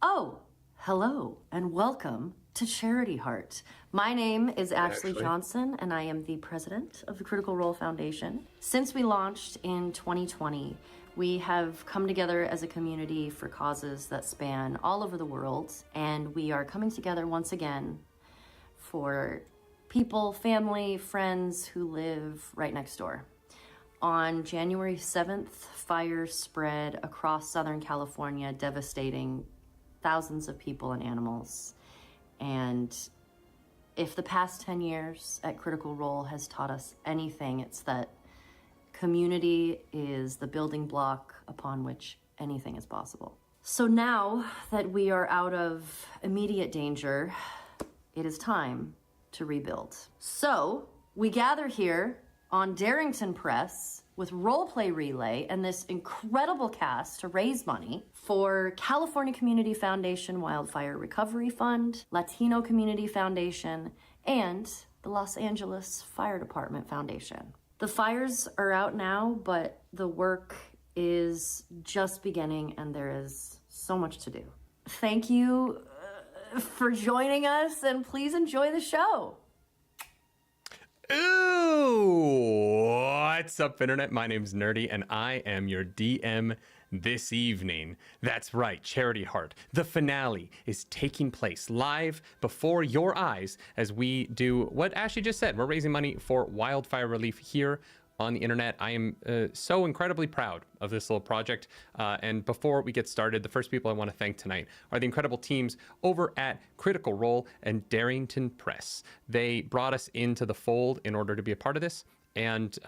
Oh, hello and welcome to Charity Heart. My name is Ashley Johnson and I am the president of the Critical Role Foundation. Since we launched in 2020, we have come together as a community for causes that span all over the world, and we are coming together once again for people, family, friends who live right next door. On January 7th, fires spread across Southern California, devastating thousands of people and animals. And if the past 10 years at Critical Role has taught us anything, it's that community is the building block upon which anything is possible. So now that we are out of immediate danger, it is time to rebuild. So we gather here on Darrington Press with Roleplay Relay and this incredible cast to raise money for California Community Foundation Wildfire Recovery Fund, Latino Community Foundation, and the Los Angeles Fire Department Foundation. The fires are out now, but the work is just beginning and there is so much to do. Thank you for joining us, and please enjoy the show. Ooh, what's up, Internet? My name's Nerdy, and I am your DM this evening. That's right, Charity Heart. The finale is taking place live before your eyes as we do what Ashley just said. We're raising money for wildfire relief here on the internet. I am so incredibly proud of this little project. And before we get started, the first people I want to thank tonight are the incredible teams over at Critical Role and Darrington Press. They brought us into the fold in order to be a part of this. And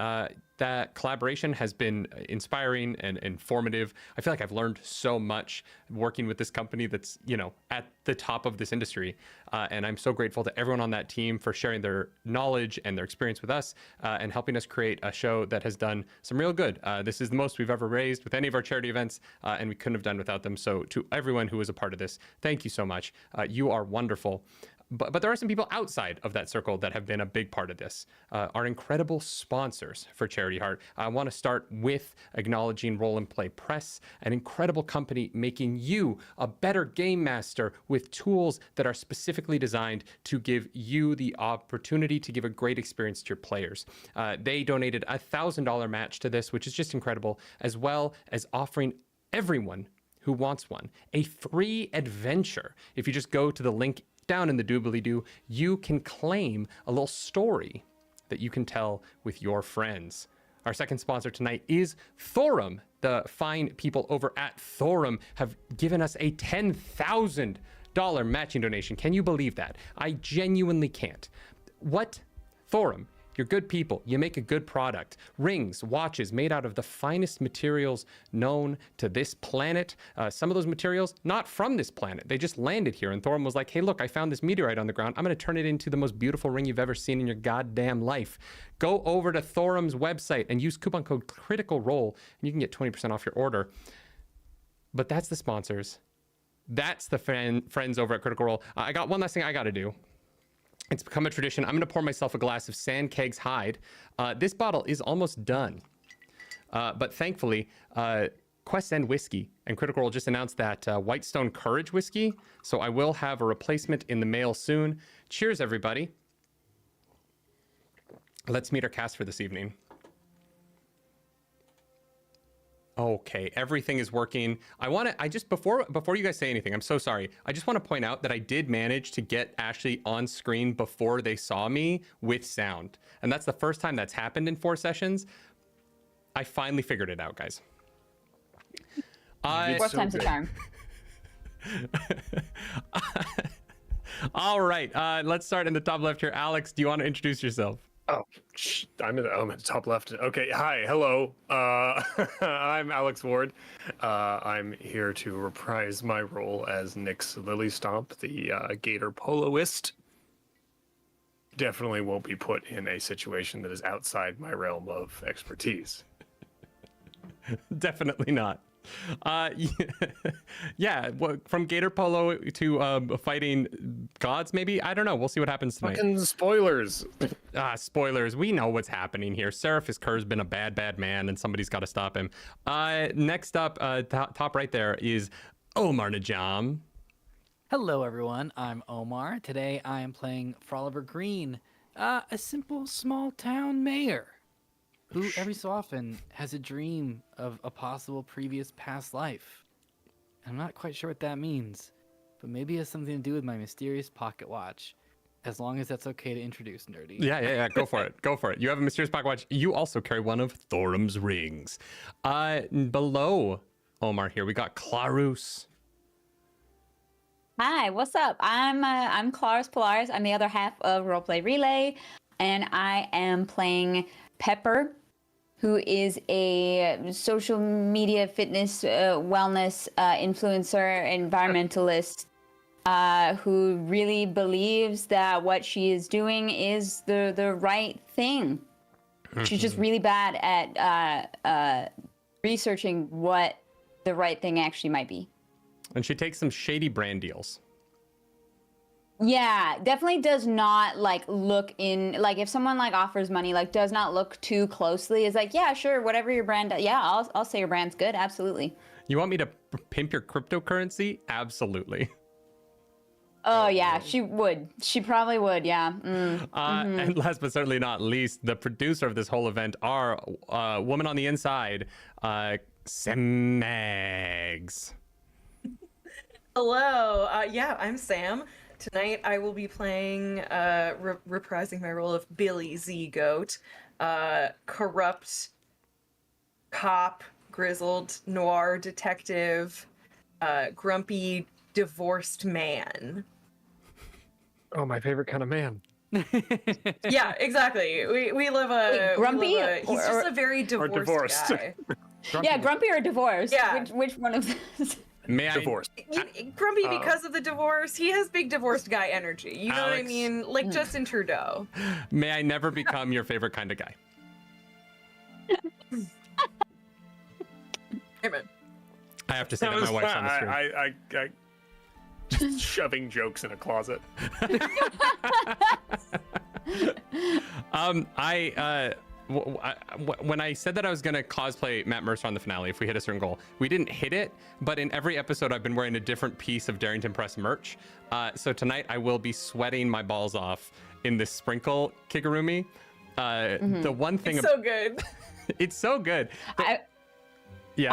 that collaboration has been inspiring and informative. I feel like I've learned so much working with this company that's, you know, at the top of this industry. And I'm so grateful to everyone on that team for sharing their knowledge and their experience with us and helping us create a show that has done some real good. This is the most we've ever raised with any of our charity events, and we couldn't have done without them. So to everyone who was a part of this, thank you so much. You are wonderful. But there are some people outside of that circle that have been a big part of this. Our incredible sponsors for Charity Heart. I want to start with acknowledging Roll and Play Press, an incredible company making you a better game master with tools that are specifically designed to give you the opportunity to give a great experience to your players. They donated a $1,000 match to this, which is just incredible, as well as offering everyone who wants one a free adventure. If you just go to the link down in the doobly-doo, you can claim a little story that you can tell with your friends. Our second sponsor tonight is Thorum. The fine people over at Thorum have given us a $10,000 matching donation. Can you believe that? I genuinely can't. What? Thorum. You're good people. You make a good product. Rings, watches made out of the finest materials known to this planet. Some of those materials, not from this planet. They just landed here. And Thorum was like, hey, look, I found this meteorite on the ground. I'm going to turn it into the most beautiful ring you've ever seen in your goddamn life. Go over to Thorum's website and use coupon code Critical Role, and you can get 20% off your order. But that's the sponsors. That's the friends over at Critical Role. I got one last thing I got to do. It's become a tradition. I'm going to pour myself a glass of Sandkeg's Hide. This bottle is almost done. But thankfully, Quest End Whiskey and Critical Role just announced that Whitestone Courage Whiskey. So I will have a replacement in the mail soon. Cheers, everybody. Let's meet our cast for this evening. Okay, everything is working. I just, before you guys say anything, I'm so sorry. I just want to point out that I did manage to get Ashley on screen before they saw me with sound. And that's the first time that's happened in 4 sessions. I finally figured it out, guys. Fourth time's a charm. All right, let's start in the top left here. Alex, do you want to introduce yourself? Oh, I'm at the top left. Okay, hi, hello. I'm Alex Ward. I'm here to reprise my role as Nyx Lilystomp, the gator poloist. Definitely won't be put in a situation that is outside my realm of expertise. Definitely not. Yeah, from gator polo to fighting gods, maybe? I don't know. We'll see what happens tonight. Fucking spoilers. Spoilers. We know what's happening here. Seraphis Kerr's been a bad man, and somebody's got to stop him. Next up, top right there is Omar Najam. Hello, everyone. I'm Omar. Today I am playing Froliver Green, a simple small town mayor who every so often has a dream of a possible previous past life. I'm not quite sure what that means, but maybe it has something to do with my mysterious pocket watch, as long as that's okay to introduce, Nerdy. Yeah. Go for it. Go for it. You have a mysterious pocket watch. You also carry one of Thorum's rings. Below Omar here, we got Clarus. Hi, what's up? I'm Claris Polaris. I'm the other half of Roleplay Relay, and I am playing Pepper, who is a social media fitness wellness influencer, environmentalist, who really believes that what she is doing is the right thing. She's just really bad at researching what the right thing actually might be. And she takes some shady brand deals. Yeah, definitely does not look in, if someone offers money, does not look too closely. Is yeah, sure, whatever your brand does. Yeah, I'll say your brand's good. Absolutely. You want me to pimp your cryptocurrency? Absolutely. Oh yeah, she would. She probably would. Yeah. And last but certainly not least, the producer of this whole event, our woman on the inside, Semags. Hello. Yeah, I'm Sam. Tonight I will be playing, reprising my role of Billy Z. Goat, corrupt cop, grizzled noir detective, grumpy divorced man. Oh, my favorite kind of man. Yeah, exactly. We live a Wait, grumpy he's just a very divorced guy. Yeah, grumpy or divorced? Yeah. Which one of those? May I? Divorced. Grumpy because of the divorce. He has big divorced guy energy. You know what I Alex. mean? Like Justin Trudeau. May I never become your favorite kind of guy? Amen. I have to say that my wife's on the screen. I just shoving jokes in a closet. When I said that I was going to cosplay Matt Mercer on the finale, if we hit a certain goal, we didn't hit it, but in every episode I've been wearing a different piece of Darrington Press merch. So tonight I will be sweating my balls off in this sprinkle kigurumi. The one thing... It's so good. It's so good. I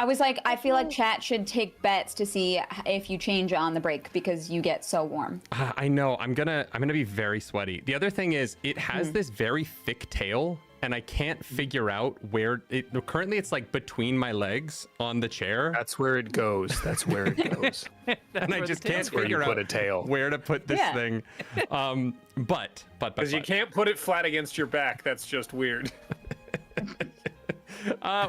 was I feel like chat should take bets to see if you change on the break because you get so warm. I know. I'm gonna be very sweaty. The other thing is it has this very thick tail, and I can't figure out where it. Currently, it's between my legs on the chair. That's where it goes. That's where it goes. And I just can't where you figure put out a tail. where to put this thing. But Because you can't put it flat against your back. That's just weird.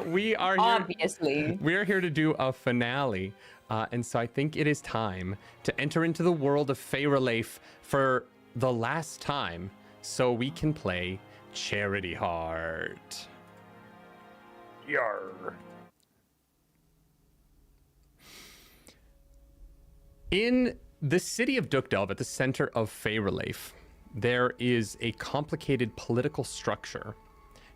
We are here. Obviously. We are here to do a finale, and so I think it is time to enter into the world of Faeralafe for the last time, so we can play CHARITYHEART. Yarr. In the city of Duckdelve, at the center of Faeralafe, there is a complicated political structure.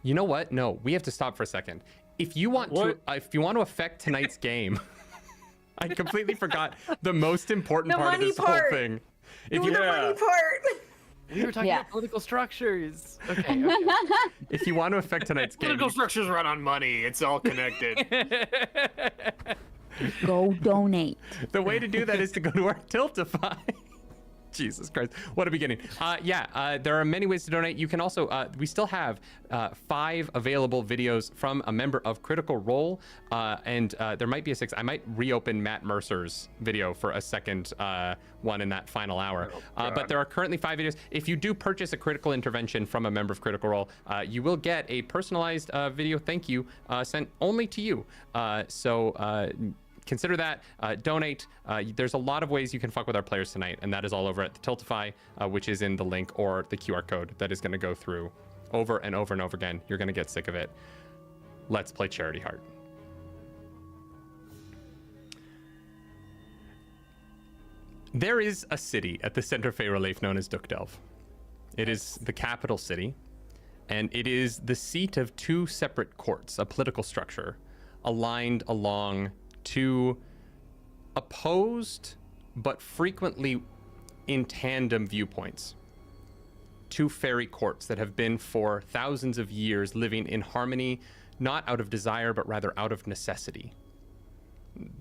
You know what? No, we have to stop for a second. If you want to affect tonight's game, I completely forgot the most important The part of money this part. whole thing. The money part. We were talking Yeah. about political structures. Okay. If you want to affect tonight's game, Political structures run on money. It's all connected. Go donate. the way to do that is to go to our Tiltify. Jesus Christ, what a beginning. There are many ways to donate. You can also, we still have 5 available videos from a member of Critical Role, and there might be a 6th. I might reopen Matt Mercer's video for a second one in that final hour. But there are currently 5 videos. If you do purchase a critical intervention from a member of Critical Role, you will get a personalized video thank you sent only to you. Consider that, donate. There's a lot of ways you can fuck with our players tonight, and that is all over at the Tiltify, which is in the link or the QR code that is going to go through over and over and over again. You're going to get sick of it. Let's play CHARITYHEART. There is a city at the center of Faeralafe known as Duckdelve. It is the capital city, and it is the seat of 2 separate courts, a political structure aligned along 2 opposed but frequently in tandem viewpoints. Two fairy courts that have been for thousands of years living in harmony, not out of desire, but rather out of necessity.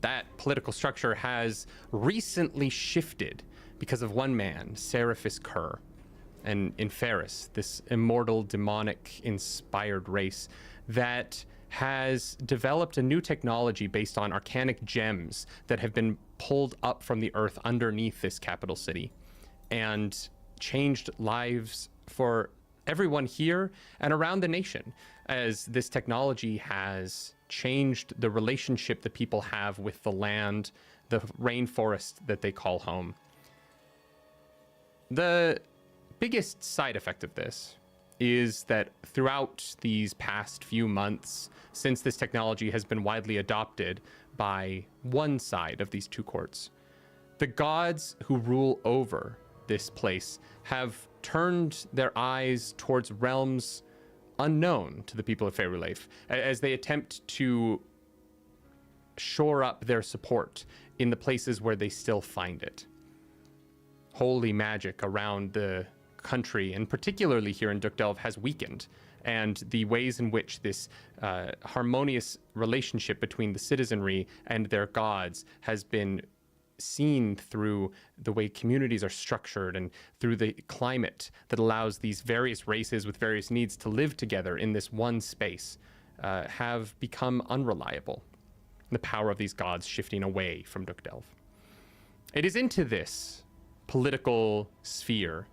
That political structure has recently shifted because of one man, Seraphis Kerr, and Inferis, this immortal, demonic-inspired race that has developed a new technology based on arcanic gems that have been pulled up from the earth underneath this capital city and changed lives for everyone here and around the nation, as this technology has changed the relationship that people have with the land, the rainforest that they call home. The biggest side effect of this is that throughout these past few months, since this technology has been widely adopted by one side of these two courts, the gods who rule over this place have turned their eyes towards realms unknown to the people of Faerû as they attempt to shore up their support in the places where they still find it. Holy magic around the country, and particularly here in Dukdelv, has weakened, and the ways in which this harmonious relationship between the citizenry and their gods has been seen through the way communities are structured and through the climate that allows these various races with various needs to live together in this one space have become unreliable. The power of these gods shifting away from Dukdelv. It is into this political sphere,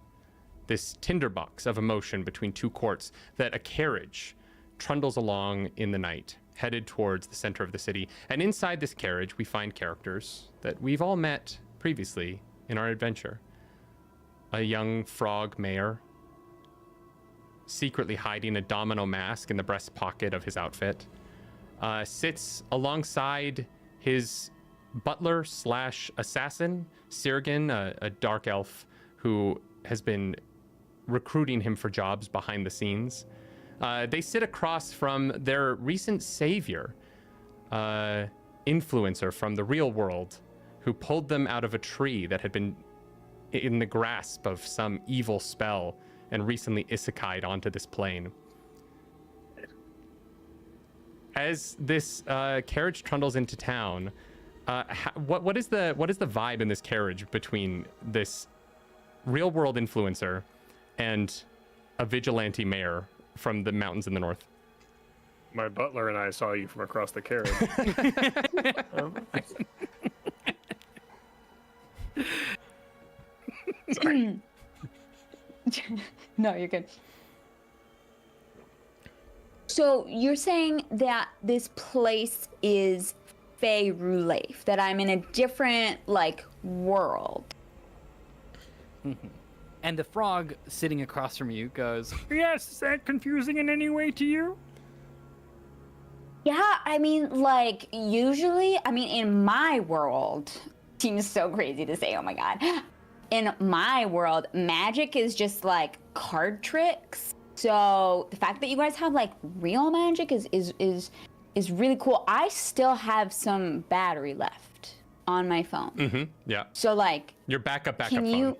this tinderbox of emotion between two courts, that a carriage trundles along in the night, headed towards the center of the city. And inside this carriage, we find characters that we've all met previously in our adventure. A young frog mayor, secretly hiding a domino mask in the breast pocket of his outfit, sits alongside his butler slash assassin, Sirgan, a dark elf who has been recruiting him for jobs behind the scenes. They sit across from their recent savior, influencer from the real world, who pulled them out of a tree that had been in the grasp of some evil spell and recently isekai'd onto this plane. As this carriage trundles into town, what is the vibe in this carriage between this real world influencer and a vigilante mayor from the mountains in the north? My butler and I saw you from across the carriage. Sorry. No, you're good. So you're saying that this place is Faerû, that I'm in a different, world. And the frog sitting across from you goes, "Yes, is that confusing in any way to you?" Yeah, I mean, usually, in my world, seems so crazy to say, oh my god. In my world, magic is just, card tricks. So the fact that you guys have, real magic is really cool. I still have some battery left on my phone. Mm-hmm, yeah. So, your backup can phone. you...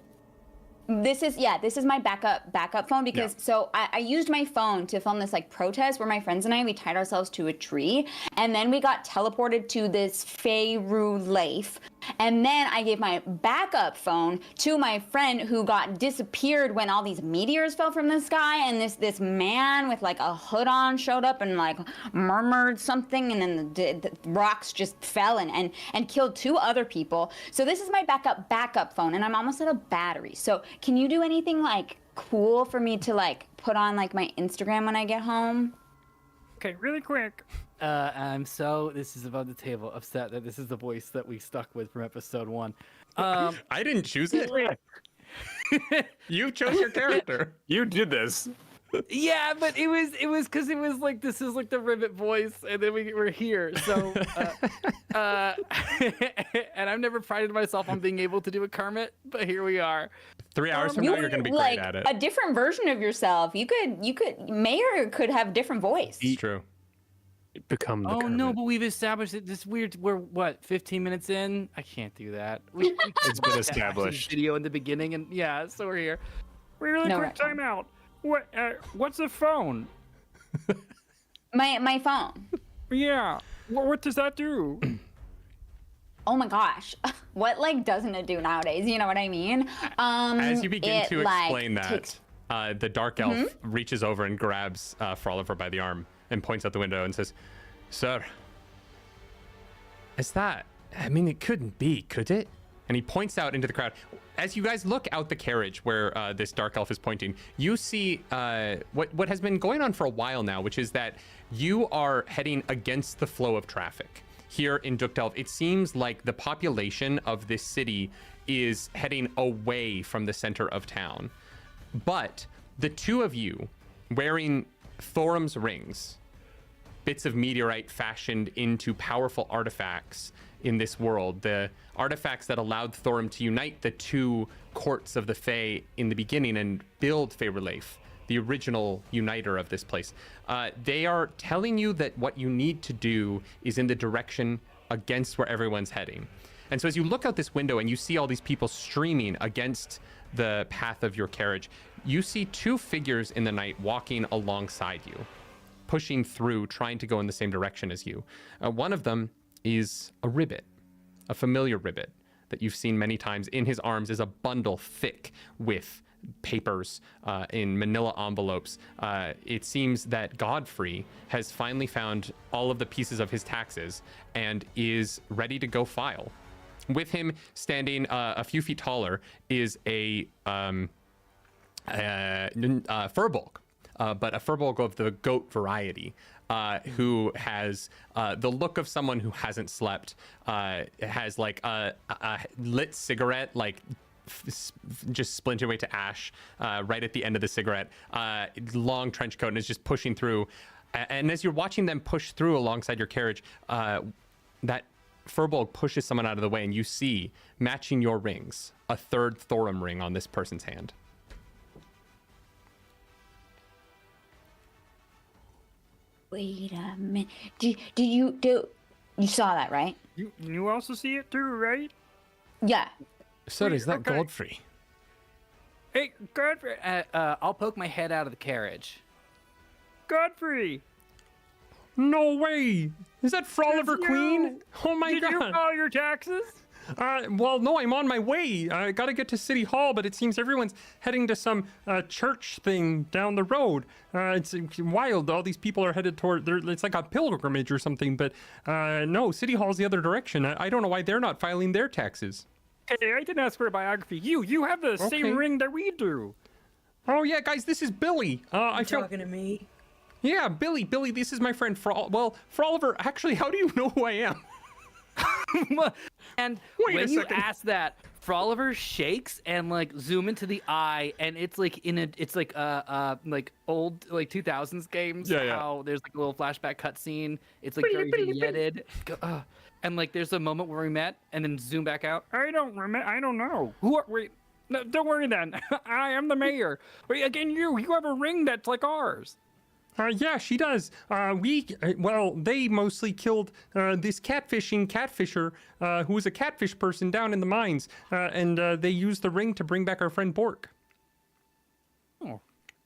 This is my backup phone because so I used my phone to film this protest where my friends and we tied ourselves to a tree, and then we got teleported to this Faerû, and then I gave my backup phone to my friend who got disappeared when all these meteors fell from the sky, and this man with a hood on showed up and murmured something, and then the rocks just fell and killed 2 other people. So this is my backup phone, and I'm almost out of battery. So can you do anything cool for me to put on my Instagram when I get home? Okay, really quick. This is above the table, upset that this is the voice that we stuck with from episode 1. I didn't choose it. You chose your character. You did this. Yeah, but it was because it was this is the Rivet voice, and then we were here. So, and I've never prided myself on being able to do a Kermit, but here we are. 3 hours from now, you're going to be great at it. A different version of yourself. You could Mayor could have a different voice. It's true. become the Oh Kermit. no, but we've established it. This weird. We're what, 15 minutes in? I can't do that. We It's been established. Video in the beginning, and yeah, so we're here. Really No, quick right. time out. What's a phone? My phone. Yeah. What does that do? Oh my gosh. What like doesn't it do nowadays? You know what I mean? As you begin it, to like, explain that, takes- the dark elf reaches over and grabs Froliver by the arm and points out the window and says, "Sir, is that? I mean, it couldn't be, could it?" And he points out into the crowd. As you guys look out the carriage where this dark elf is pointing, you see what has been going on for a while now, which is that you are heading against the flow of traffic. Here in Duckdelv, it seems like the population of this city is heading away from the center of town. But the two of you wearing Thorum's rings, bits of meteorite fashioned into powerful artifacts in this world, the artifacts that allowed Thorum to unite the two courts of the Fae in the beginning and build Faerleif, the original uniter of this place. They are telling you that what you need to do is in the direction against where everyone's heading. And so as you look out this window and you see all these people streaming against the path of your carriage, you see two figures in the night walking alongside you, pushing through, trying to go in the same direction as you. One of them is a ribbit, a familiar ribbit that you've seen many times. In his arms is a bundle thick with papers in manila envelopes. It seems that Godfrey has finally found all of the pieces of his taxes and is ready to go file. With him standing a few feet taller is a furbolg, but a furbolg of the goat variety, who has the look of someone who hasn't slept, has like a lit cigarette, like just splintered away to ash right at the end of the cigarette, long trench coat, and is just pushing through. And as you're watching them push through alongside your carriage, that Furbolg pushes someone out of the way, and you see, matching your rings, a third Thorum ring on this person's hand. Wait a minute. You saw that, right? You also see it too, right? Yeah. Sir, is that okay. Godfrey? Hey, Godfrey! I'll poke my head out of the carriage. Godfrey! No way! Is that Froliver you- Queen? Oh my Did you god! file your taxes? Well, no, I'm on my way. I gotta get to City Hall, but it seems everyone's heading to some church thing down the road. It's wild. All these people are headed toward. It's like a pilgrimage or something. But no, City Hall's the other direction. I don't know why they're not filing their taxes. Hey, I didn't ask for a biography. You have the Okay. same ring that we do. Oh yeah, guys, this is Billy. I feel. Talking to me. Yeah, Billy. This is my friend Froliver. Actually, how do you know who I am? And Wait a when you second. ask that, Froliver shakes and like zoom into the eye, and it's like like old like 2000s games. Yeah, yeah. How there's like a little flashback cutscene. It's like very vignetted. And like there's a moment where we met, and then zoom back out. I don't remember. I don't know. Wait. No, don't worry then. I am the mayor. Wait, again, you have a ring that's like ours. Yeah, she does. They mostly killed this catfisher who was a catfish person down in the mines, and they used the ring to bring back our friend Bork. Oh,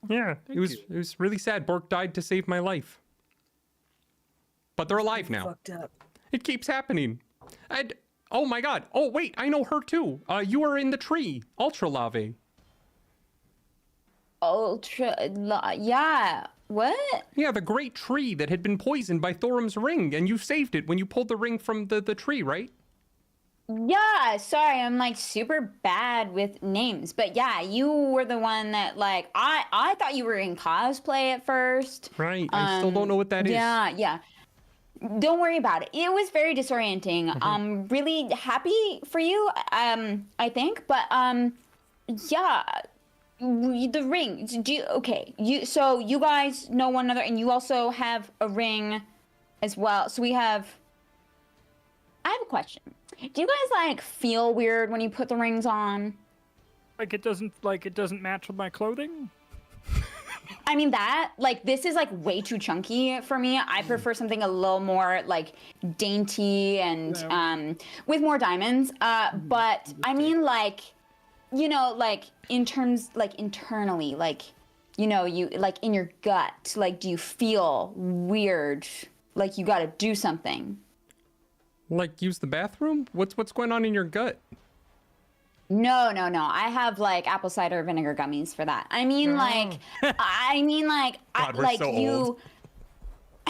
Yeah, it was really sad. Bork died to save my life, but they're alive now. Fucked up. It keeps happening. And oh my god! Oh wait, I know her too. You were in the tree, Ultra Lave. Yeah. What? Yeah, the great tree that had been poisoned by Thorum's ring, and you saved it when you pulled the ring from the tree, right? Yeah, sorry, I'm like super bad with names. But yeah, you were the one that like I thought you were in cosplay at first. Right. I still don't know what that is. Yeah. Don't worry about it. It was very disorienting. I'm really happy for you, I think. But yeah. The ring. So you guys know one another, and you also have a ring as well. So I have a question. Do you guys like feel weird when you put the rings on? Like it doesn't match with my clothing? I mean that, like, this is like way too chunky for me. I prefer something a little more like dainty and with more diamonds. But I mean, like, you know, like in terms, like internally, like, you know, you like in your gut, like, do you feel weird? Like you got to do something? Like use the bathroom? What's going on in your gut? No. I have like apple cider vinegar gummies for that. I mean, like, God, we're like so you old.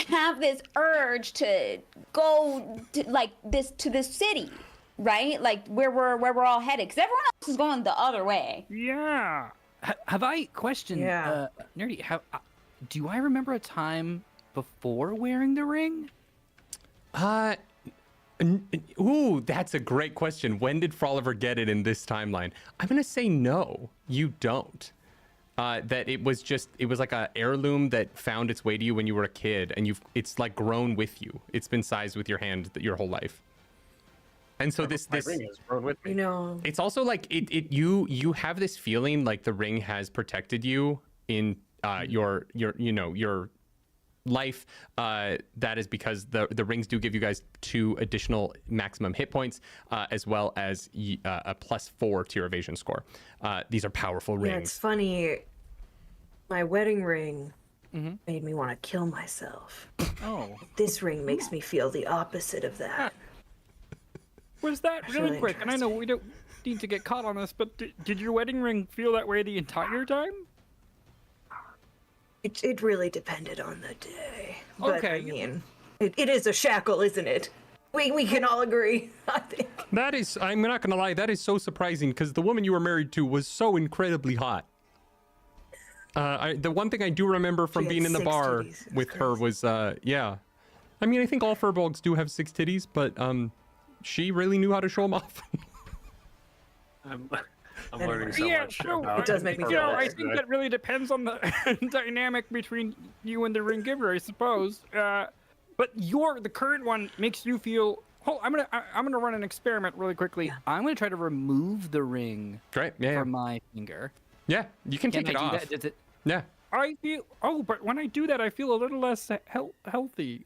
have this urge to go to, like to this city, right? Like where we're all headed, because everyone else is going the other way. Yeah. Have I questioned, Yeah. Nerdy? Do I remember a time before wearing the ring? Ooh, that's a great question. When did Froliver get it in this timeline? I'm gonna say no, you don't. That it was like a heirloom that found its way to you when you were a kid, and it's like grown with you. It's been sized with your hand your whole life. And so this ring has grown with me. You know, it's also like you have this feeling like the ring has protected you in your life. That is because the rings do give you guys 2 additional maximum hit points, as well as a +4 to your evasion score. These are powerful rings. yeah, it's funny. My wedding ring made me want to kill myself. Oh. This ring makes me feel the opposite of that. Was that That's really really quick? And I know we don't need to get caught on this, but did your wedding ring feel that way the entire time? It really depended on the day. But, Okay. I mean, it is a shackle, isn't it? We can all agree, I think. That is, I'm not gonna lie, that is so surprising because the woman you were married to was so incredibly hot. The one thing I do remember from She had being in the 6 bar titties. It was with her was, yeah. I mean, I think all furbolgs do have 6 titties, but she really knew how to show them off. I'm learning so Yeah, much so about It does make me you feel know, better. I think that really depends on the dynamic between you and the ring giver, I suppose. But the current one makes you feel. Oh, I'm gonna run an experiment really quickly. I'm gonna try to remove the ring Great, yeah. from my finger. Yeah, you can take I it do off. that? Does it? Yeah. I feel. Oh, but when I do that, I feel a little less healthy.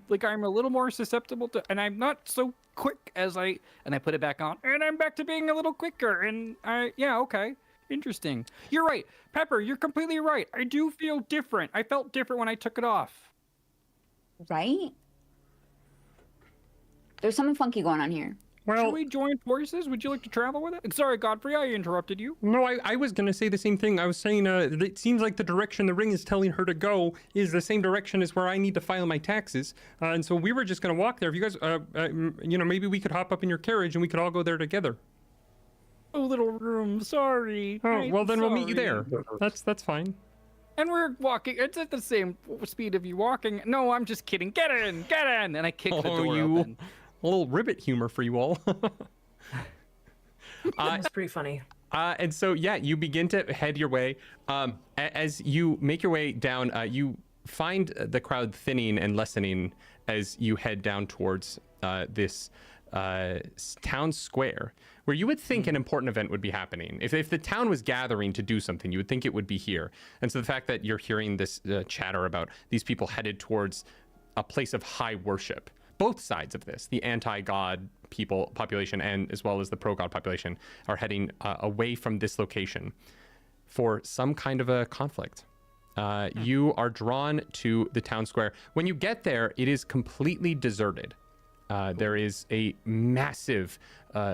Like I'm a little more susceptible to, and I'm not so quick as I. And I put it back on. And I'm back to being a little quicker. And yeah, okay. Interesting. You're right. Pepper, you're completely right. I do feel different. I felt different when I took it off. Right? There's something funky going on here. Well, Should we join forces? Would you like to travel with it? Sorry, Godfrey, I interrupted you. no, I was going to say the same thing. I was saying it seems like the direction the ring is telling her to go is the same direction as where I need to file my taxes. And so we were just going to walk there. If you guys, maybe we could hop up in your carriage and we could all go there together. Oh, little room. Sorry. Oh, I'm well, then we'll meet you sorry. there. That's fine. And we're walking. It's at the same speed of you walking. No, I'm just kidding. Get in. Get in. And I kick the Oh, door you. open. A little ribbit humor for you all. It's pretty funny. And so, yeah, you begin to head your way. As you make your way down, you find the crowd thinning and lessening as you head down towards this town square, where you would think an important event would be happening. If the town was gathering to do something, you would think it would be here. And so the fact that you're hearing this chatter about these people headed towards a place of high worship, both sides of this, the anti-god population and as well as the pro-god population, are heading away from this location for some kind of a conflict. You are drawn to the town square. When you get there, it is completely deserted. There is a massive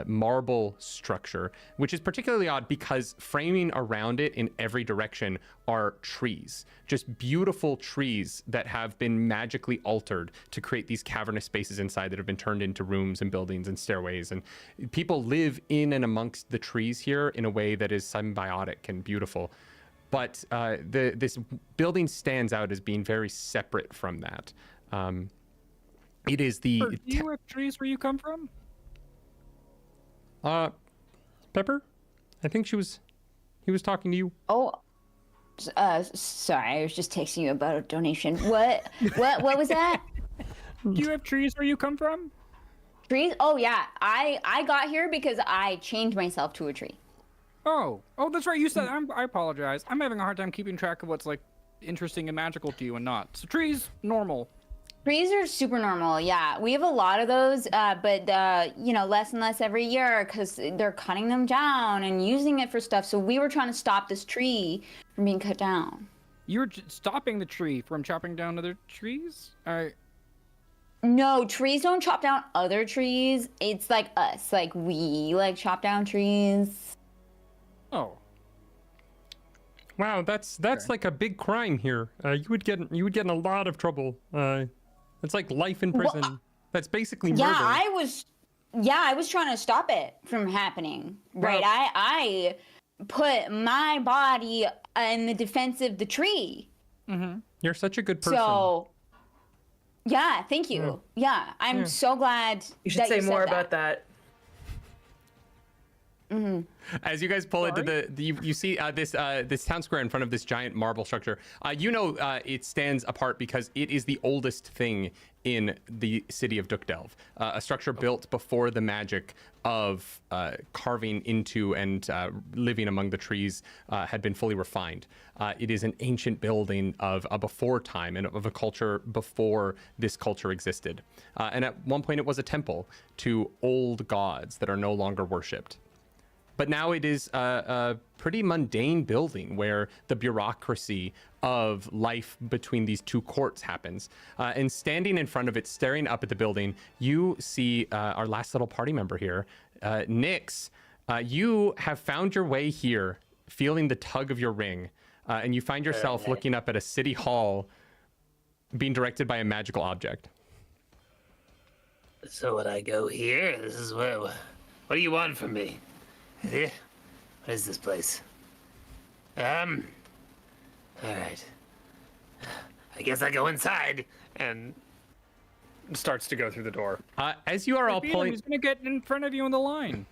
marble structure, which is particularly odd because framing around it in every direction are trees, just beautiful trees that have been magically altered to create these cavernous spaces inside that have been turned into rooms and buildings and stairways. And people live in and amongst the trees here in a way that is symbiotic and beautiful. But this building stands out as being very separate from that. It is the... Do you have trees where you come from? Pepper? I think he was talking to you. Oh, sorry, I was just texting you about a donation. What was that? Do you have trees where you come from? Trees? Oh yeah, I got here because I chained myself to a tree. Oh, that's right. You said. I apologize. I'm having a hard time keeping track of what's like interesting and magical to you and not. So trees, normal. Trees are super normal. Yeah, we have a lot of those, but less and less every year because they're cutting them down and using it for stuff. So we were trying to stop this tree from being cut down. You're stopping the tree from chopping down other trees? No, trees don't chop down other trees. It's like us. Like we chop down trees. Oh. Wow, that's like a big crime here. You would get in a lot of trouble. It's like life in prison. Well, that's basically murder. I was trying to stop it from happening. Right. Well, I put my body in the defense of the tree. Mm-hmm. You're such a good person. So, yeah, thank you. Yeah, I'm so glad. You should say more about that. Mm-hmm. As you guys pull into you see this town square in front of this giant marble structure. It stands apart because it is the oldest thing in the city of Duckdelve. A structure built before the magic of carving into and living among the trees had been fully refined. It is an ancient building of a before time and of a culture before this culture existed. And at one point it was a temple to old gods that are no longer worshipped. But now it is a pretty mundane building where the bureaucracy of life between these two courts happens. And standing in front of it, staring up at the building, you see our last little party member here, Nyx. You have found your way here, feeling the tug of your ring, and you find yourself looking up at a city hall being directed by a magical object. So would I go here? This is where... What do you want from me? What is this place? All right. I guess I go inside. And starts to go through the door. As you are all pulling... He's gonna get in front of you in the line.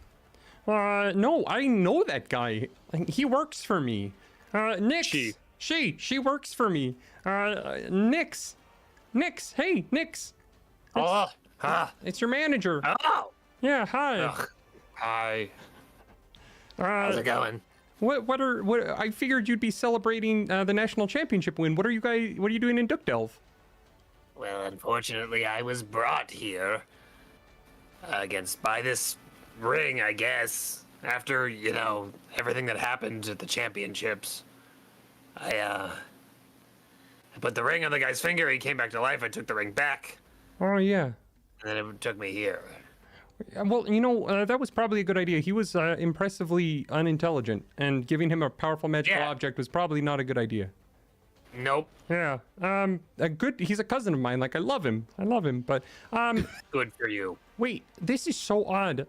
No, I know that guy. He works for me. Nyx. She works for me. Nyx. Hey, Nyx. It's your manager. Oh! Yeah, hi. Ugh. Hi. How's it going? What I figured you'd be celebrating the national championship win. What are you doing in Duckdelve? Well, unfortunately, I was brought here by this ring, I guess. After, everything that happened at the championships. I put the ring on the guy's finger, he came back to life, I took the ring back. Oh, yeah. And then it took me here. Well, that was probably a good idea. He was impressively unintelligent, and giving him a powerful magical object was probably not a good idea. Nope. Yeah. He's a cousin of mine. Like, I love him, but... Good for you. Wait, this is so odd.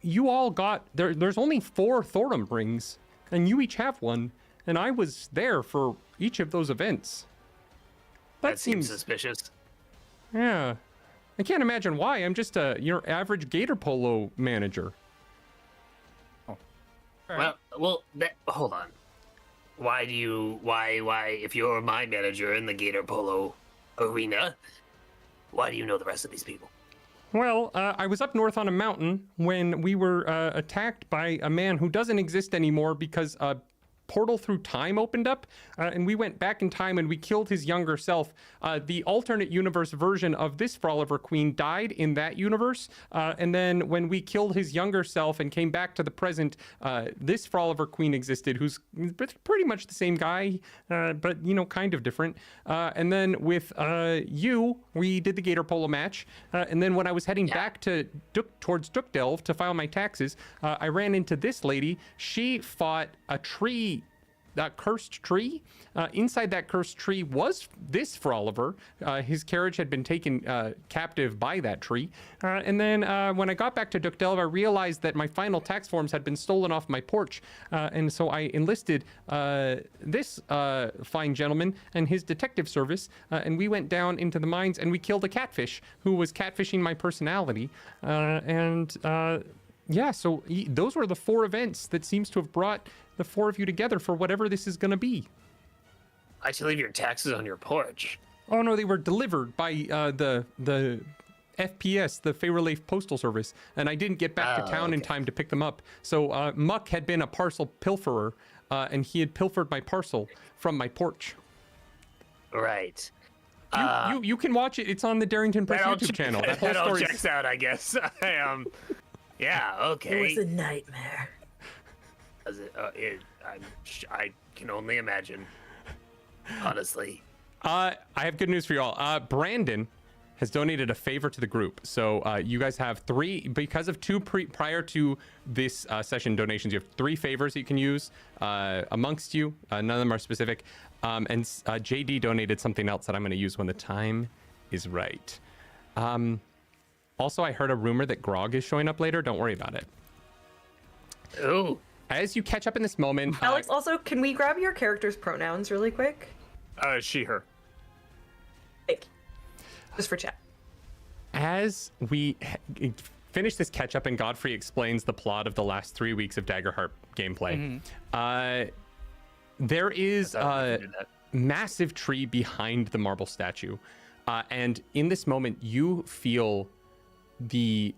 You all got... There's only 4 Thorum rings, and you each have one, and I was there for each of those events. That seems suspicious. Yeah. I can't imagine why. I'm just your average gator polo manager. Oh. Well, hold on. Why, if you're my manager in the gator polo arena, why do you know the rest of these people? Well, I was up north on a mountain when we were attacked by a man who doesn't exist anymore because a portal through time opened up, and we went back in time and we killed his younger self. The alternate universe version of this Froliver Queen died in that universe, and then when we killed his younger self and came back to the present, this Froliver Queen existed, who's pretty much the same guy, but kind of different. And then with you, we did the Gator Polo match, and then when I was heading back towards Duckdelve to file my taxes, I ran into this lady. She fought a tree. That cursed tree. Inside that cursed tree was this Froliver. His carriage had been taken captive by that tree. And then when I got back to Duckdelve, I realized that my final tax forms had been stolen off my porch. And so I enlisted this fine gentleman and his detective service. And we went down into the mines and we killed a catfish who was catfishing my personality. Yeah, so those were the 4 events that seems to have brought the 4 of you together for whatever this is going to be. I should leave your taxes on your porch. Oh, no, they were delivered by the FPS, the Fairleaf Postal Service, and I didn't get back to town in time to pick them up. So Muck had been a parcel pilferer, and he had pilfered my parcel from my porch. Right. You can watch it. It's on the Darrington Press YouTube channel. That whole That all story. checks out, I guess. Yeah. Okay. It was a nightmare. I can only imagine. Honestly. I have good news for you all. Brandon has donated a favor to the group. So you guys have 3, because of 2 prior to this session donations, you have 3 favors that you can use amongst you. None of them are specific. And JD donated something else that I'm going to use when the time is right. Also, I heard a rumor that Grog is showing up later. Don't worry about it. Ooh. As you catch up in this moment... Alex, also, can we grab your character's pronouns really quick? She, her. Thank you. Just for chat. As we finish this catch up and Godfrey explains the plot of the last 3 weeks of Daggerheart gameplay, there is a massive tree behind the marble statue. And in this moment, you feel the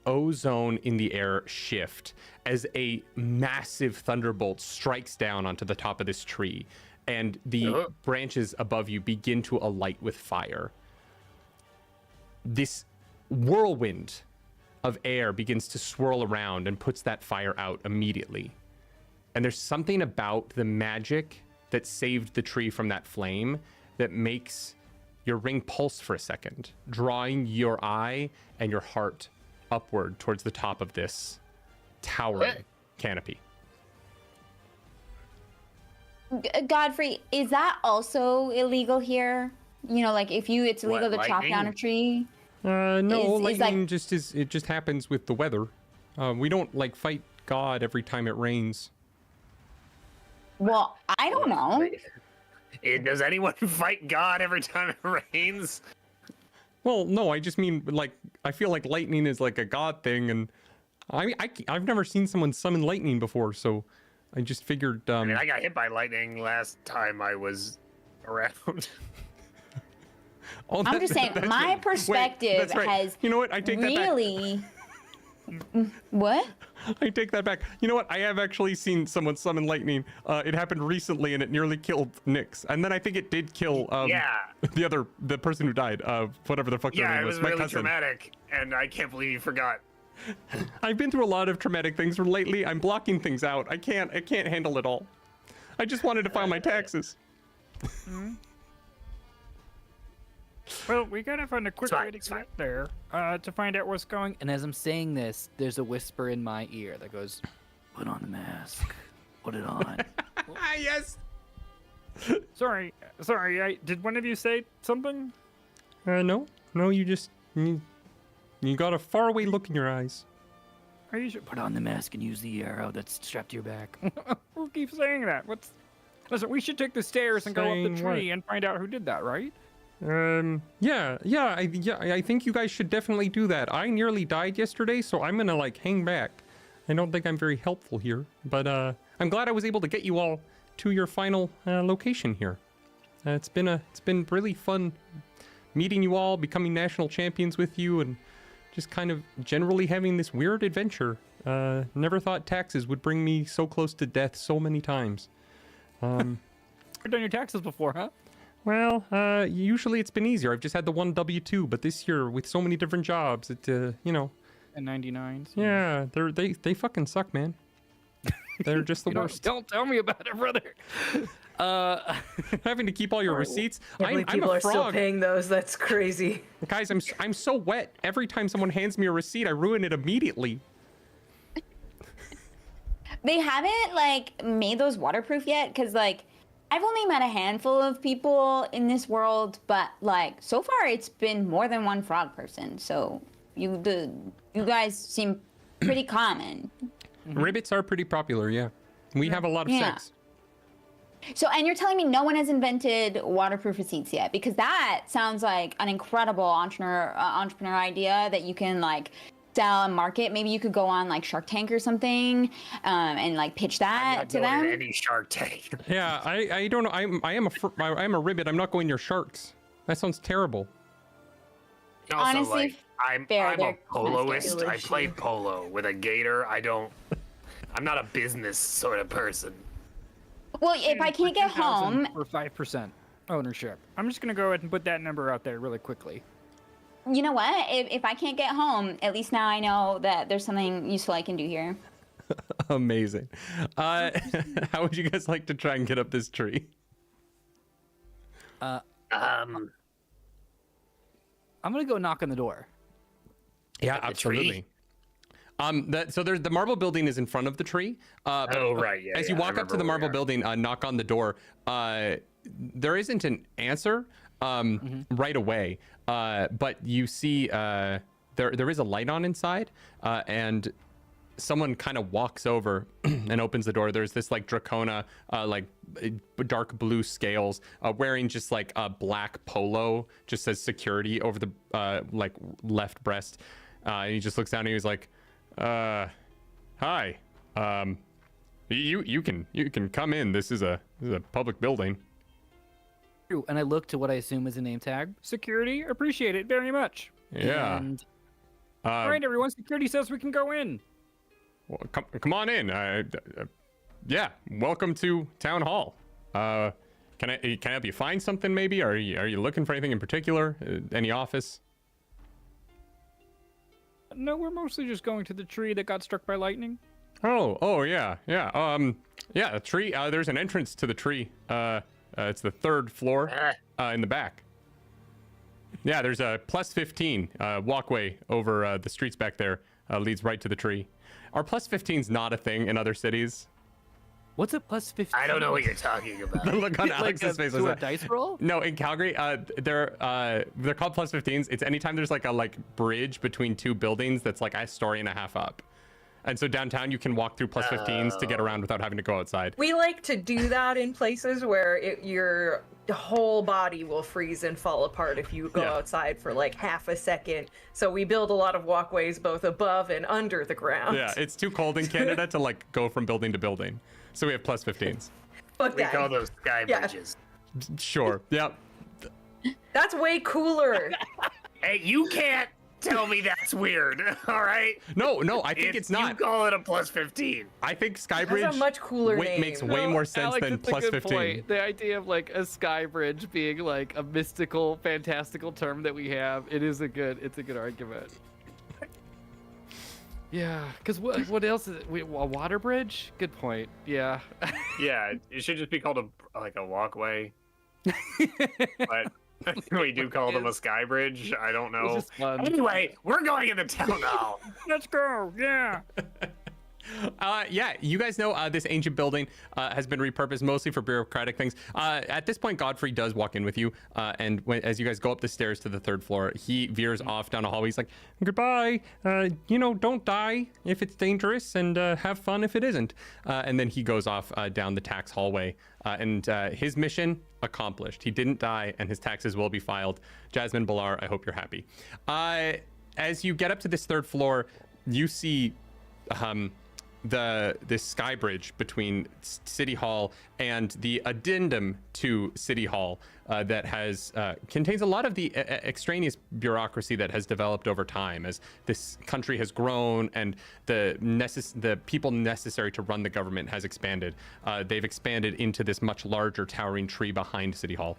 ozone in the air shift as a massive thunderbolt strikes down onto the top of this tree. And the branches above you begin to alight with fire. This whirlwind of air begins to swirl around and puts that fire out immediately. And there's something about the magic that saved the tree from that flame that makes your ring pulse for a second, drawing your eye and your heart upward towards the top of this towering canopy. Godfrey, is that also illegal here? You know, like if it's illegal to chop down a tree. No, lightning it just happens with the weather. We don't fight God every time it rains. Well, I don't know. Does anyone fight God every time it rains? Well, no, I just mean I feel like lightning is like a God thing, and I've never seen someone summon lightning before, so I just figured. I mean, I got hit by lightning last time I was around. I'm just saying, my perspective has you know what? I take really. What? I take that back. You know what? I have actually seen someone summon lightning. It happened recently, and it nearly killed Nyx. And then I think it did kill the person who died. Whatever the fuck their name was. Yeah, it was really traumatic, and I can't believe you forgot. I've been through a lot of traumatic things lately. I'm blocking things out. I can't handle it all. I just wanted to file my taxes. Well, we gotta find a quick way to get there to find out what's going. And as I'm saying this, there's a whisper in my ear that goes, "Put on the mask. Put it on." Yes. Sorry. Did one of you say something? No. You just you got a faraway look in your eyes. Are you sure? Put on the mask and use the arrow that's strapped to your back. Who keeps saying that? Listen, we should take the stairs and go up the tree and find out who did that, right? I think you guys should definitely do that. I nearly died yesterday, so I'm gonna hang back. I don't think I'm very helpful here, but I'm glad I was able to get you all to your final location here. It's been really fun meeting you all, becoming national champions with you, and just kind of generally having this weird adventure. Never thought taxes would bring me so close to death so many times. You've done your taxes before, huh? Well, usually it's been easier. I've just had the one W-2, but this year with so many different jobs, it And 99s. Yeah, they fucking suck, man. They're just the worst. Don't tell me about it, brother. Having to keep all your receipts. I'm People a are frog. still paying those. That's crazy. Guys, I'm so wet. Every time someone hands me a receipt, I ruin it immediately. They haven't made those waterproof yet, because I've only met a handful of people in this world, but so far it's been more than one frog person. So you guys seem pretty common. Ribbits are pretty popular, yeah. We have a lot of sex. So, and you're telling me no one has invented waterproof receipts yet? Because that sounds like an incredible entrepreneur idea that you can sell and market. Maybe you could go on Shark Tank or something, and pitch that to them. I'm not going to any Shark Tank. Yeah, I don't know. I am a ribbit. I'm not going near sharks. That sounds terrible. Also, Honestly, I'm a poloist. I play polo with a gator. I'm not a business sort of person. Well, if I can't get home, For 5%. ownership. I'm just gonna go ahead and put that number out there really quickly. You know what? If I can't get home, at least now I know that there's something useful I can do here. Amazing. How would you guys like to try and get up this tree? I'm gonna go knock on the door. Yeah, the absolutely. So there's the marble building is in front of the tree. But, right, yeah. As you walk up to the marble building, knock on the door. There isn't an answer right away, but you see there is a light on inside, and someone kind of walks over and opens the door. There's this like Dracona, like dark blue scales, wearing just like a black polo, just says security over the like left breast. And he just looks down and he's like, hi, you can come in. This is a public building. And I look to what I assume is a name tag. Security, appreciate it very much. Yeah. And All right, everyone. Security says we can go in. Well, come on in. Yeah, welcome to town hall. Can I help you find something? Maybe are you looking for anything in particular? Any office? No, we're mostly just going to the tree that got struck by lightning. Oh yeah. Yeah, a tree. There's an entrance to the tree. It's the third floor in the back. Yeah, there's a +15 walkway over the streets back there. Leads right to the tree. Are +15s not a thing in other cities? what's a +15? I don't know what you're talking about. The look on Like Alex's face was a that. dice roll? No, in Calgary, they're called +15s. It's anytime there's like a bridge between two buildings that's like a story and a half up. And so downtown you can walk through +15s to get around without having to go outside. We like to do that in places where your whole body will freeze and fall apart if you go outside for like half a second. So we build a lot of walkways both above and under the ground. Yeah, it's too cold in Canada to like go from building to building. So we have +15s. Fuck We that. call those sky Yeah. bridges. Sure. Yep. That's way cooler. Hey, you can't tell me that's weird. All right. No, I think it's You not. call it a +15. I think That's Skybridge a much cooler name. makes way more sense Alex, than it's a good +15. point. The idea of like a sky bridge being like a mystical, fantastical term that we have, it's a good argument. Yeah, because what else is it? A water bridge? Good point. Yeah. Yeah, it should just be called a walkway. But we do call them a sky bridge. I don't know. It's just fun. Anyway, we're going into town hall. Let's go. Yeah. Yeah, you guys know this ancient building has been repurposed mostly for bureaucratic things. At this point, Godfrey does walk in with you, and as you guys go up the stairs to the third floor, he veers off down a hallway. He's like, "Goodbye. Don't die if it's dangerous, and have fun if it isn't." And then he goes off down the tax hallway, and his mission accomplished. He didn't die, and his taxes will be filed. Jasmine Ballar, I hope you're happy. As you get up to this third floor, you see this sky bridge between City Hall and the addendum to City Hall that contains a lot of the extraneous bureaucracy that has developed over time as this country has grown and the people necessary to run the government has expanded. They've expanded into this much larger towering tree behind City Hall,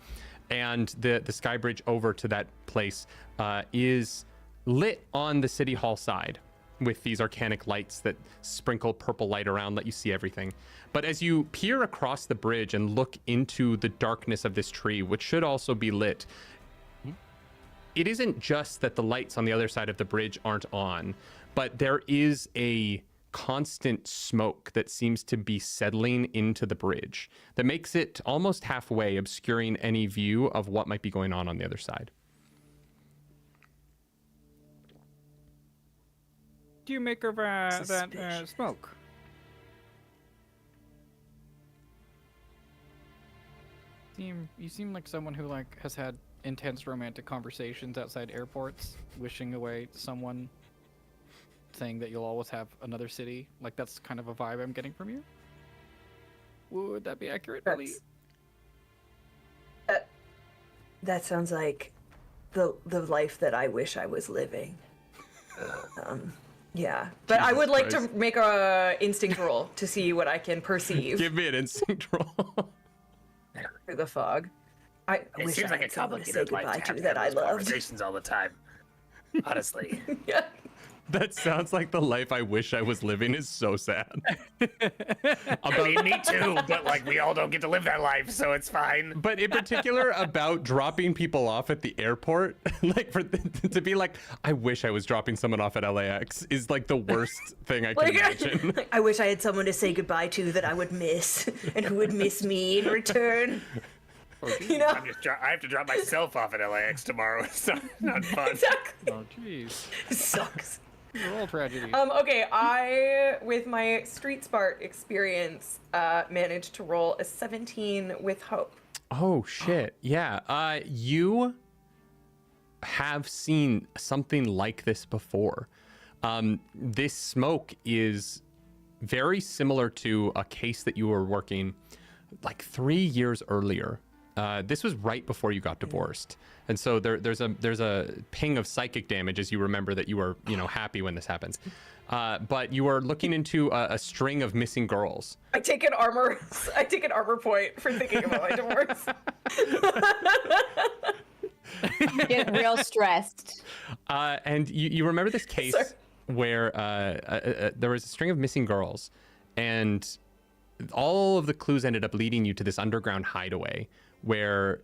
and the sky bridge over to that place is lit on the City Hall side with these arcanic lights that sprinkle purple light around, let you see everything. But as you peer across the bridge and look into the darkness of this tree, which should also be lit, it isn't just that the lights on the other side of the bridge aren't on, but there is a constant smoke that seems to be settling into the bridge that makes it almost halfway, obscuring any view of what might be going on the other side. Do you make of that Suspicious. smoke? You seem like someone who has had intense romantic conversations outside airports, wishing away someone, saying that you'll always have another city. Like that's kind of a vibe I'm getting from you. Would that be accurate, Billy? That sounds like the life that I wish I was living. Yeah, but I would like to make a instinct roll to see what I can perceive Give me an instinct roll. through the fog. I It wish seems I like had a someone to say complicated life goodbye to to have that I those loved. conversations all the time. Honestly. Yeah. That sounds like the life I wish I was living is so sad. I mean, me too, but like we all don't get to live that life, so it's fine. But in particular about dropping people off at the airport, like to be like, I wish I was dropping someone off at LAX is like the worst thing I can imagine. I wish I had someone to say goodbye to that I would miss and who would miss me in return. You know? I have to drop myself off at LAX tomorrow. It's not fun. Exactly. Oh, jeez. It sucks. They're all tragedies. Okay, I, with my Street Smart experience, managed to roll a 17 with hope. Oh shit. Yeah. You have seen something like this before. This smoke is very similar to a case that you were working like 3 years earlier. This was right before you got divorced, and so there's a ping of psychic damage as you remember that you were happy when this happens. But you are looking into a string of missing girls. I take an armor point for thinking about my divorce. Get real stressed. And you remember this case where there was a string of missing girls, and all of the clues ended up leading you to this underground hideaway where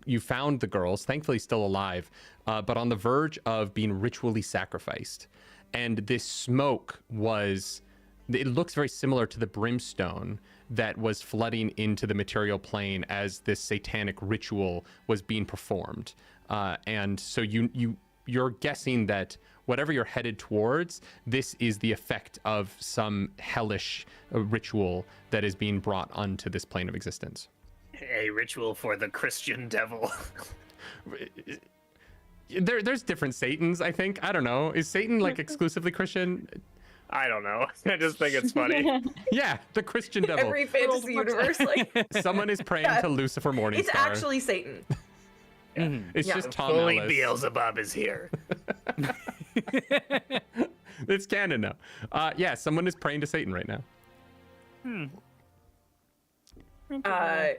you found the girls, thankfully still alive, but on the verge of being ritually sacrificed. And this smoke it looks very similar to the brimstone that was flooding into the material plane as this satanic ritual was being performed. And so you're guessing that whatever you're headed towards, this is the effect of some hellish ritual that is being brought onto this plane of existence. A ritual for the Christian devil. There's different Satans, I think. I don't know. Is Satan like exclusively Christian? I don't know. I just think it's funny. Yeah, the Christian devil. Every fantasy universe, like Someone is praying to Lucifer Morningstar. it's actually Satan. It's just Tom Fully Ellis. Beelzebub is here. It's canon now. Yeah, someone is praying to Satan right now.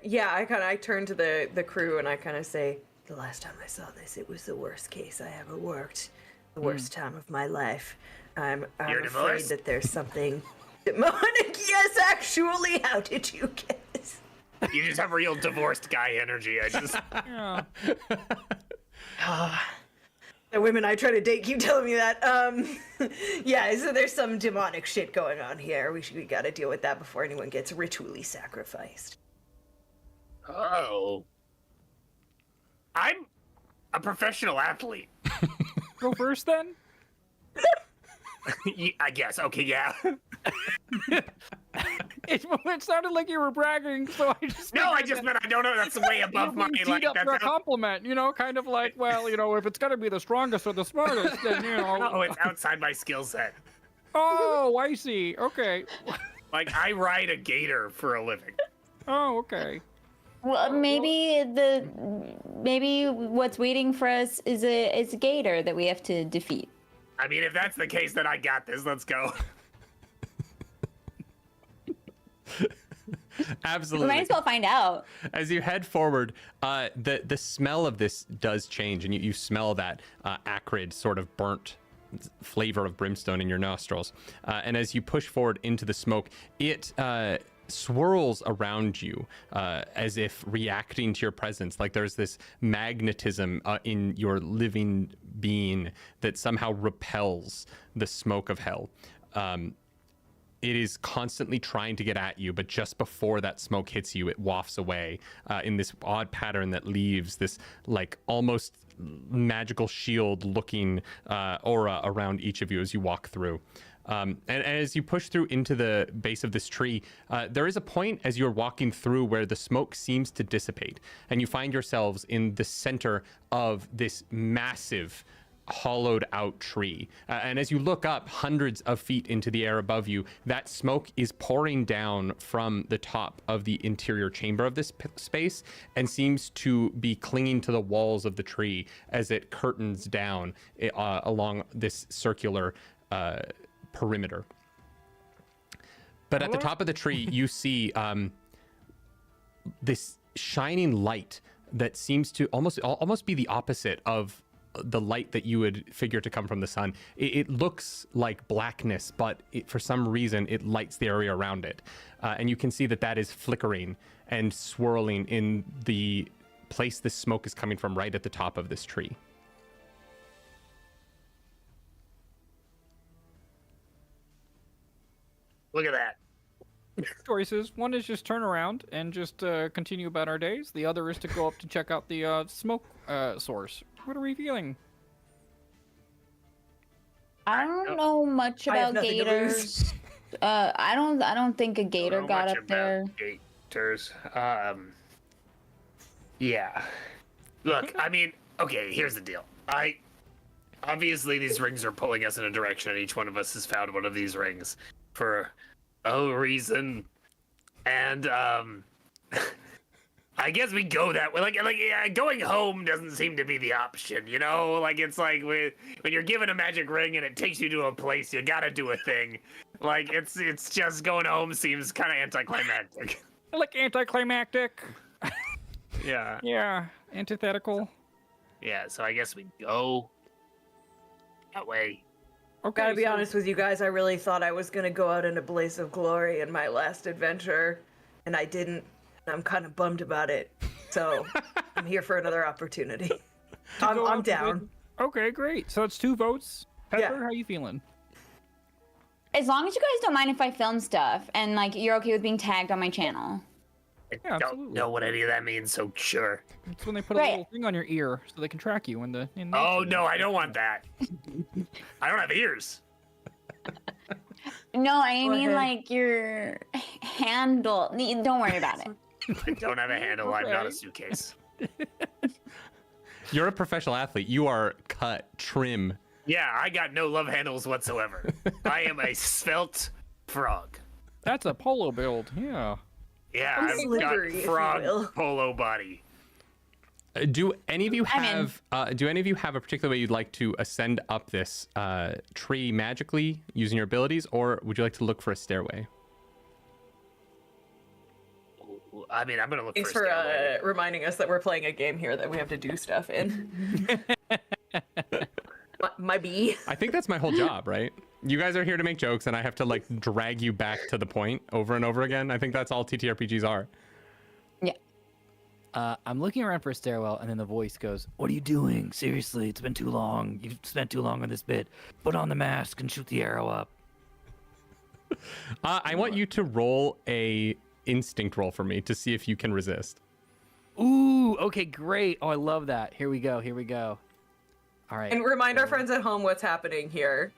Yeah, I turn to the crew and I kind of say, the last time I saw this, it was the worst case I ever worked. The worst time of my life. I'm You're afraid divorced? that there's something demonic. Yes, actually. How did you guess? You just have real divorced guy energy. I just. Yeah. The women I try to date keep telling me that. Yeah, so there's some demonic shit going on here. We gotta deal with that before anyone gets ritually sacrificed. Oh. I'm a professional athlete. Go first then. I guess. Okay, yeah. It sounded like you were bragging, so I just. No, I just meant I don't know. That's way above my like. Up for a That's compliment, kind of like, well, if it's gonna be the strongest or the smartest, then no, it's outside my skill set. Oh, I see. Okay. Like I ride a gator for a living. Oh, okay. Well, maybe what's waiting for us is a gator that we have to defeat. I mean, if that's the case, then I got this. Let's go. Absolutely. We might as well find out. As you head forward, the smell of this does change, and you smell that acrid, sort of burnt flavor of brimstone in your nostrils. And as you push forward into the smoke, it swirls around you as if reacting to your presence. Like there's this magnetism in your living being that somehow repels the smoke of hell. It is constantly trying to get at you, but just before that smoke hits you, it wafts away in this odd pattern that leaves this like almost magical shield looking aura around each of you as you walk through. And as you push through into the base of this tree, there is a point as you're walking through where the smoke seems to dissipate, and you find yourselves in the center of this massive hollowed out tree. And as you look up hundreds of feet into the air above you, that smoke is pouring down from the top of the interior chamber of this space and seems to be clinging to the walls of the tree as it curtains down along this circular perimeter. But at the top of the tree, you see this shining light that seems to almost be the opposite of the light that you would figure to come from the sun. It looks like blackness, but for some reason it lights the area around it. And you can see that is flickering and swirling in the place this smoke is coming from, right at the top of this tree. Look at that. Choices. One is just turn around and just continue about our days. The other is to go up to check out the smoke source. What are we feeling? I don't know much I have about nothing to lose. gators. I don't think a gator Know got much up about there. Gators. Yeah. Look, I mean, okay, here's the deal. Obviously these rings are pulling us in a direction, and each one of us has found one of these rings for a reason. And I guess we go that way. Like going home doesn't seem to be the option, you know? Like, it's like when you're given a magic ring and it takes you to a place, you gotta do a thing. Like, it's just going home seems kind of anticlimactic. Like anticlimactic. Yeah. Yeah, antithetical. Yeah, so I guess we go that way. Okay. Gotta be so- honest with you guys, I really thought I was gonna go out in a blaze of glory in my last adventure, and I didn't. And I'm kind of bummed about it. So I'm here for another opportunity. I'm go out down. Okay, great. So it's 2 votes. Pepper, Yeah. how you feeling? As long as you guys don't mind if I film stuff and like you're okay with being tagged on my channel. I Yeah, don't absolutely. know what any of that means, so sure. It's when they put a Right. little thing on your ear so they can track you in the. Oh, no, I don't want that. I don't have ears. No, I Go mean ahead. like your handle. Don't worry about it. I don't have a handle. I'm not Okay. a suitcase. You're a professional athlete. You are cut, trim. Yeah, I got no love handles whatsoever. I am a svelte frog. That's a polo build. Yeah. Yeah, I'm I've slippery, if got you frog will. polo body. Do any of you I'm in. have do any of you have a particular way you'd like to ascend up this tree magically using your abilities, or would you like to look for a stairway? I mean, I'm gonna look Thanks for a for stairway. reminding us that we're playing a game here that we have to do stuff in. my bee. I think that's my whole job, right? You guys are here to make jokes, and I have to like drag you back to the point over and over again. I think that's all TTRPGs are. Yeah. I'm looking around for a stairwell, and then the voice goes, "What are you doing? Seriously, it's been too long. You've spent too long on this bit. Put on the mask and shoot the arrow up." I want you to roll a instinct roll for me to see if you can resist. Ooh, okay, great. Oh, I love that. Here we go. Here we go. All right. And remind our friends at home what's happening here.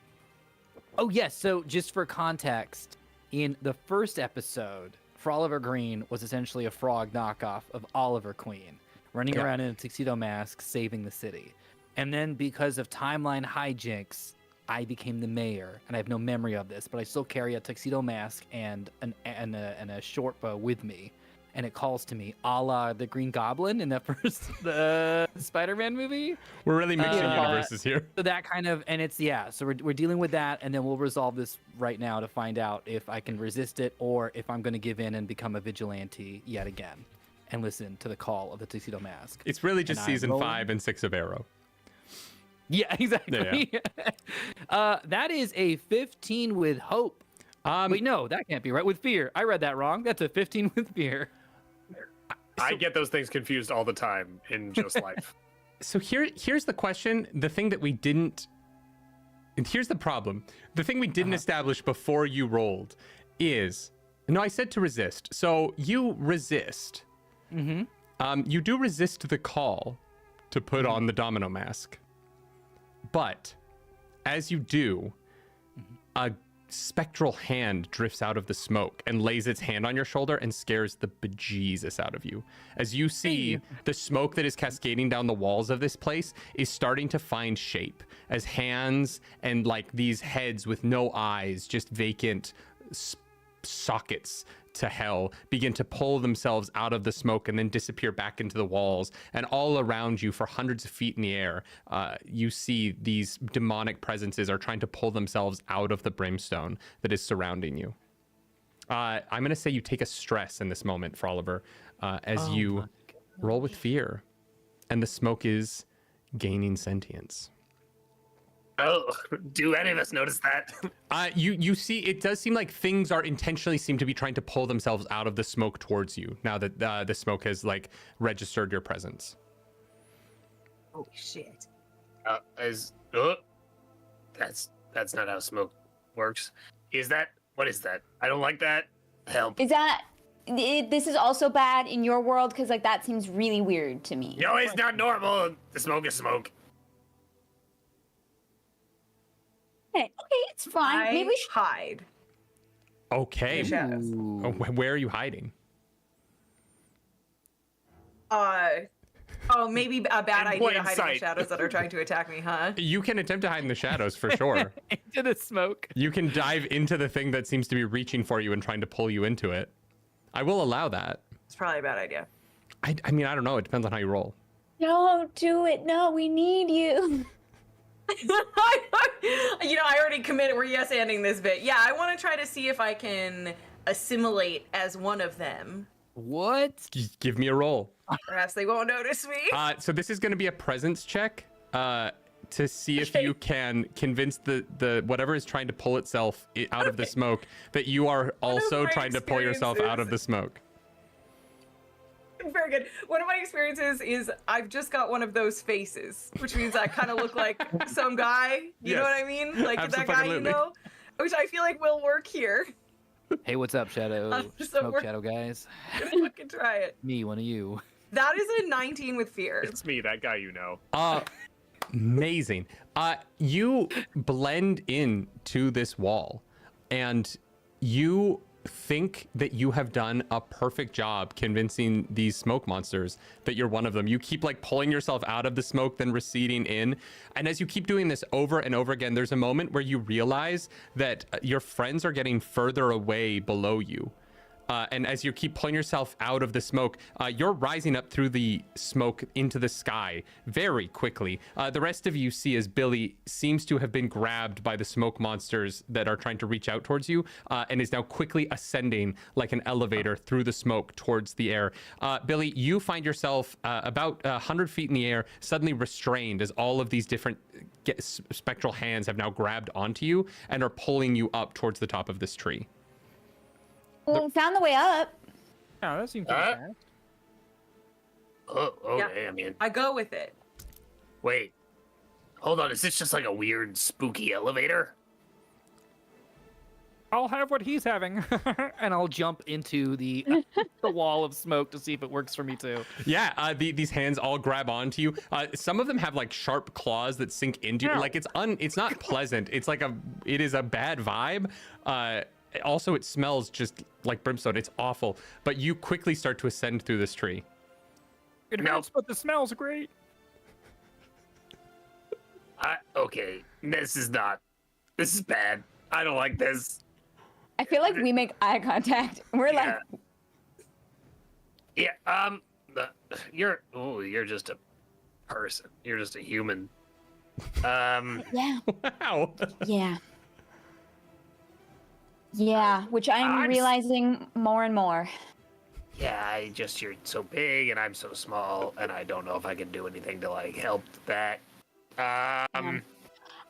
Oh, yes. So, just for context, in the first episode, Oliver Green was essentially a frog knockoff of Oliver Queen, running Yeah. around in a tuxedo mask, saving the city. And then, because of timeline hijinks, I became the mayor, and I have no memory of this, but I still carry a tuxedo mask and a short bow with me, and it calls to me, a la the Green Goblin in that first Spider-Man movie. We're really mixing Uh, universes here. So that kind of, and it's, yeah, so we're dealing with that, and then we'll resolve this right now to find out if I can resist it or if I'm going to give in and become a vigilante yet again and listen to the call of the tuxedo mask. It's really just and I season roll- 5 and 6 of Arrow. Yeah, exactly. That is a 15 with hope. Wait, no, that can't be right. With fear. I read that wrong. That's a 15 with fear. I get those things confused all the time in just life. So here's the question. The thing that we didn't, and here's the problem. The thing we didn't establish before you rolled is, no, I said to resist. So you resist. Mm-hmm. You do resist the call to put on the domino mask. But as you do, a spectral hand drifts out of the smoke and lays its hand on your shoulder and scares the bejesus out of you. As you see, the smoke that is cascading down the walls of this place is starting to find shape as hands and like these heads with no eyes, just vacant sockets to hell, begin to pull themselves out of the smoke and then disappear back into the walls. And all around you, for hundreds of feet in the air, you see these demonic presences are trying to pull themselves out of the brimstone that is surrounding you. I'm going to say you take a stress in this moment, Froliver, as you Roll with fear. And the smoke is gaining sentience. Oh, do any of us notice that? You see, it does seem like things are intentionally seem to be trying to pull themselves out of the smoke towards you now that the smoke has like registered your presence. Holy shit. That's not how smoke works. What is that? I don't like that. Help. Is that this is also bad in your world? Because like that seems really weird to me. No, it's not normal. The smoke is smoke. Okay, it's fine. Maybe we should hide. Okay. In the shadows. Oh, where are you hiding? Maybe a bad In idea plain to hide in sight. the shadows that are trying to attack me, huh? You can attempt to hide in the shadows for sure. Into the smoke. You can dive into the thing that seems to be reaching for you and trying to pull you into it. I will allow that. It's probably a bad idea. I mean, I don't know. It depends on how you roll. Don't do it. No, we need you. I already committed. We're yes-anding this bit. Yeah, I want to try to see if I can assimilate as one of them. What? Give me a roll. Perhaps they won't notice me. So this is going to be a presence check to see if you can convince the whatever is trying to pull itself out of the smoke that you are also my trying to pull yourself out of the smoke. Very good. One of my experiences is I've just got one of those faces, which means I kind of look like some guy. You know what I mean? Like that guy, which I feel like will work here. Hey, what's up, Shadow? Smoke Shadow guys. I'm gonna fucking try it. Me, one of you. That is a 19 with fear. It's me, that guy you know. Amazing. You blend in to this wall, and you think that you have done a perfect job convincing these smoke monsters that you're one of them. You keep like pulling yourself out of the smoke, then receding in. And as you keep doing this over and over again, there's a moment where you realize that your friends are getting further away below you. And as you keep pulling yourself out of the smoke, you're rising up through the smoke into the sky very quickly. The rest of you see as Billy seems to have been grabbed by the smoke monsters that are trying to reach out towards you and is now quickly ascending like an elevator through the smoke towards the air. Billy, you find yourself about 100 feet in the air, suddenly restrained as all of these different spectral hands have now grabbed onto you and are pulling you up towards the top of this tree. Well, we found the way up. Oh, that seems pretty fast. Oh, okay. Yeah. I mean, I go with it. wait. Hold on. Is this just like a weird, spooky elevator? I'll have what he's having. And I'll jump into the wall of smoke to see if it works for me too. Yeah, these hands all grab onto you. Some of them have like sharp claws that sink into you. Like it's not pleasant. It is a bad vibe. Also, it smells just like brimstone. It's awful. But you quickly start to ascend through this tree. It hurts, but the smell's great. Okay. This is bad. I don't like this. I feel like we make eye contact. We're like, You're just a person. You're just a human. yeah, Wow. yeah. Yeah, which I'm realizing more and more. Yeah, you're so big and I'm so small and I don't know if I can do anything to like help that.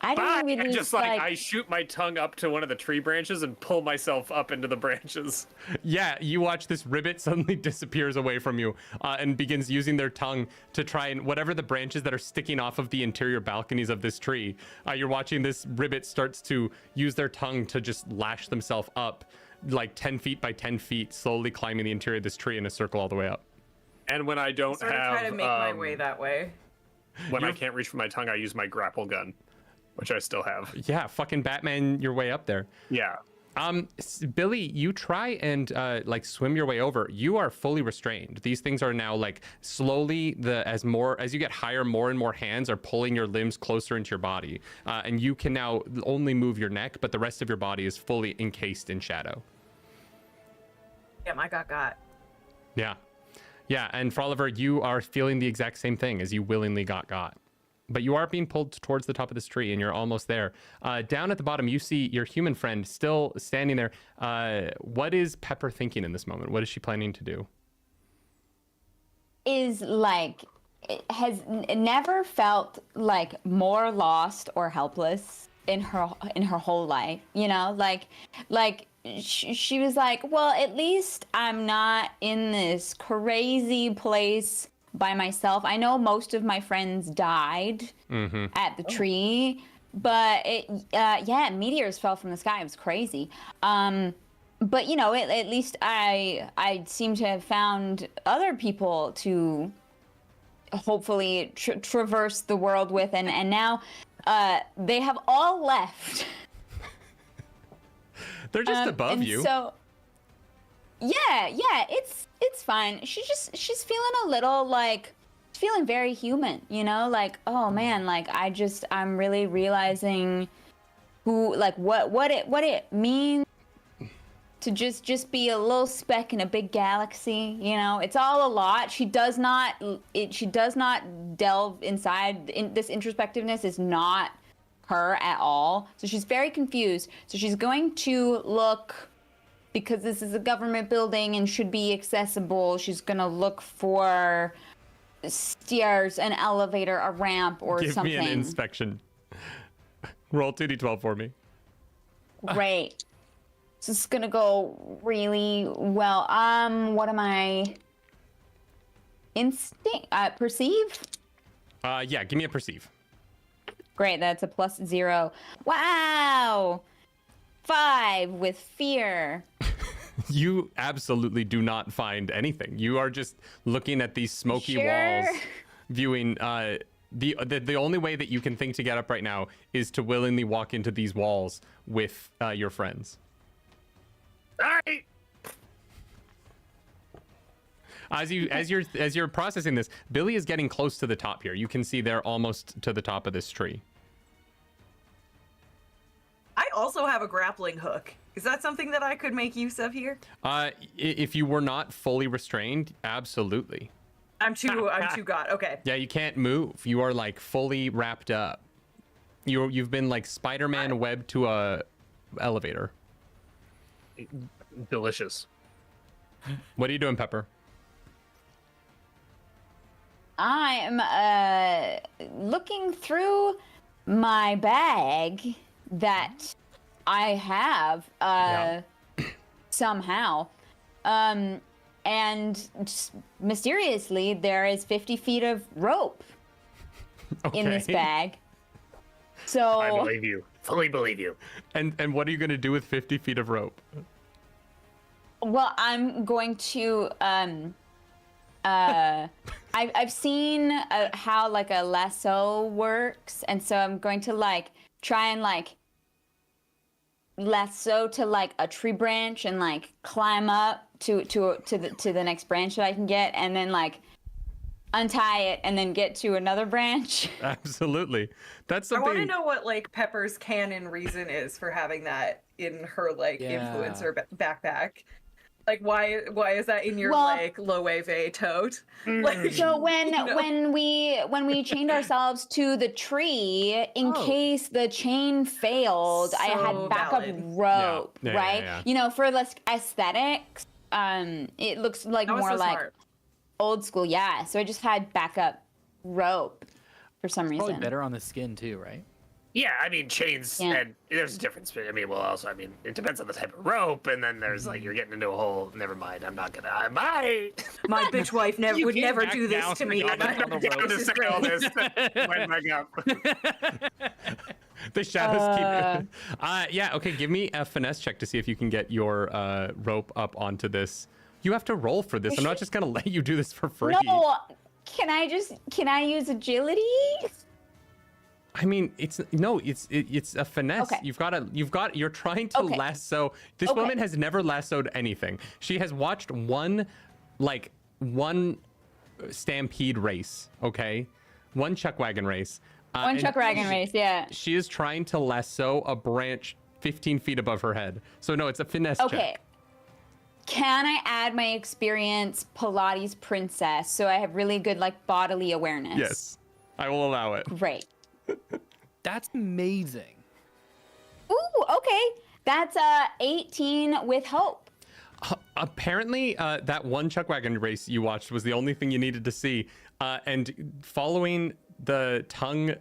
I don't really just like I shoot my tongue up to one of the tree branches and pull myself up into the branches. Yeah, you watch this ribbit suddenly disappears away from you and begins using their tongue to try and whatever the branches that are sticking off of the interior balconies of this tree. You're watching this ribbit starts to use their tongue to just lash themselves up like 10 feet by 10 feet, slowly climbing the interior of this tree in a circle all the way up. And when I don't Sort of have try to make my way that way. when I can't reach for my tongue, I use my grapple gun, which I still have. Yeah, fucking Batman your way up there. Yeah. Billy, you try and like swim your way over. You are fully restrained. These things are now like slowly as you get higher, more and more hands are pulling your limbs closer into your body, and you can now only move your neck, but the rest of your body is fully encased in shadow. Yeah, I got. Yeah, and for Oliver, you are feeling the exact same thing as you willingly got. But you are being pulled towards the top of this tree, and you're almost there. Down at the bottom, you see your human friend still standing there. What is Pepper thinking in this moment? What is she planning to do? is like never felt like more lost or helpless in her whole life. You know, like she was like, well, at least I'm not in this crazy place by myself. I know most of my friends died at the tree, but meteors fell from the sky. It was crazy. But you know, at least I seem to have found other people to hopefully traverse the world with, and now they have all left. They're just above you. So yeah, it's fine. She's feeling a little like feeling very human, you know, like, oh man, like I'm really realizing who, like what it means to just be a little speck in a big galaxy, you know. It's all a lot. She does not delve inside. This introspectiveness is not her at all. So she's very confused. So she's going to look, because this is a government building and should be accessible, she's gonna look for stairs, an elevator, a ramp, or something. Give me an inspection. Roll 2d12 for me. Great. So it's gonna go really well. What am I? Perceive? Yeah, give me a perceive. Great, that's a +0. Wow! 5 with fear. You absolutely do not find anything. You are just looking at these smoky walls, viewing. The only way that you can think to get up right now is to willingly walk into these walls with your friends. All right. As you're processing this, Billy is getting close to the top here. You can see they're almost to the top of this tree. I also have a grappling hook. Is that something that I could make use of here? If you were not fully restrained, absolutely. I'm too got. Okay. Yeah, you can't move. You are like fully wrapped up. You've been like Spider-Man webbed to a elevator. Delicious. What are you doing, Pepper? I'm looking through my bag that I have somehow, and just mysteriously there is 50 feet of rope in this bag. So I believe you. Fully believe you. And what are you going to do with 50 feet of rope? Well, I'm going to I've seen how like a lasso works, and so I'm going to like try and like lasso to like a tree branch and like climb up to the next branch that I can get, and then like untie it and then get to another branch. Absolutely. That's something. I want to know what like Pepper's canon reason is for having that in her like influencer backpack. Like why is that in your like Loewe tote? Like, so when we chained ourselves to the tree in case the chain failed, I had backup rope, right? Yeah. You know, for less aesthetics, it looks like more like smart. Old school, yeah. So I just had backup rope for some reason. Probably better on the skin too, right? Yeah, I mean chains, and there's a difference. I mean, well, also, I mean, it depends on the type of rope, and then there's like you're getting into a whole. Never mind, I'm not gonna. I might. My bitch wife would never do this to me. I'm not down to say all this. Went back up. The shadows keep. Yeah. Okay. Give me a finesse check to see if you can get your rope up onto this. You have to roll for this. I'm not just gonna let you do this for free. No, can I use agility? I mean, it's a finesse. Okay. You're trying to lasso. This woman has never lassoed anything. She has watched one stampede race, okay? One chuck wagon race. Yeah. She is trying to lasso a branch 15 feet above her head. So no, it's a finesse check. Can I add my experience Pilates princess so I have really good like bodily awareness? Yes, I will allow it. Great. That's amazing. Ooh, okay. That's 18 with hope. Apparently, that one chuck wagon race you watched was the only thing you needed to see. And following the tongue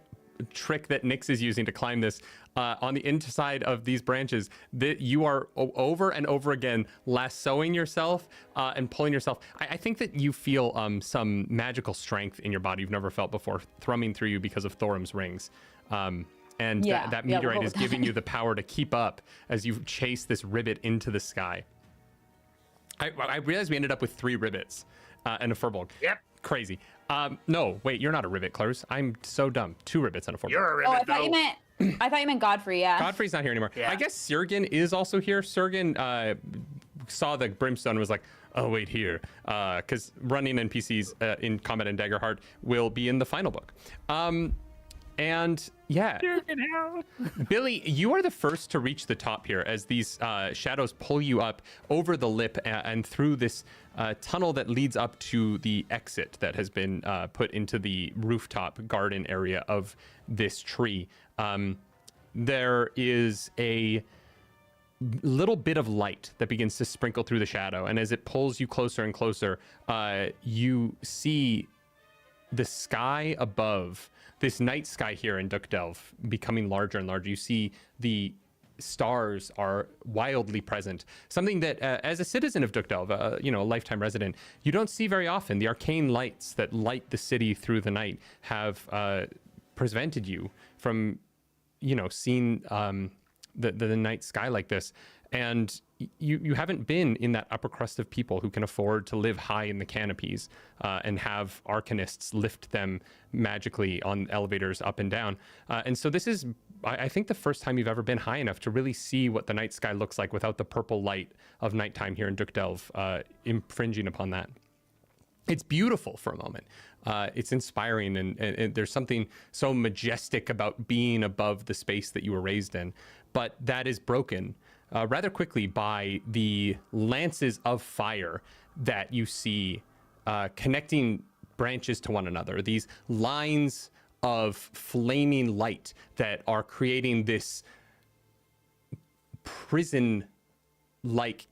trick that Nyx is using to climb this, on the inside of these branches, that you are over and over again lassoing yourself and pulling yourself. I think that you feel some magical strength in your body you've never felt before, thrumming through you because of Thorim's rings. And that meteorite is giving you the power to keep up as you chase this ribbit into the sky. I realized we ended up with 3 ribbits and a furbolg. Yep. Crazy. No, wait, you're not a ribbit, Clars. I'm so dumb. 2 ribbits and a furbolg. You're a ribbit. I thought you meant Godfrey. Yeah. Godfrey's not here anymore. Yeah. I guess Sergen is also here. Sergen saw the brimstone and was like, oh, wait, here. Because running NPCs in combat in Daggerheart will be in the final book. And yeah, Billy, you are the first to reach the top here as these shadows pull you up over the lip and through this tunnel that leads up to the exit that has been put into the rooftop garden area of this tree. There is a little bit of light that begins to sprinkle through the shadow, and as it pulls you closer and closer, you see the sky above, this night sky here in Dukdelv, becoming larger and larger. You see the stars are wildly present, something that as a citizen of Dukdelv, a lifetime resident, you don't see very often. The arcane lights that light the city through the night have prevented you from seeing the night sky like this. And you haven't been in that upper crust of people who can afford to live high in the canopies and have arcanists lift them magically on elevators up and down. And so this is, I think, the first time you've ever been high enough to really see what the night sky looks like without the purple light of nighttime here in Dukdelv infringing upon that. It's beautiful for a moment. It's inspiring, and there's something so majestic about being above the space that you were raised in. But that is broken rather quickly by the lances of fire that you see connecting branches to one another. These lines of flaming light that are creating this prison-like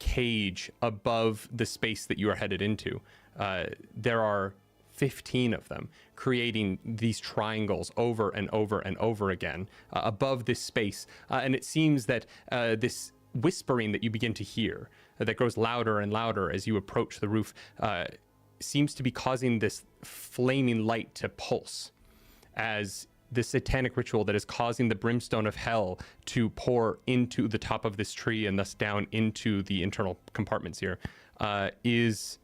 cage above the space that you are headed into. There are 15 of them, creating these triangles over and over and over again above this space. And it seems that this whispering that you begin to hear, that grows louder and louder as you approach the roof, seems to be causing this flaming light to pulse as the satanic ritual that is causing the brimstone of hell to pour into the top of this tree and thus down into the internal compartments here is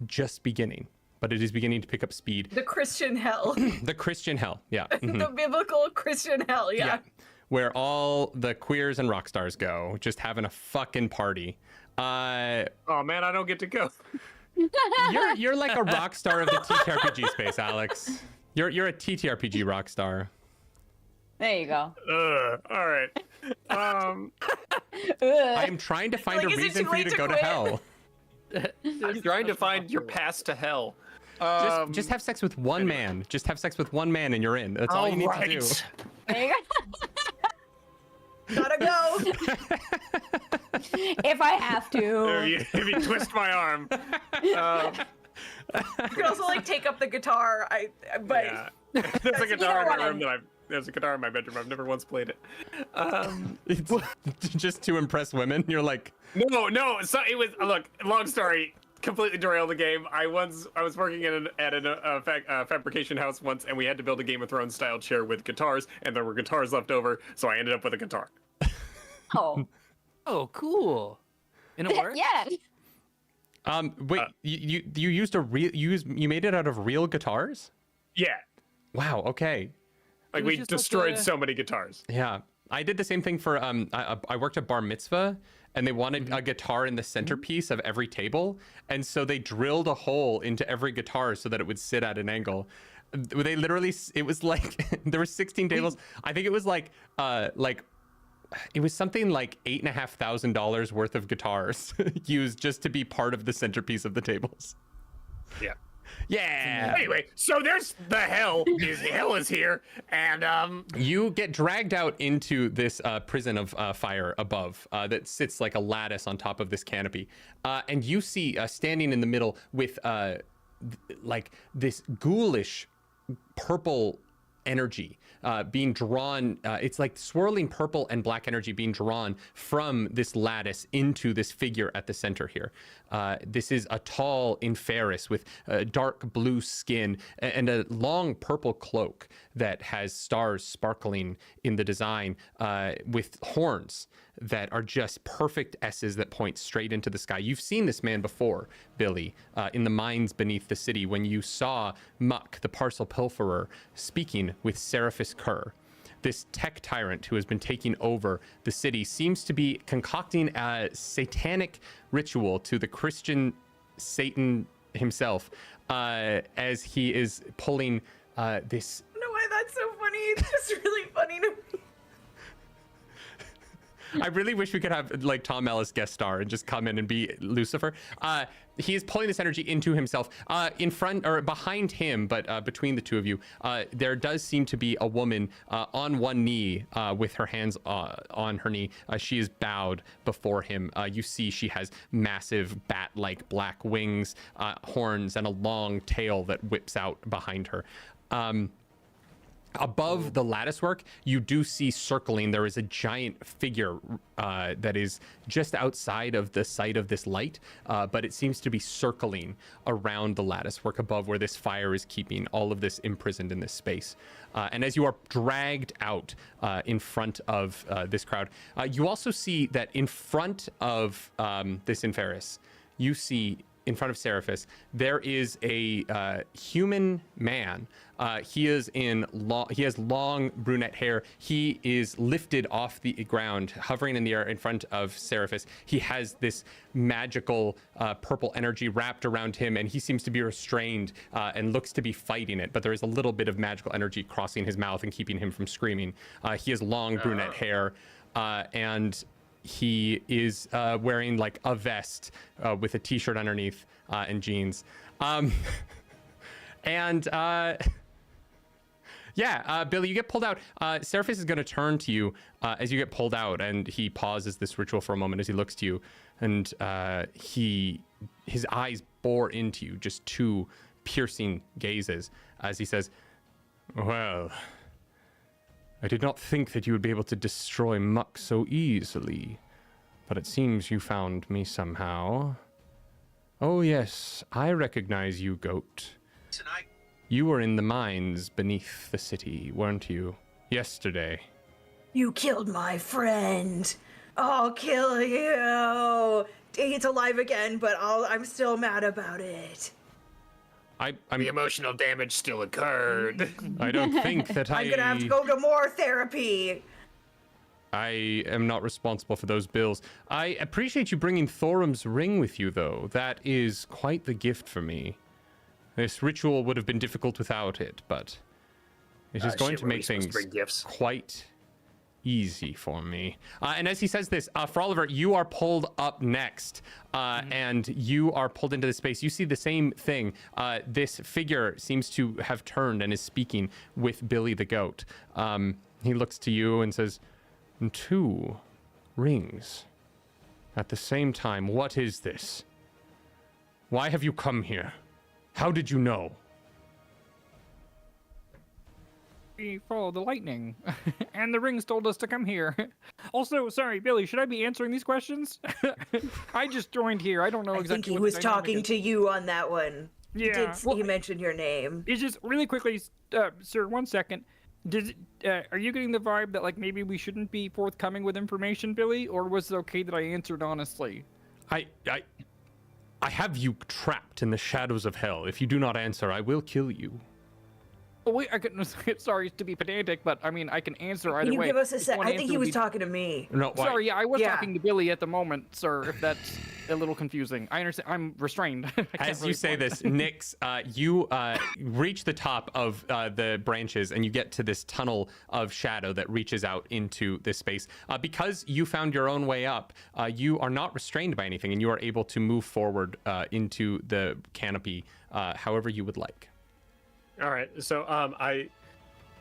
just beginning. But it is beginning to pick up speed. The Christian hell. The Christian hell, yeah. Mm-hmm. The biblical Christian hell, yeah. Where all the queers and rock stars go, just having a fucking party. Oh man, I don't get to go. You're like a rock star of the TTRPG space, Alex. You're a TTRPG rock star. There you go. All right. I am trying to find a reason for you to go to hell. I'm trying to find your path to hell. Just have sex with one man. Just have sex with one man and you're in. That's all you need to do. There you go. Gotta go. If I have to. If you twist my arm. You can also take up the guitar. Yeah. There's a guitar in my room there's a guitar in my bedroom. I've never once played it. It's just to impress women. You're like, no. So it was, look, long story, completely derailed the game. I was working at a fabrication house once, and we had to build a Game of Thrones style chair with guitars, and there were guitars left over, so I ended up with a guitar. Oh. Oh, cool. And it worked? Yeah. wait, you used you made it out of real guitars? Yeah. Wow. Okay. Like we destroyed so many guitars. Yeah. I did the same thing for I worked at bar mitzvah, and they wanted a guitar in the centerpiece of every table, and so they drilled a hole into every guitar so that it would sit at an angle. They literally, it was like there were 16 tables. I think it was like it was something like $8,500 worth of guitars used just to be part of the centerpiece of the tables. Yeah. Yeah. Anyway, so there's the hell is here, and You get dragged out into this prison of fire above that sits like a lattice on top of this canopy. And you see standing in the middle with like this ghoulish purple energy being drawn. It's like swirling purple and black energy being drawn from this lattice into this figure at the center here. This is a tall Inferis with dark blue skin and a long purple cloak that has stars sparkling in the design with horns that are just perfect S's that point straight into the sky. You've seen this man before, Billy, in the mines beneath the city when you saw Muck, the parcel pilferer, speaking with Seraphis Kerr. This tech tyrant who has been taking over the city seems to be concocting a satanic ritual to the Christian Satan himself as he is pulling this. I don't know why that's so funny. It's just really funny to me. I really wish we could have like Tom Ellis guest star and just come in and be Lucifer. He is pulling this energy into himself. In front or behind him, but between the two of you, there does seem to be a woman on one knee with her hands on her knee. She is bowed before him. You see she has massive bat-like black wings, horns, and a long tail that whips out behind her. Above the latticework, you do see circling. There is a giant figure that is just outside of the sight of this light, but it seems to be circling around the latticework above where this fire is keeping all of this imprisoned in this space. And as you are dragged out in front of this crowd, you also see that in front of this Inferis, you see in front of Seraphis, there is a human man. He has long brunette hair. He is lifted off the ground, hovering in the air in front of Seraphis. He has this magical purple energy wrapped around him, and he seems to be restrained and looks to be fighting it, but there is a little bit of magical energy crossing his mouth and keeping him from screaming. He has long brunette hair, and he is wearing like a vest with a t-shirt underneath and jeans. Billy, you get pulled out. Seraphis is going to turn to you as you get pulled out, and he pauses this ritual for a moment as he looks to you, and his eyes bore into you, just two piercing gazes, as he says, "Well, I did not think that you would be able to destroy Muck so easily, but it seems you found me somehow. Oh yes, I recognize you, Goat. You were in the mines beneath the city, weren't you? Yesterday." You killed my friend. I'll kill you. He's alive again, but I'm still mad about it. The emotional damage still occurred. I don't think that I'm gonna have to go to more therapy. I am not responsible for those bills. I appreciate you bringing Thorum's ring with you, though. That is quite the gift for me. This ritual would have been difficult without it, but it is going to make things quite easy for me. And as he says this, Froliver, you are pulled up next, and you are pulled into the space. You see the same thing. This figure seems to have turned and is speaking with Billy the Goat. He looks to you and says, "2 rings at the same time. What is this? Why have you come here? How did you know?" We follow the lightning, and the rings told us to come here. Also, sorry, Billy, should I be answering these questions? I just joined here. I don't know exactly. I think he was talking to you on that one. Yeah. He mentioned your name. It's just really quickly, sir. 1 second. Are you getting the vibe that like maybe we shouldn't be forthcoming with information, Billy, or was it okay that I answered honestly? I have you trapped in the shadows of hell. If you do not answer, I will kill you. Oh, wait, sorry to be pedantic, but I mean, I can answer either way. Can you give us a sec? I think he was talking to me. No, Sorry, yeah, I was talking to Billy at the moment, sir, if that's... a little confusing. I understand. I'm restrained. I can't As really you say point. this, Nyx, you reach the top of the branches and you get to this tunnel of shadow that reaches out into this space. Because you found your own way up, you are not restrained by anything and you are able to move forward into the canopy however you would like. All right. So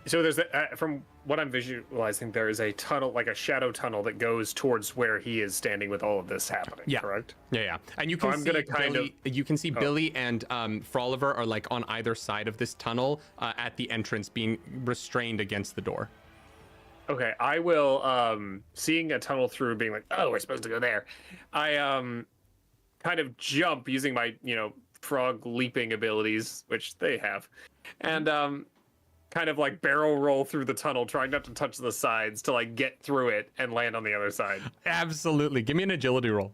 so there's from what I'm visualizing, there is a tunnel, like a shadow tunnel that goes towards where he is standing with all of this happening. Yeah. Correct. Yeah. And you can I'm see gonna kind Billy, you can see Billy and Froliver are like on either side of this tunnel at the entrance, being restrained against the door. Okay, I will, seeing a tunnel through, being like, oh, we're supposed to go there. I kind of jump using my, frog leaping abilities, which they have, and kind of like barrel roll through the tunnel, trying not to touch the sides to like get through it and land on the other side. Absolutely. Give me an agility roll.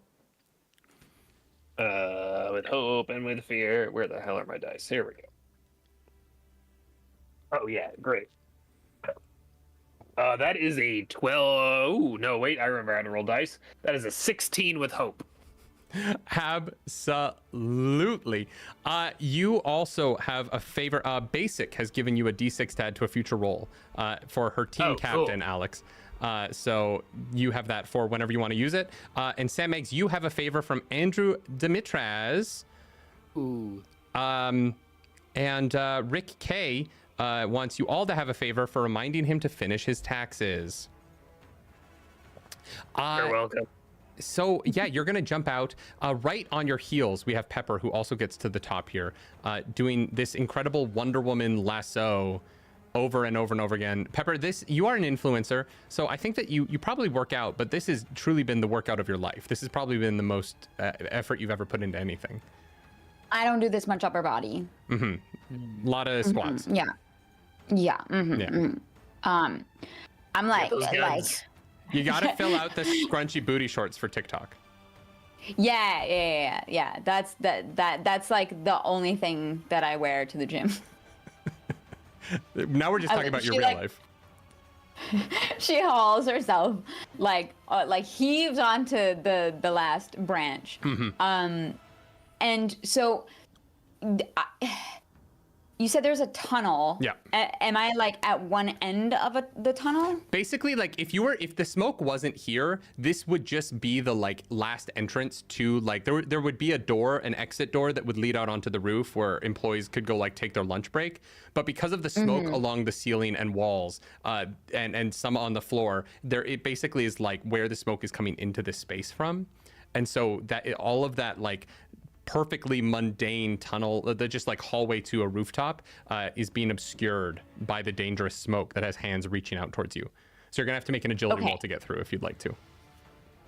With hope and with fear. Where the hell are my dice? Here we go. Oh yeah, great. That is a 12. Oh, no, wait, I remember how to roll dice. That is a 16 with hope. Absolutely. You also have a favor. Basic has given you a d6 to add to a future roll for her team captain, cool. Alex. So you have that for whenever you want to use it. And Sam Eggs, you have a favor from Andrew Dimitraz. Ooh. And Rick K wants you all to have a favor for reminding him to finish his taxes. You're welcome. So yeah, you're gonna jump out. Right on your heels, we have Pepper, who also gets to the top here, doing this incredible Wonder Woman lasso over and over and over again. Pepper, you are an influencer, so I think that you probably work out, but this has truly been the workout of your life. This has probably been the most effort you've ever put into anything. I don't do this much upper body. A lot of squats. Yeah. I'm like those guns. You gotta fill out the scrunchy booty shorts for TikTok. Yeah. That's like the only thing that I wear to the gym. Now we're just talking about your real life. She hauls herself like heaves onto the last branch. And so you said there's a tunnel. Yeah. Am I like at one end of the tunnel? Basically, like if the smoke wasn't here, this would just be the like last entrance to like there would be a door, an exit door that would lead out onto the roof where employees could go like take their lunch break. But because of the smoke along the ceiling and walls, and some on the floor, it basically is like where the smoke is coming into this space from, and so all of that like perfectly mundane tunnel, the just like hallway to a rooftop, is being obscured by the dangerous smoke that has hands reaching out towards you. So you're gonna have to make an agility roll to get through if you'd like to.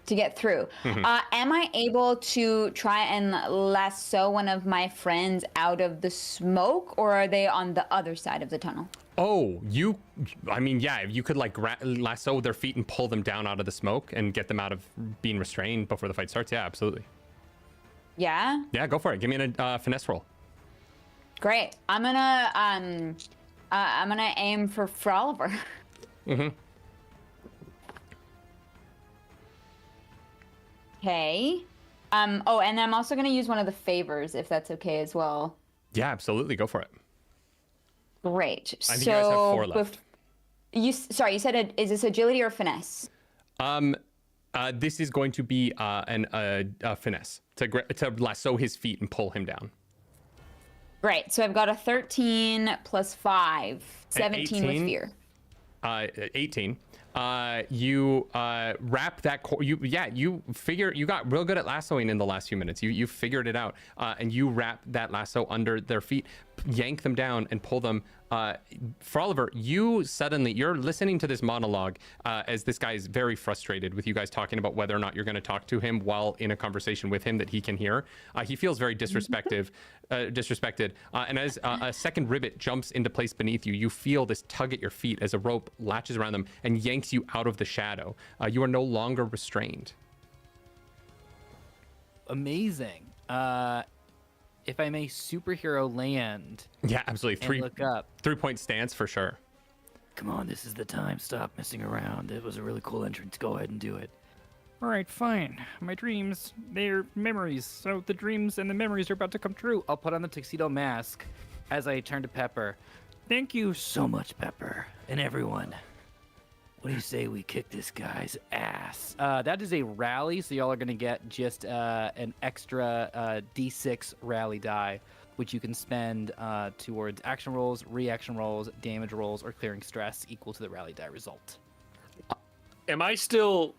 To get through. Am I able to try and lasso one of my friends out of the smoke, or are they on the other side of the tunnel? Oh, you could like lasso their feet and pull them down out of the smoke and get them out of being restrained before the fight starts. Yeah, absolutely. Yeah? Yeah, go for it. Give me a finesse roll. Great. I'm gonna aim for Froliver. Okay. And I'm also gonna use one of the favors if that's okay as well. Yeah, absolutely. Go for it. Great. I think you guys have 4 left. You said is this agility or finesse? This is going to be a finesse to lasso his feet and pull him down. Great. So I've got a 13 plus 5, 17 with fear. 18. You wrap that you got real good at lassoing in the last few minutes. You figured it out, and you wrap that lasso under their feet, yank them down and pull them. Froliver, you're listening to this monologue as this guy is very frustrated with you guys talking about whether or not you're going to talk to him while in a conversation with him that he can hear. He feels very disrespected. And as a second rivet jumps into place beneath you, you feel this tug at your feet as a rope latches around them and yanks you out of the shadow. You are no longer restrained. Amazing. If I may superhero land. Yeah, absolutely. Look up. 3-point stance for sure. Come on, this is the time. Stop messing around. It was a really cool entrance. Go ahead and do it. All right, fine. My dreams, they're memories. So the dreams and the memories are about to come true. I'll put on the tuxedo mask as I turn to Pepper. Thank you So much, Pepper, and everyone. What do you say we kick this guy's ass? That is a rally, so y'all are gonna get just an extra D6 rally die, which you can spend towards action rolls, reaction rolls, damage rolls, or clearing stress equal to the rally die result. Am I still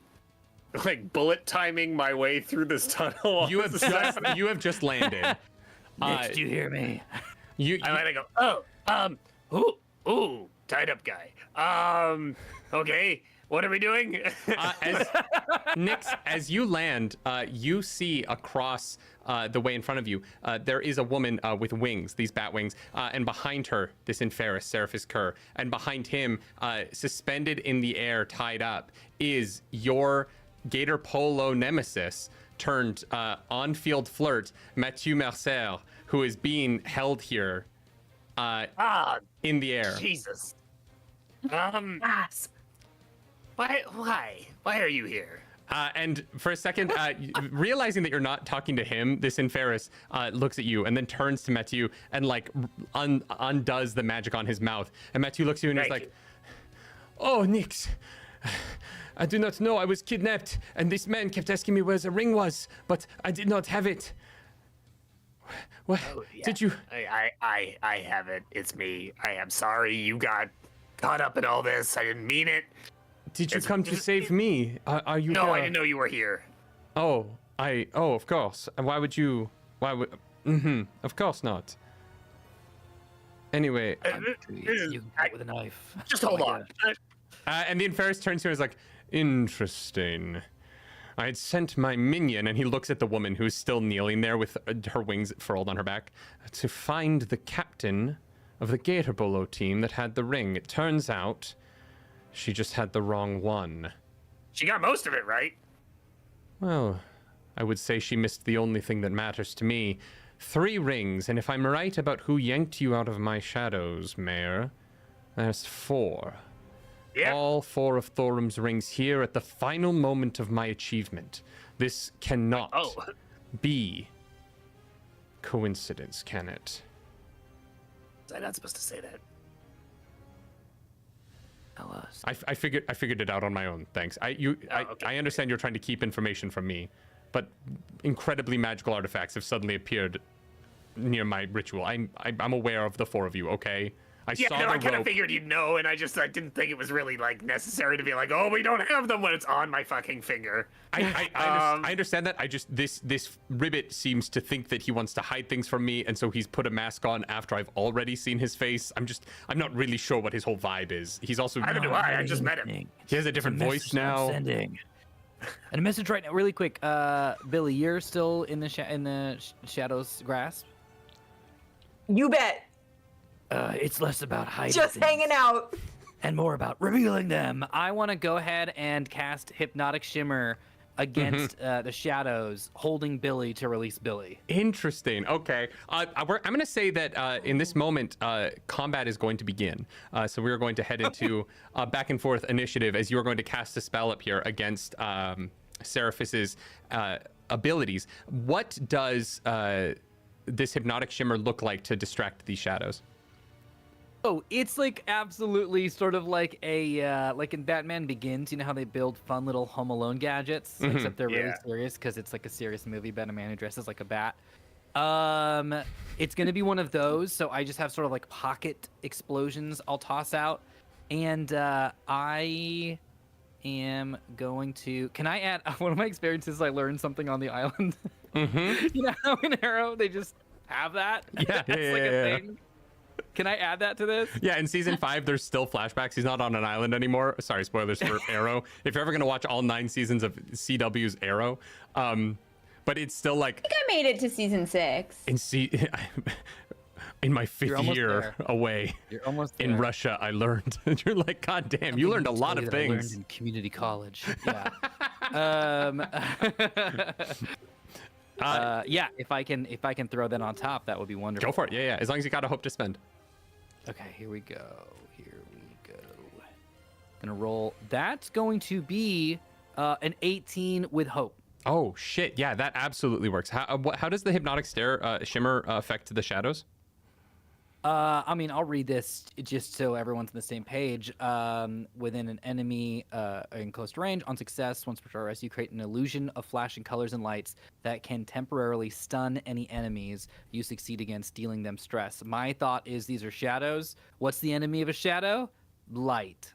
like bullet timing my way through this tunnel? You have just landed. Next, you hear me? I let it go. Ooh, tied up guy. Okay, what are we doing? As you land, you see across the way in front of you, there is a woman with wings, these bat wings, and behind her, this Inferis, Seraphis Kerr, and behind him, suspended in the air, tied up, is your Gator Polo nemesis turned on-field flirt, Mathieu Mercer, who is being held here in the air. Jesus. Gasp. Why are you here? And for a second, realizing that you're not talking to him, this Inferis looks at you and then turns to Mathieu and like undoes the magic on his mouth. And Mathieu looks at you and he's like, "Oh, Nyx, I do not know. I was kidnapped, and this man kept asking me where the ring was, but I did not have it." What did you? I have it. It's me. I am sorry. You got caught up in all this. I didn't mean it. Did you come to save me? Are you? No, I didn't know you were here. Oh, of course. Why would you? Why would? Of course not. Anyway, You can cut with a knife. Just hold on. and the Inferis turns to him and is like, "Interesting. I had sent my minion," and he looks at the woman who's still kneeling there with her wings furled on her back, "to find the captain of the Gator Polo team that had the ring. It turns out she just had the wrong one." She got most of it right. Well, I would say she missed the only thing that matters to me. 3 rings, and if I'm right about who yanked you out of my shadows, Mayor, there's 4. Yeah. All 4 of Thorum's rings here at the final moment of my achievement. This cannot be coincidence, can it? I'm not supposed to say that. Tell us. I figured it out on my own. Thanks. I understand you're trying to keep information from me, but incredibly magical artifacts have suddenly appeared near my ritual. I'm aware of the 4 of you. Okay. I kind of figured you'd know, and I didn't think it was really like necessary to be like, "Oh, we don't have them," when it's on my fucking finger. I understand that. This ribbit seems to think that he wants to hide things from me, and so he's put a mask on after I've already seen his face. I'm not really sure what his whole vibe is. He's also Neither do I just met him. He has a different voice now. Sending. And a message right now, really quick. Billy, you're still in the shadow's grasp. You bet. It's less about hiding. Just things hanging out. and more about revealing them. I want to go ahead and cast Hypnotic Shimmer against the shadows, holding Billy to release Billy. Interesting. Okay. I'm going to say that in this moment, combat is going to begin. So we're going to head into back and forth initiative as you're going to cast a spell up here against Seraphis's abilities. What does this Hypnotic Shimmer look like to distract these shadows? Oh, it's like absolutely sort of like a like in Batman Begins, you know how they build fun little Home Alone gadgets, except they're really serious because it's like a serious movie about a man who dresses like a bat. It's gonna be one of those, so I just have sort of like pocket explosions I'll toss out, and I am going to. Can I add one of my experiences? I learned something on the island. You know how in Arrow they just have that? Yeah, That's like a thing. Can I add that to this? Yeah, in season 5, there's still flashbacks. He's not on an island anymore. Sorry, spoilers for Arrow. If you're ever going to watch all 9 seasons of CW's Arrow, but it's still like... I think I made it to season 6. In my 5th year away You're almost there. in Russia, I learned. You're like, God damn, you learned a lot of I things. learned in community college. Yeah. Yeah, if I can throw that on top, that would be wonderful. Go for it. Yeah. As long as you got a hope to spend. Okay, here we go. Gonna roll. That's going to be An 18 with hope. Oh shit! Yeah, that absolutely works. How does the hypnotic stare shimmer affect the shadows? I mean, I'll read this just so everyone's on the same page. Within an enemy in close range, on success, once per short rest, you create an illusion of flashing colors and lights that can temporarily stun any enemies you succeed against, dealing them stress. My thought is these are shadows. What's the enemy of a shadow? Light.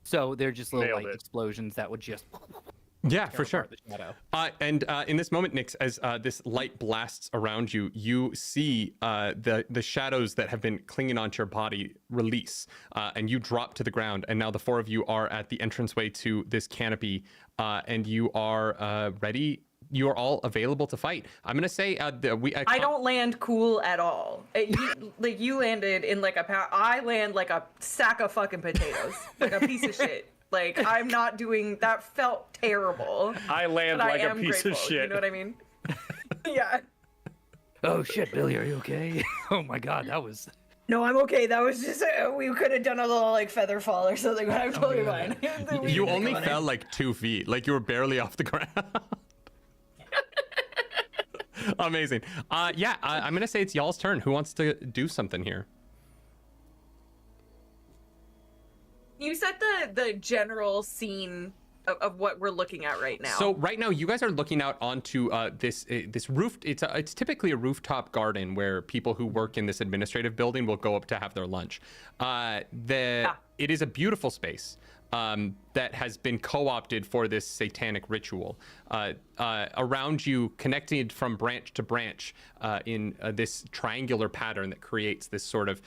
So they're just little light explosions that would just... Yeah, for sure. The shadow. And in this moment, Nyx, as this light blasts around you, you see the shadows that have been clinging onto your body release, and you drop to the ground. And now the four of you are at the entranceway to this canopy, and you are ready. You are all available to fight. I'm gonna say I don't land cool at all. You landed in like I land like a sack of fucking potatoes, like a piece of shit. Like, I'm not doing that. Felt terrible. I land like a piece grateful, of shit. You know what I mean? Yeah. Oh shit, Billy, are you okay? Oh my god, that was... No, I'm okay. That was just we could have done a little like feather fall or something, but I'm totally fine. You only fell like 2 feet, like you were barely off the ground. Amazing. Yeah, I'm gonna say it's y'all's turn. Who wants to do something here? You set the general scene of what we're looking at right now. So right now, you guys are looking out onto this roof. It's typically a rooftop garden where people who work in this administrative building will go up to have their lunch. It is a beautiful space that has been co-opted for this satanic ritual. Around you, connected from branch to branch in this triangular pattern that creates this sort of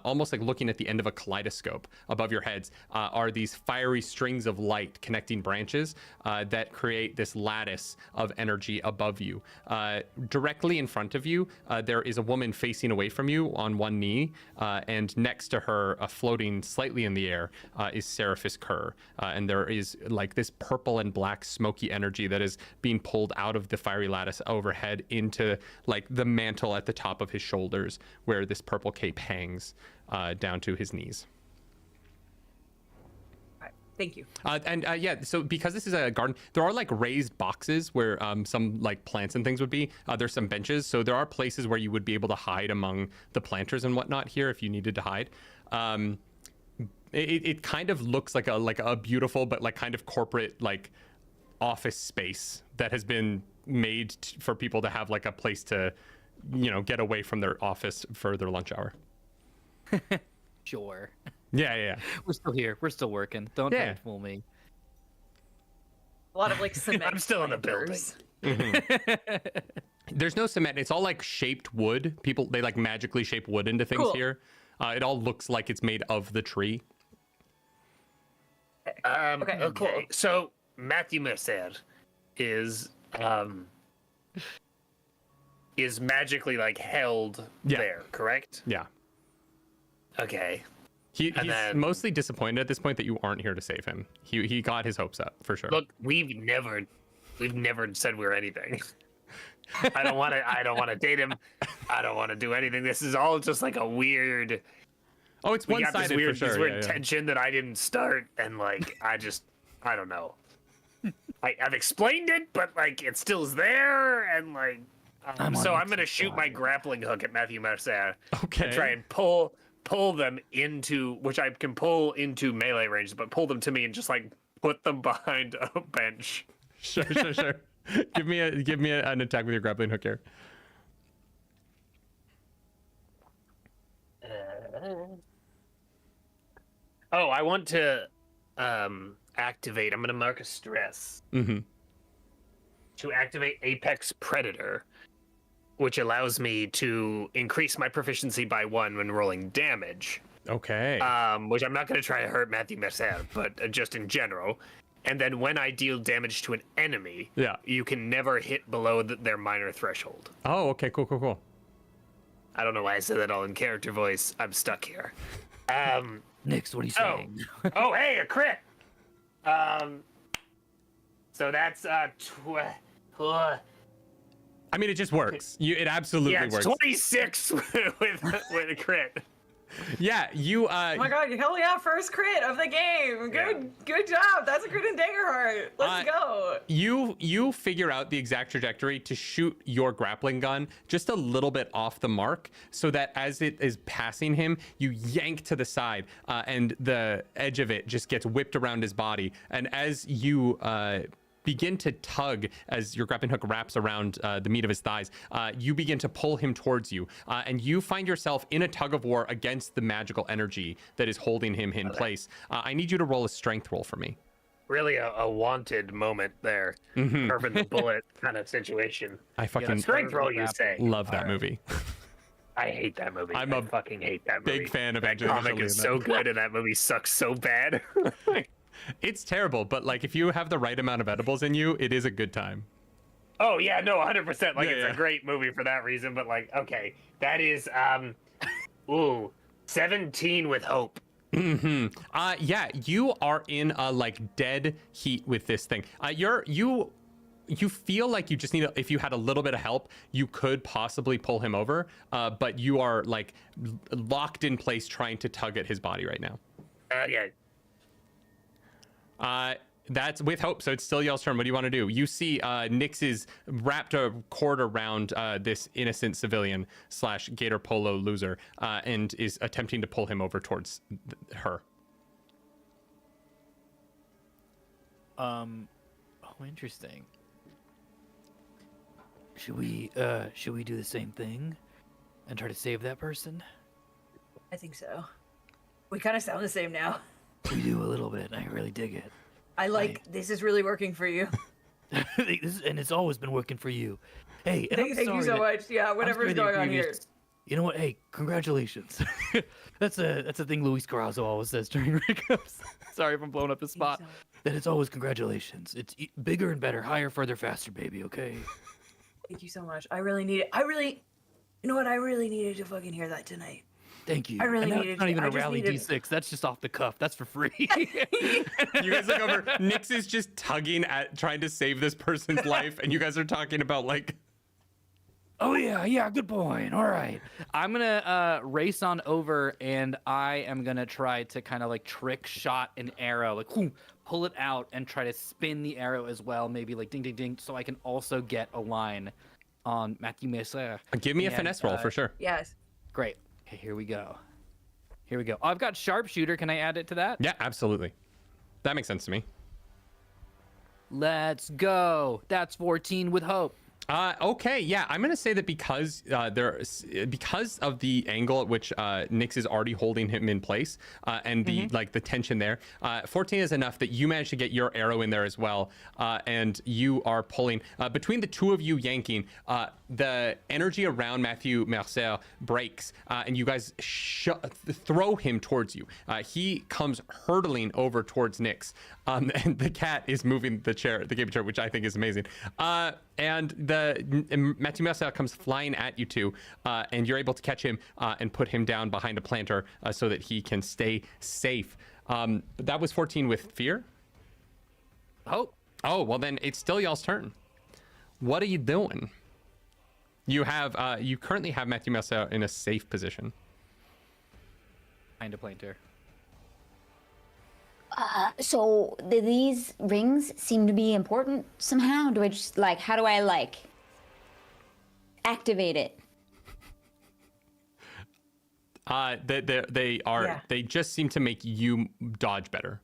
almost like looking at the end of a kaleidoscope above your heads, are these fiery strings of light connecting branches that create this lattice of energy above you. Directly in front of you, there is a woman facing away from you on one knee, and next to her, floating slightly in the air, is Seraphis Kerr. And there is like this purple and black smoky energy that is being pulled out of the fiery lattice overhead into like the mantle at the top of his shoulders, where this purple cape hangs down to his knees. Thank you. Yeah, so because this is a garden, there are like raised boxes where some like plants and things would be. There's some benches, so there are places where you would be able to hide among the planters and whatnot here if you needed to hide. It kind of looks like a beautiful but like kind of corporate like office space that has been made for people to have like a place to, get away from their office for their lunch hour. Sure. Yeah. We're still here. We're still working. Don't try and fool me. A lot of like cement. I'm still in the building. Mm-hmm. There's no cement. It's all like shaped wood. They like magically shape wood into things here. It all looks like it's made of the tree. Okay. Cool. So Matthew Mercer is magically like held there, correct? Yeah. Okay. He's mostly disappointed at this point that you aren't here to save him. He got his hopes up for sure. Look, we've never said we're anything. I don't want to date him. I don't want to do anything. This is all just like a weird. Oh, it's one-sided for sure. This weird tension that I didn't start, and like I don't know. I've explained it, but like it still's there, and like so I'm gonna shoot my grappling hook at Matthew Mercer. Okay. And try and pull them into, which I can pull into melee range, but pull them to me and just like put them behind a bench. Sure. Give me an attack with your grappling hook here. I want to activate. I'm going to mark a stress to activate Apex Predator, which allows me to increase my proficiency by 1 when rolling damage. Okay. Which I'm not going to try to hurt Matthew Mercer, but just in general. And then when I deal damage to an enemy, you can never hit below their minor threshold. Oh, okay, cool. I don't know why I said that all in character voice. I'm stuck here. Nyx, what are you saying? Hey, a crit. So that's I mean, it just works. It absolutely works. 26 with a crit. Yeah, you. Oh my god, hell yeah, first crit of the game. Good job. That's a crit in Daggerheart. Let's go. You figure out the exact trajectory to shoot your grappling gun just a little bit off the mark so that as it is passing him, you yank to the side and the edge of it just gets whipped around his body. And as you begin to tug as your grappling hook wraps around the meat of his thighs, you begin to pull him towards you, and you find yourself in a tug of war against the magical energy that is holding him in place. I need you to roll a strength roll for me. Really a wanted moment there. Curving the bullet kind of situation. I fucking Strength roll, you say? love that movie. I hate that movie. I fucking hate that movie. Big fan of that Angelina comic Jolie is in so that. good and that movie sucks so bad. It's terrible, but like if you have the right amount of edibles in you, it is a good time. Oh yeah, no, 100%. Like Yeah, it's yeah. a great movie for that reason, but like, okay, that is 17 with hope. Yeah, you are in a like dead heat with this thing. You feel like you just need if you had a little bit of help, you could possibly pull him over, but you are like locked in place trying to tug at his body right now. Yeah. That's with hope, so it's still y'all's turn. What do you want to do? You see Nyx is wrapped a cord around this innocent civilian / Gator Polo loser and is attempting to pull him over towards her. Oh, interesting. Should we do the same thing and try to save that person? I think so. We kind of sound the same now. We do a little bit, and I really dig it. I like this is really working for you. And it's always been working for you. Hey, and Thank you so much. Yeah, whatever's going on here. You know what? Hey, congratulations. that's a thing Luis Carrazzo always says during breakups. Sorry if I'm blowing up his spot. That it's always congratulations. It's bigger and better, higher, further, faster, baby. Okay. Thank you so much. I really need it. You know what? I really needed to fucking hear that tonight. Thank you. I really and needed that's not even I a just rally needed- D6. That's just off the cuff. That's for free. You guys look over. Nyx is just tugging at trying to save this person's life, and you guys are talking about like. Oh yeah, good boy. All right. I'm gonna race on over, and I am gonna try to kind of like trick shot an arrow, like pull it out and try to spin the arrow as well, maybe like ding ding ding, so I can also get a line on Matthew Messer. Give me a finesse roll for sure. Yes. Great. Okay, here we go. Oh, I've got sharpshooter. Can I add it to that? Yeah, absolutely. That makes sense to me. Let's go. That's 14 with hope. Okay, yeah, I'm gonna say that because because of the angle at which Nyx is already holding him in place and the the tension there, 14 is enough that you manage to get your arrow in there as well, and you are pulling between the two of you yanking. The energy around Matthew Mercer breaks, and you guys throw him towards you. He comes hurtling over towards Nyx, and the cat is moving the gaming chair, which I think is amazing. And Matthew Mercer comes flying at you two, and you're able to catch him and put him down behind a planter so that he can stay safe. That was 14 with fear. Hope. Oh, well then it's still y'all's turn. What are you doing? You currently have Matthew Mercer in a safe position. Behind a planter. So these rings seem to be important somehow. Do I just how do I activate it? They are. Yeah. They just seem to make you dodge better.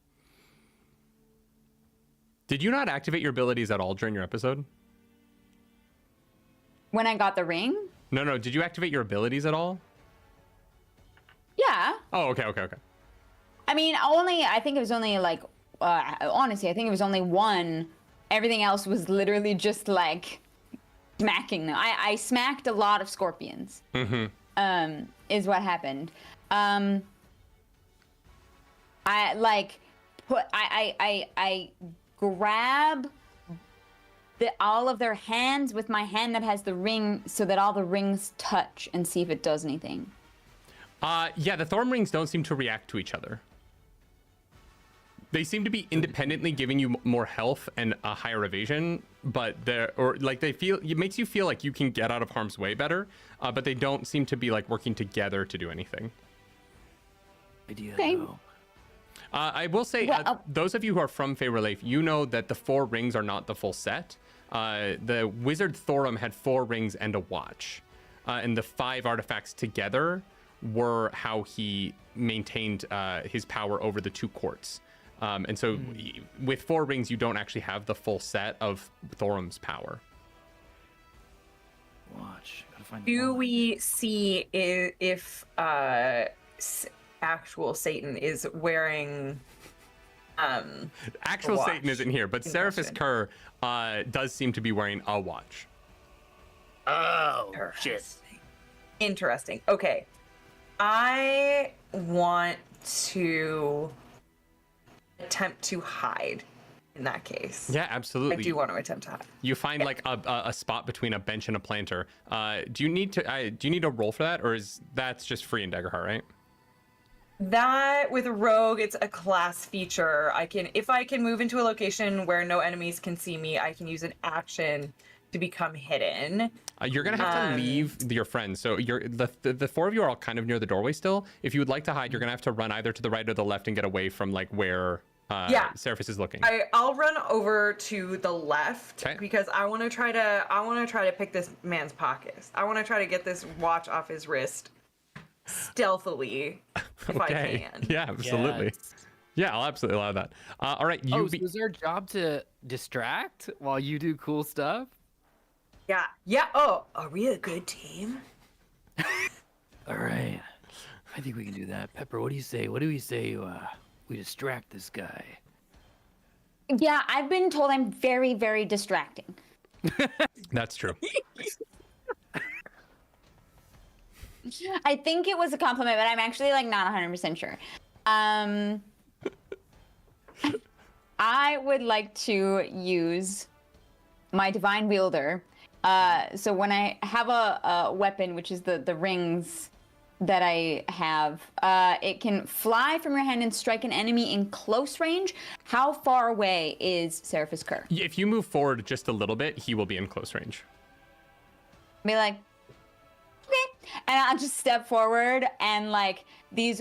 Did you not activate your abilities at all during your episode? When I got the ring? No. Did you activate your abilities at all? Yeah. Oh, okay. I mean, I think it was only honestly, I think it was only one. Everything else was literally just smacking them. I smacked a lot of scorpions. Is what happened. I grab all of their hands with my hand that has the ring so that all the rings touch and see if it does anything. Yeah, the thorn rings don't seem to react to each other. They seem to be independently giving you more health and a higher evasion, but it makes you feel like you can get out of harm's way better, but they don't seem to be working together to do anything. idea, Okay. though. I will say, Well, those of you who are from Fey Relief, you know that the 4 rings are not the full set. The wizard Thorum had 4 rings and a watch, and the 5 artifacts together were how he maintained his power over the 2 courts. And so with 4 rings, you don't actually have the full set of Thorum's power. Watch. Gotta find the Do watch. we see if actual Satan is wearing Actual watch. Satan isn't here, but Seraphis Kerr does seem to be wearing a watch. Oh, shit. Interesting. Okay. I want to attempt to hide in that case. Yeah, I absolutely. do want to attempt to hide. You find like a spot between a bench and a planter. Do you need to roll for that, or is that's just free in Daggerheart, right? That with a rogue, it's a class feature. If I can move into a location where no enemies can see me, I can use an action to become hidden. You're gonna have to leave your friends. So the 4 of you are all kind of near the doorway still. If you would like to hide, you're gonna have to run either to the right or the left and get away from like where Seraphis is looking. I'll run over to the left 'Kay. because I want to try to pick this man's pockets. I want to try to get this watch off his wrist stealthily if I can. Yeah, absolutely. Yes. Yeah, I'll absolutely allow that. All right, Oh, so is our job to distract while you do cool stuff? Yeah. Yeah. Oh, are we a good team? All right. I think we can do that. Pepper, what do you say? What do we say we distract this guy? Yeah, I've been told I'm very, very distracting. That's true. I think it was a compliment, but I'm actually like not 100% sure. I would like to use my divine wielder. So when I have a weapon, which is the rings that I have, it can fly from your hand and strike an enemy in close range. How far away is Seraphis Kerr? If you move forward just a little bit, he will be in close range. Be like, okay, and I'll just step forward and like be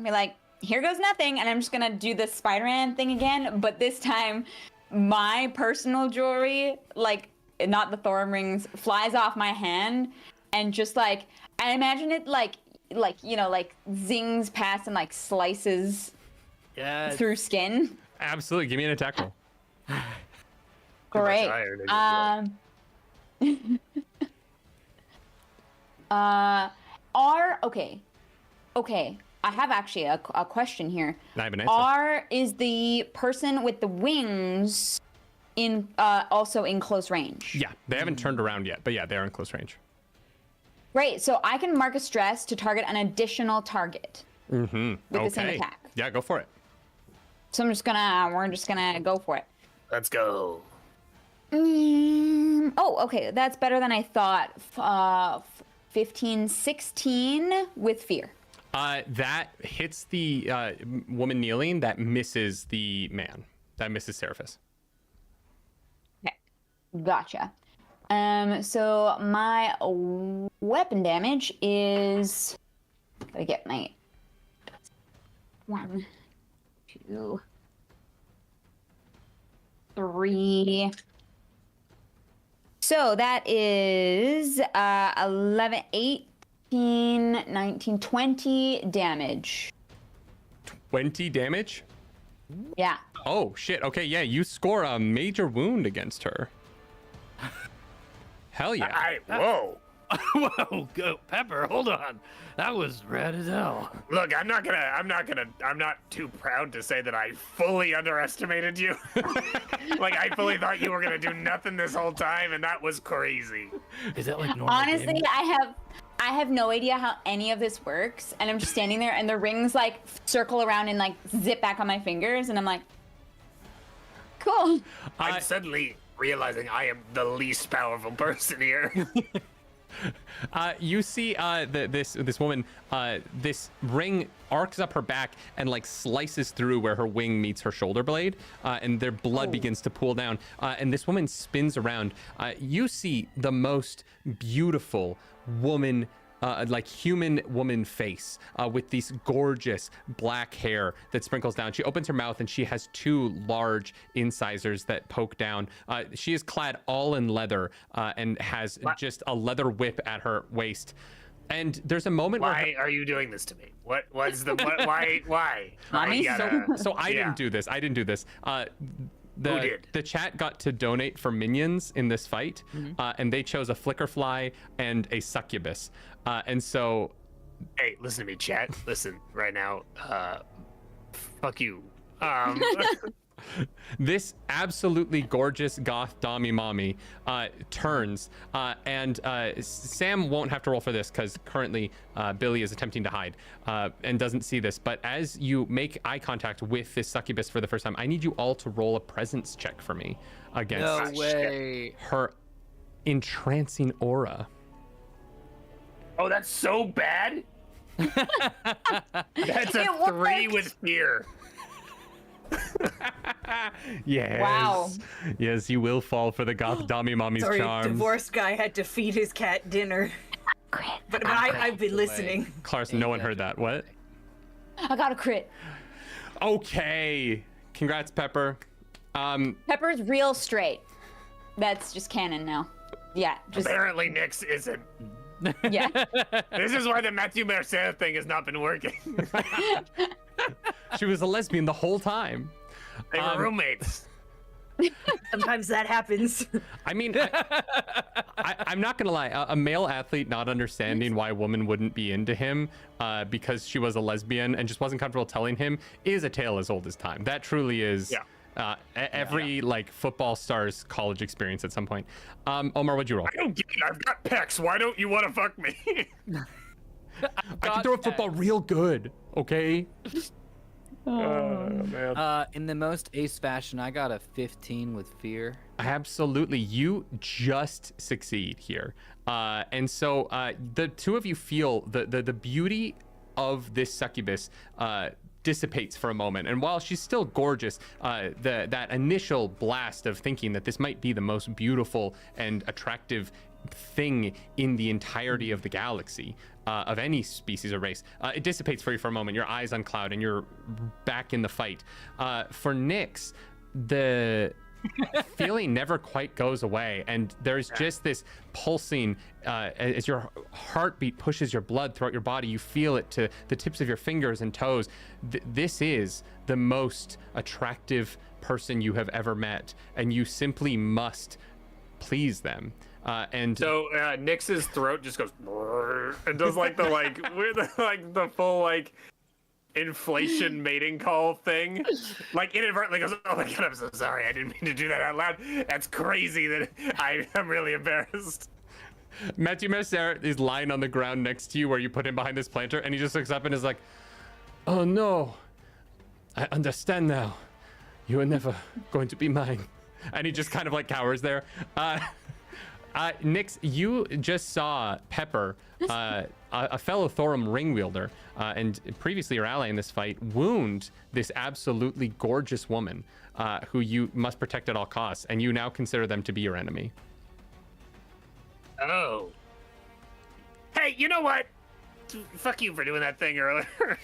like, here goes nothing, and I'm just gonna do the Spider-Man thing again, but this time my personal jewelry, like not the Thorum rings, flies off my hand and just like, I imagine it like you know, like zings past and like slices through skin. Absolutely. Give me an attack roll. Great. iron in your Okay. I have actually a question here. I have an answer. Is the person with the wings in also in close range? Yeah, they haven't turned around yet, but yeah, they're in close range. Great. So I can mark a stress to target an additional target with the same Okay. attack. Yeah, go for it. So we're just gonna go for it. Let's go. Oh, okay. That's better than I thought. 15, 16 with fear. That hits the woman kneeling. That misses the man. That misses Seraphis. Okay. Gotcha. So my weapon damage is, gotta get my 1, 2, 3. So that is 11, 18, 19, 20 damage. 20 damage? Yeah. Oh, shit. Okay, yeah, you score a major wound against her. Hell yeah. Whoa. Whoa, go Pepper, hold on. That was rad as hell. Look, I'm not too proud to say that I fully underestimated you. Like, I fully thought you were gonna do nothing this whole time, and that was crazy. Is that like normal? Honestly, damage? I have no idea how any of this works, and I'm just standing there, and the rings like circle around and like zip back on my fingers, and I'm like, cool. I'm suddenly realizing I am the least powerful person here. You see this woman, this ring arcs up her back and like slices through where her wing meets her shoulder blade, and their blood begins to pool down. And this woman spins around. You see the most beautiful woman like human woman face with these gorgeous black hair that sprinkles down. She opens her mouth and she has two large incisors that poke down. She is clad all in leather and has just a leather whip at her waist. And there's a moment Why are you doing this to me? What's the why? Mommy? So I didn't do this. I didn't do this. Who did? The chat got to donate for minions in this fight, and they chose a flickerfly and a succubus. And so, Hey, listen to me, chat. Listen right now. Fuck you. this absolutely gorgeous goth Dami mommy turns, and Sam won't have to roll for this because currently Billy is attempting to hide and doesn't see this. But as you make eye contact with this succubus for the first time, I need you all to roll a presence check for me against No way. her entrancing aura. Oh, that's so bad. That's a 3 with fear. Yes. Wow. Yes, you will fall for the goth Dami mommy's Sorry, charms. divorced guy had to feed his cat dinner. But I've been listening. Clarence, no one heard that. What? I got a crit. Okay. Congrats, Pepper. Pepper's real straight. That's just canon now. Yeah, just Apparently, Nyx isn't. yeah. This is why the Matthew Mercer thing has not been working. She was a lesbian the whole time. They were roommates. Sometimes that happens. I mean, I'm not gonna lie. A male athlete not understanding why a woman wouldn't be into him because she was a lesbian and just wasn't comfortable telling him is a tale as old as time. That truly is. Yeah. Every like football star's college experience at some point. Omar, what'd you roll? I don't get it. I've got pecs. Why don't you want to fuck me? I can throw a football real good. Okay. Oh, man. In the most ace fashion, I got a 15 with fear. Absolutely. You just succeed here. And so the two of you feel the beauty of this succubus dissipates for a moment. And while she's still gorgeous, that initial blast of thinking that this might be the most beautiful and attractive thing in the entirety of the galaxy, of any species or race, it dissipates for you for a moment. Your eyes uncloud and you're back in the fight. For Nyx, the feeling never quite goes away, and there's just this pulsing as your heartbeat pushes your blood throughout your body. You feel it to the tips of your fingers and toes. This is the most attractive person you have ever met, and you simply must please them. And So Nyx's throat just goes and does like the with like the full like inflation mating call thing, like inadvertently goes, oh my god, I'm so sorry, I didn't mean to do that out loud. That's crazy that I'm really embarrassed. Matthew Mercer is lying on the ground next to you where you put him behind this planter, and he just looks up and is like, oh no, I understand now. You are never going to be mine. And he just kind of like cowers there. Nyx, you just saw Pepper, a fellow Thorum ring wielder, and previously your ally in this fight, wound this absolutely gorgeous woman who you must protect at all costs, and you now consider them to be your enemy. Oh. Hey, you know what? Fuck you for doing that thing earlier.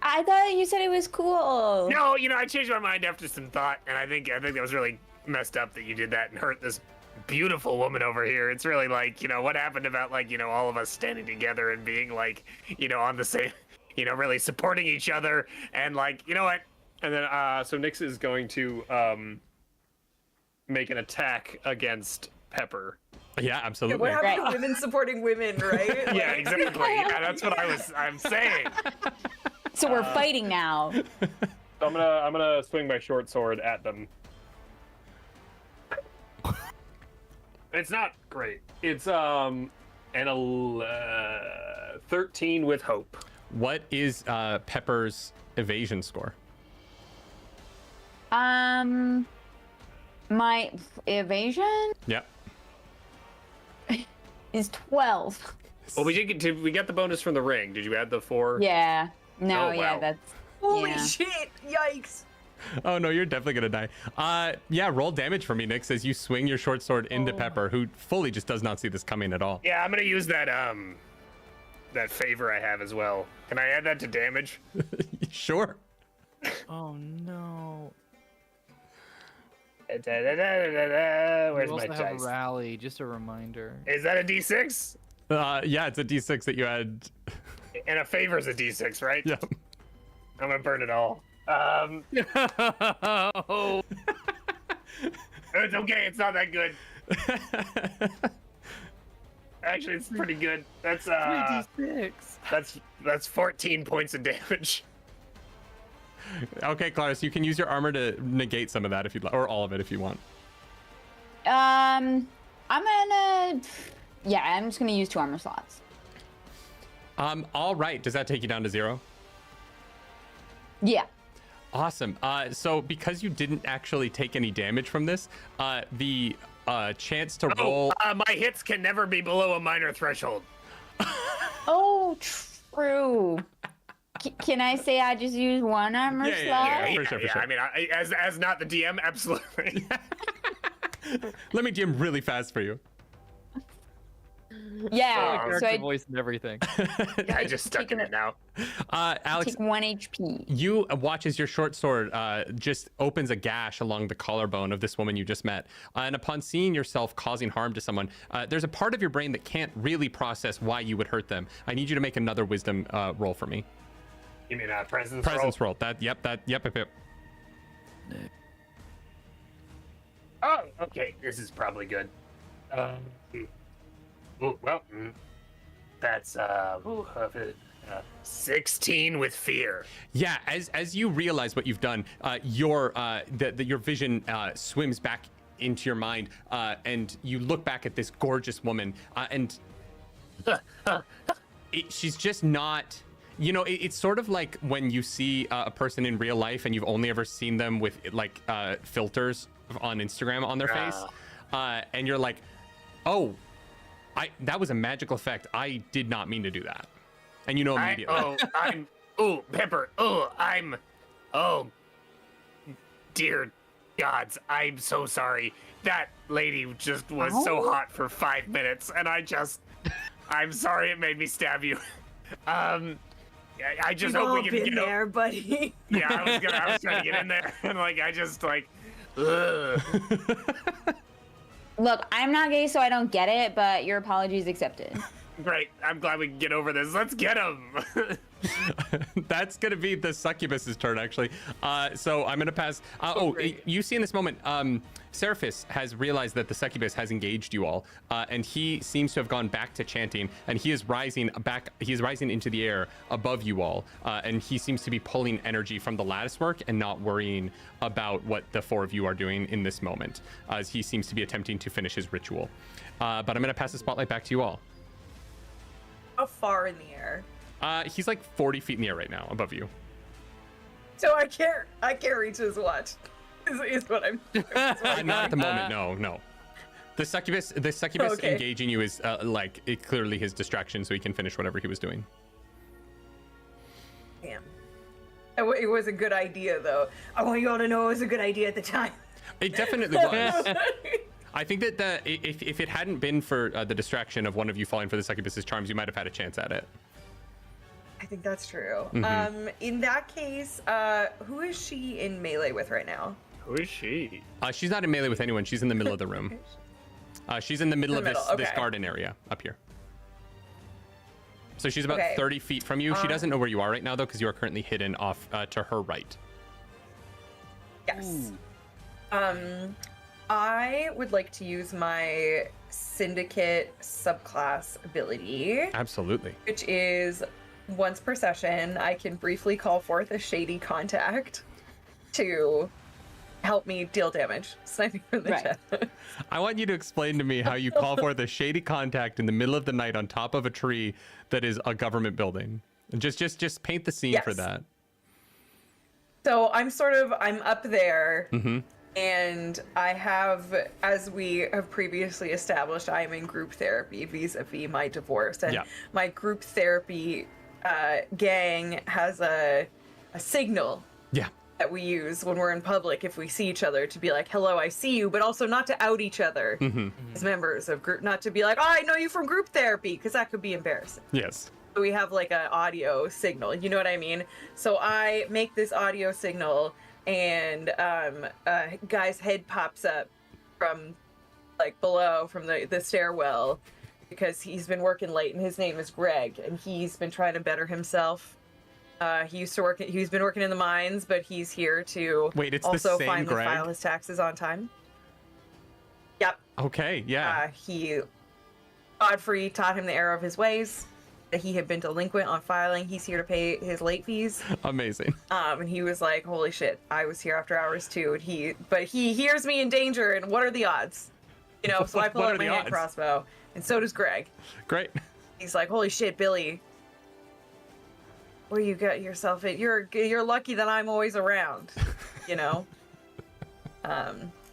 I thought you said it was cool. No, I changed my mind after some thought, and I think that was really messed up that you did that and hurt this beautiful woman over here. It's really like, what happened about like, all of us standing together and being like, on the same, really supporting each other and like, you know what? And then, so Nyx is going to make an attack against Pepper. Yeah, absolutely. What happened to women supporting women, right? Yeah, exactly. Yeah, that's what I'm saying. So we're fighting now. So I'm gonna swing my short sword at them. It's not great. It's an 13 with hope. What is Pepper's evasion score? My evasion Yep. is 12. Well, we got the bonus from the ring. Did you add the 4? Yeah. No, Oh, yeah, wow. that's Holy yeah. shit! Yikes! Oh no, you're definitely gonna die. Yeah, roll damage for me, Nyx, as you swing your short sword into Pepper, who fully just does not see this coming at all. Yeah, I'm gonna use that that favor I have as well. Can I add that to damage? Sure. Oh no. Where's You my also have dice? rally, just a reminder. Is that a D6? Yeah, it's a D6 that you had. And a favor is a D6, right? Yeah. I'm gonna burn it all. It's okay. It's not that good. Actually, it's pretty good. That's 3d6. that's 14 points of damage. Okay, Clarice, you can use your armor to negate some of that if you'd like, or all of it if you want. I'm just gonna use 2 armor slots. All right. Does that take you down to 0? Yeah. Awesome. So because you didn't actually take any damage from this, the chance to roll. My hits can never be below a minor threshold. Oh, true. Can I say I just use 1 armor slot? Yeah, for sure. I mean, as not the DM, absolutely. Let me DM really fast for you. Yeah. Character So I voice and everything. Yeah, I just stuck in it now. Alex, take 1 HP. you watch as your short sword just opens a gash along the collarbone of this woman you just met. And upon seeing yourself causing harm to someone, there's a part of your brain that can't really process why you would hurt them. I need you to make another wisdom roll for me. You mean presence roll? Presence roll. Yep. Oh, okay. This is probably good. That's 16 with fear. Yeah, as you realize what you've done, your vision swims back into your mind, and you look back at this gorgeous woman, and she's just not. You know, it's sort of like when you see a person in real life and you've only ever seen them with like filters on Instagram on their face, and you're like, oh, that was a magical effect. I did not mean to do that, and you know immediately. Pepper. Dear gods, I'm so sorry. That lady just was so hot for 5 minutes, and I'm sorry it made me stab you. I just hope we can get there, buddy. Yeah, I was trying to get in there, and ugh. Look, I'm not gay, so I don't get it, but your apologies accepted. Great. I'm glad we can get over this. Let's get him. That's gonna be the succubus's turn, actually. So I'm gonna pass. You see in this moment, Seraphis has realized that the succubus has engaged you all, and he seems to have gone back to chanting, and he is rising back. He is rising into the air above you all, and he seems to be pulling energy from the lattice work and not worrying about what the 4 of you are doing in this moment, as he seems to be attempting to finish his ritual. But I'm gonna pass the spotlight back to you all. How far in the air? He's like 40 feet in the air right now, above you. So I can't reach his watch. Is what I'm doing. Not at the moment, no. The succubus Okay. engaging you is clearly his distraction, so he can finish whatever he was doing. Damn. It was a good idea, though. I want you all to know it was a good idea at the time. It definitely was. I think that if it hadn't been for the distraction of one of you falling for the succubus's charms, you might have had a chance at it. I think that's true. Mm-hmm. In that case, who is she in melee with right now? Who is she? She's not in melee with anyone. She's in the middle of the room. She's in the middle of this okay. garden area up here. So she's about Okay. 30 feet from you. She doesn't know where you are right now, though, because you are currently hidden off to her right. Yes. I would like to use my Syndicate subclass ability, Absolutely. which is once per session, I can briefly call forth a shady contact to help me deal damage. Sniping from the Right. chest. I want you to explain to me how you call for the shady contact in the middle of the night on top of a tree that is a government building. And just paint the scene for Yes. that. So I'm up there, Mm-hmm. and I have, as we have previously established, I am in group therapy vis-a-vis my divorce, and Yeah. my group therapy gang has a signal Yeah. that we use when we're in public if we see each other to be like, hello, I see you, but also not to out each other Mm-hmm. as members of group, not to be like, oh, I know you from group therapy, because that could be embarrassing. Yes. we have like an audio signal. You know what I mean? So I make this audio signal, and a guy's head pops up from like below from the stairwell, because he's been working late, and his name is Greg, and he's been trying to better himself. He's been working in the mines, but he's here to also finally file his taxes on time. Yep. Okay, yeah. Godfrey taught him the error of his ways, that he had been delinquent on filing. He's here to pay his late fees. Amazing. And he was like, holy shit, I was here after hours too. But he hears me in danger, and what are the odds? You know, so I pull out my hand crossbow, and so does Greg. Great. He's like, holy shit, Billy. Where you got yourself in? You're lucky that I'm always around, you know?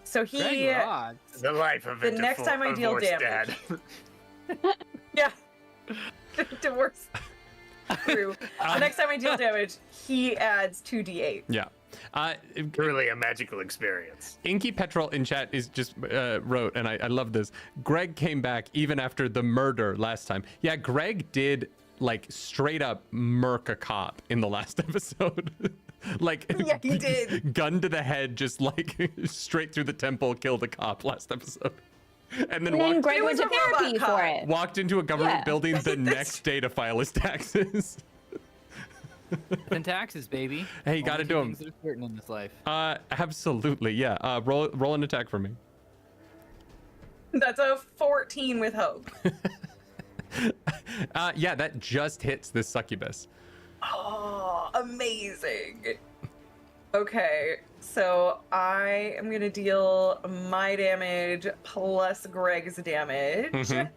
So he... the life of the next time I deal damage... Yeah. Divorce. True. The next time I deal damage, he adds 2d8. Yeah. Truly a magical experience. Inky Petrol in chat is just wrote, and I love this. Greg came back even after the murder last time. Yeah, Greg did like straight up murk a cop in the last episode. Like, yeah, he did. Gun to the head, just like straight through the temple, killed a cop last episode. And then Greg went to therapy for it. Walked into a government building the next day to file his taxes. And taxes, baby. Hey, you gotta do them. Things that are certain in this life. Absolutely, yeah. Roll an attack for me. That's a 14 with hope. Yeah, that just hits this succubus. Oh, amazing. Okay, so I am gonna deal my damage plus Greg's damage. Mm-hmm.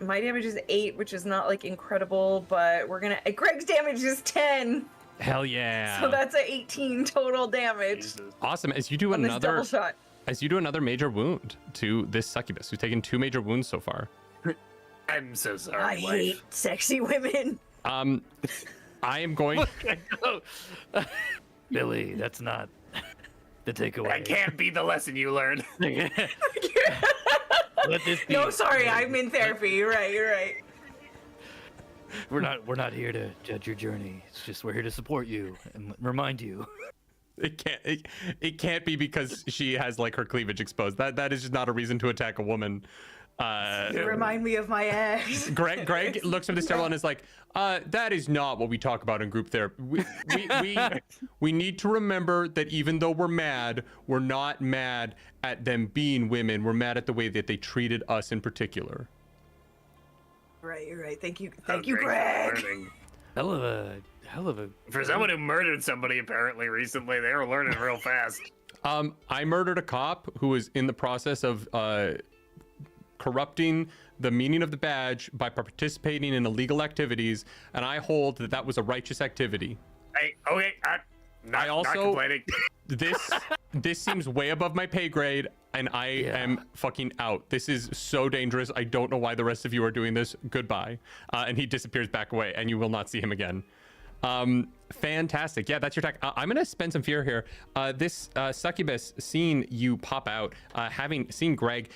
My damage is 8, which is not like incredible, but Greg's damage is 10. Hell yeah. So that's a 18 total damage. Jesus. Awesome. As you do another major wound to this succubus, who's taken 2 major wounds so far. I'm so sorry, I hate sexy women. I am going. Billy, that's not the takeaway. That can't be the lesson you learned. No, sorry, I'm in therapy. You're right. We're not here to judge your journey. It's just we're here to support you and remind you. It can't be because she has like her cleavage exposed. That is just not a reason to attack a woman. You remind me of my ex. Greg looks at the stairwell and is like, that is not what we talk about in group therapy. We need to remember that even though we're mad, we're not mad at them being women. We're mad at the way that they treated us in particular. Right, you're right. Thank you, Greg. Hell of a. For someone who murdered somebody apparently recently, they were learning real fast. I murdered a cop who was in the process of corrupting the meaning of the badge by participating in illegal activities, and I hold that that was a righteous activity. Hey, okay, not complaining. This seems way above my pay grade, and I am fucking out. This is so dangerous. I don't know why the rest of you are doing this. Goodbye. And he disappears back away, and you will not see him again. Fantastic. Yeah, that's your attack. I'm gonna spend some fear here. This succubus, seeing you pop out, having seen Greg,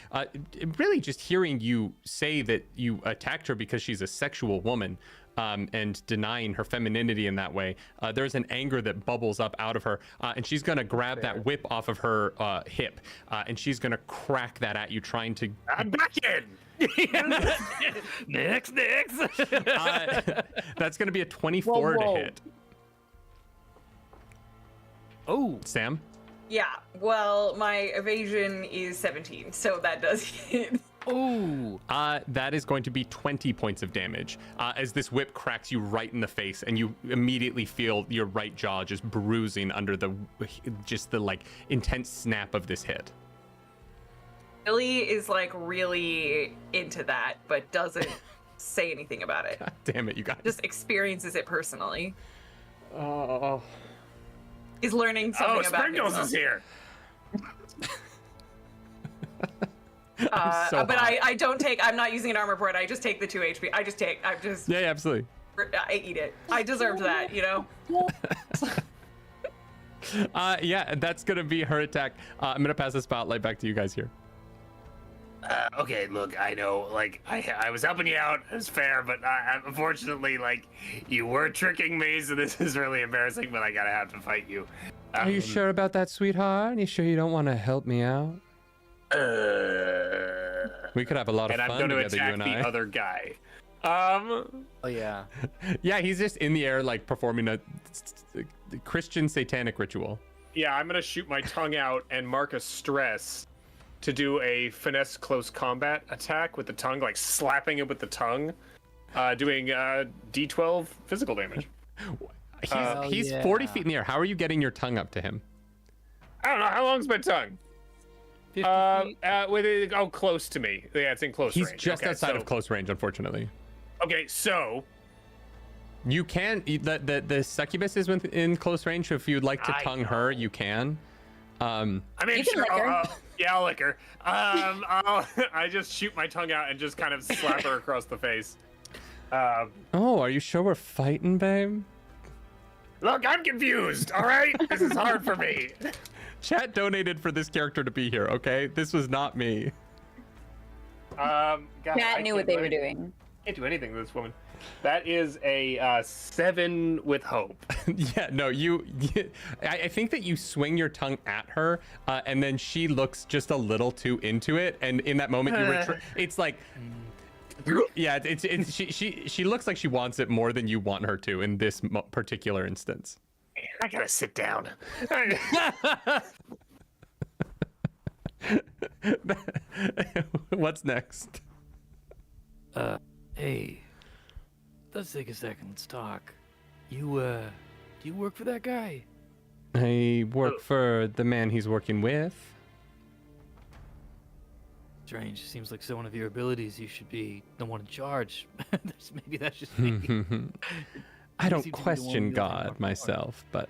really just hearing you say that you attacked her because she's a sexual woman, and denying her femininity in that way, there's an anger that bubbles up out of her, and she's gonna grab that whip off of her hip, and she's gonna crack that at you, trying to. I'm back in. Next. That's gonna be a 24 to hit. Oh, Sam. Yeah. Well, my evasion is 17, so that does hit. oh. That is going to be 20 points of damage as this whip cracks you right in the face, and you immediately feel your right jaw just bruising under the like intense snap of this hit. Billy is like really into that, but doesn't say anything about it. God damn it, you guys. Just experiences it personally. Oh. He's learning something about Sprinkles himself. is here. So but I don't take. I'm not using an armor point. I just take the 2 HP. Yeah, absolutely. I eat it. I deserved that, you know. Yeah, that's gonna be her attack. I'm gonna pass the spotlight back to you guys here. Okay, look, I know, like, I was helping you out. It's fair, but unfortunately, like, you were tricking me, so this is really embarrassing, but I gotta have to fight you. Are you sure about that, sweetheart? Are you sure you don't want to help me out? We could have a lot of And I'm fun going to together, you attack and the I. other guy. Oh yeah. Yeah, he's just in the air, like, performing a Christian satanic ritual. Yeah, I'm going to shoot my tongue out and mark a stress to do a finesse close combat attack with the tongue, like slapping it with the tongue, doing D12 physical damage. He's yeah. 40 feet in the air. How are you getting your tongue up to him? I don't know, how long's my tongue? 50 feet? Close to me. Yeah, it's in close He's range. just Okay, outside so- of close range, unfortunately. Okay, so You can, the succubus is within close range, so if you'd like to I tongue her, you can. I mean, You can sure. lick her. Yeah, I'll lick her. I just shoot my tongue out and just kind of slap her across the face. Oh, are you sure we're fighting, babe? Look, I'm confused. All right, this is hard for me. Chat donated for this character to be here, okay? This was not me. God, Matt knew what they were doing. Can't do anything to this woman. That is a 7 with hope. Yeah, no, I think that you swing your tongue at her, and then she looks just a little too into it, and in that moment, it's like, yeah, she looks like she wants it more than you want her to in this particular instance. I gotta sit down. What's next? Hey, let's take a second. Let's talk. Do you work for that guy? I work for the man he's working with. Strange. Seems like so one of your abilities, you should be the one in charge. Maybe that's just me. I You don't seem to be the one question wielding God power. myself, but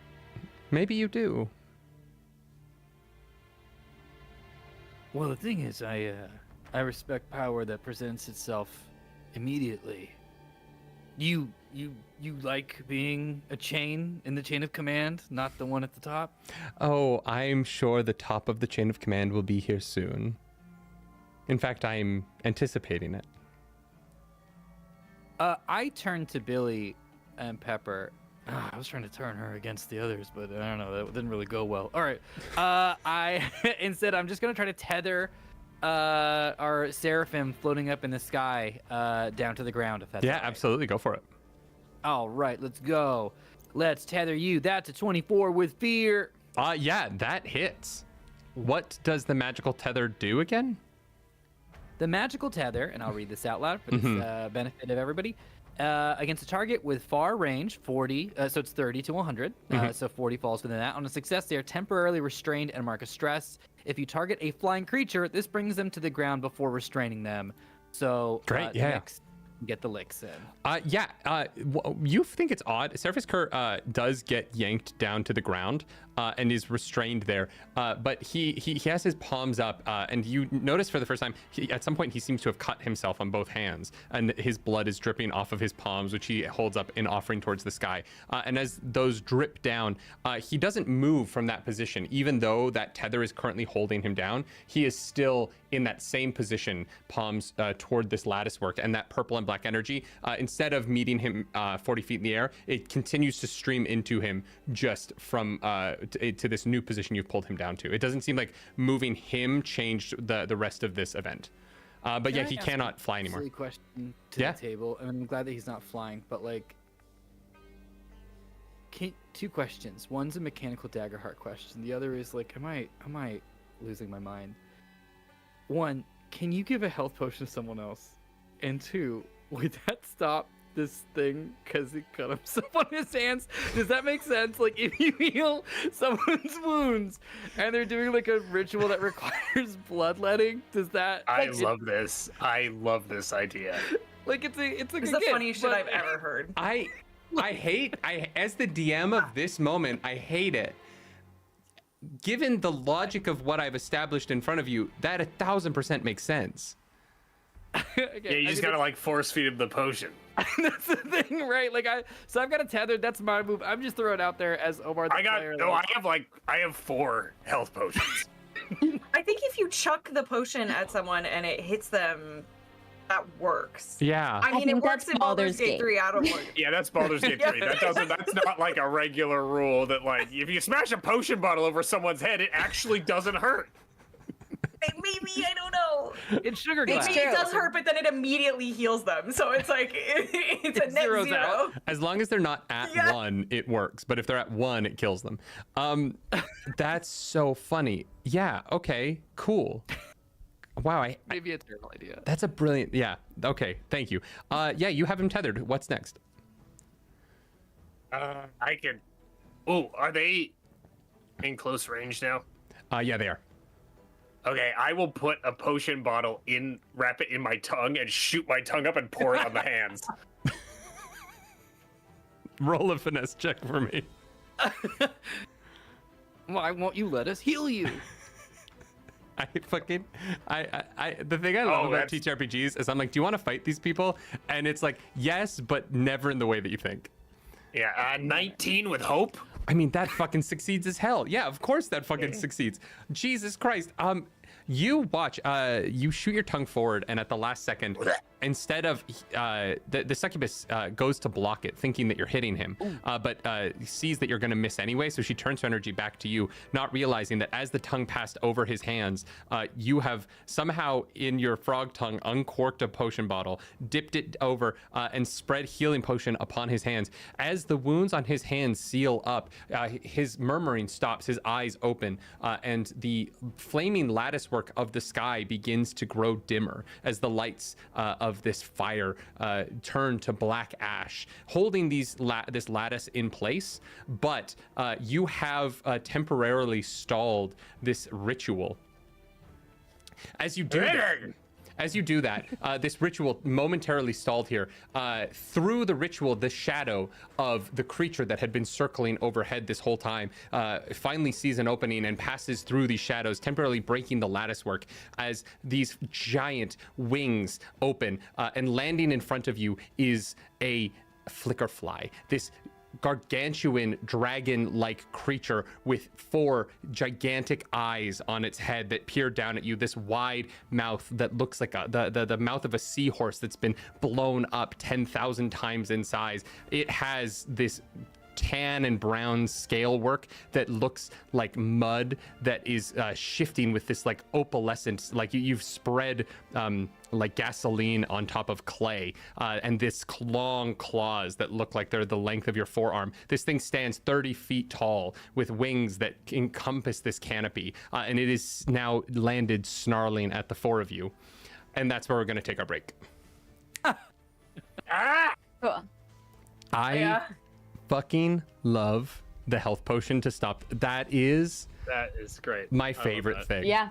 maybe you do. Well, the thing is, I respect power that presents itself immediately. You like being a chain in the chain of command, not the one at the top? Oh, I'm sure the top of the chain of command will be here soon. In fact, I'm anticipating it. I turned to Billy and Pepper. I was trying to turn her against the others, but I don't know. That didn't really go well. All right. Instead, I'm just going to try to tether our Seraphim floating up in the sky down to the ground, if that's Yeah, all right. absolutely. Go for it. All right, let's go. Let's tether you. That's a 24 with fear. Yeah, that hits. What does the magical tether do again? The magical tether, and I'll read this out loud for this benefit of everybody. Against a target with far range, 40, so it's 30 to 100, so 40 falls within that. On a success, they are temporarily restrained and mark a stress. If you target a flying creature, this brings them to the ground before restraining them. So Great, yeah. next, get the licks in. You think it's odd. Surface Cur does get yanked down to the ground and is restrained there, but he has his palms up, and you notice for the first time, at some point he seems to have cut himself on both hands, and his blood is dripping off of his palms, which he holds up in offering towards the sky. And as those drip down, he doesn't move from that position, even though that tether is currently holding him down. He is still in that same position, palms toward this lattice work, and that purple and black energy, instead of meeting him 40 feet in the air, it continues to stream into him just from to this new position you've pulled him down to. It doesn't seem like moving him changed the rest of this event. But yeah, Can I he ask cannot a fly anymore. Silly question to Yeah. the table. I mean, I'm glad that he's not flying, but like, two questions. One's a mechanical Daggerheart question. The other is like, am I losing my mind? One, can you give a health potion to someone else? And two, would that stop this thing because he cut himself on his hands? Does that make sense? Like, if you heal someone's wounds and they're doing like a ritual that requires bloodletting, does that? I like, love this. I love this idea. Like it's like It's a the gift, funniest shit but- I've ever heard. I as the DM of this moment, I hate it. Given the logic of what I've established in front of you, that 1000% makes sense. Okay, Yeah, you I just mean, gotta like force feed him the potion. that's the thing, right? Like I've got a tether. That's my move. I'm just throwing it out there as Omar the player. I have 4 health potions. I think if you chuck the potion at someone and it hits them, that works. Yeah. I mean, think it works that's in Baldur's Gate Gate. 3 out of order. Yeah, that's Baldur's Gate 3. That's not like a regular rule that like if you smash a potion bottle over someone's head, it actually doesn't hurt. Maybe, I don't know. It's sugar Maybe glass. it does hurt, but then it immediately heals them. So it's like, it's a net zeroes zero. out. As long as they're not at Yeah. 1, it works. But if they're at 1, it kills them. That's so funny. Yeah. Okay. Cool. Wow. Maybe a terrible idea. That's a brilliant. Yeah. Okay. Thank you. Yeah. You have him tethered. What's next? I can. Oh, are they in close range now? Yeah, they are. Okay, I will put a potion bottle wrap it in my tongue, and shoot my tongue up and pour it on the hands. Roll a finesse check for me. Why won't you let us heal you? The thing I love about that's- TTRPGs is I'm like, do you want to fight these people? And it's like, yes, but never in the way that you think. Yeah, 19 with hope. I mean, that fucking succeeds as hell. Yeah, of course that fucking succeeds. Jesus Christ. You watch, you shoot your tongue forward, and at the last second, instead of the succubus goes to block it, thinking that you're hitting him, but sees that you're going to miss anyway, so she turns her energy back to you, not realizing that as the tongue passed over his hands, you have somehow in your frog tongue uncorked a potion bottle, dipped it over, and spread healing potion upon his hands. As the wounds on his hands seal up, his murmuring stops, his eyes open, and the flaming lattice work of the sky begins to grow dimmer as the lights of this fire turn to black ash, holding this lattice in place. But you have temporarily stalled this ritual. As you do that, this ritual momentarily stalled here. Through the ritual, the shadow of the creature that had been circling overhead this whole time finally sees an opening and passes through these shadows, temporarily breaking the lattice work as these giant wings open, and landing in front of you is a flicker fly. This gargantuan dragon-like creature with 4 gigantic eyes on its head that peer down at you, this wide mouth that looks like the mouth of a seahorse that's been blown up 10,000 times in size. It has this tan and brown scale work that looks like mud that is shifting with this like opalescent, like you've spread like gasoline on top of clay, and this long claws that look like they're the length of your forearm. This thing stands 30 feet tall with wings that encompass this canopy, and it is now landed snarling at the 4 of you. And that's where we're going to take our break. Cool. Yeah. Fucking love the health potion to stop. That is great. my favorite thing. Yeah.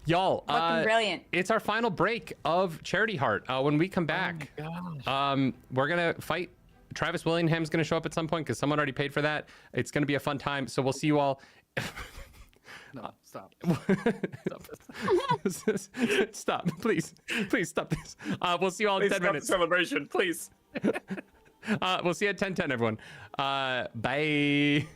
Y'all, Fucking brilliant. It's our final break of Charity Heart. When we come back, we're gonna fight. Travis Willingham's gonna show up at some point because someone already paid for that. It's gonna be a fun time. So we'll see you all. No, stop. Stop, please stop this. We'll see you all in Please 10 stop the minutes. celebration, please. We'll see you at 10:10, everyone. Bye.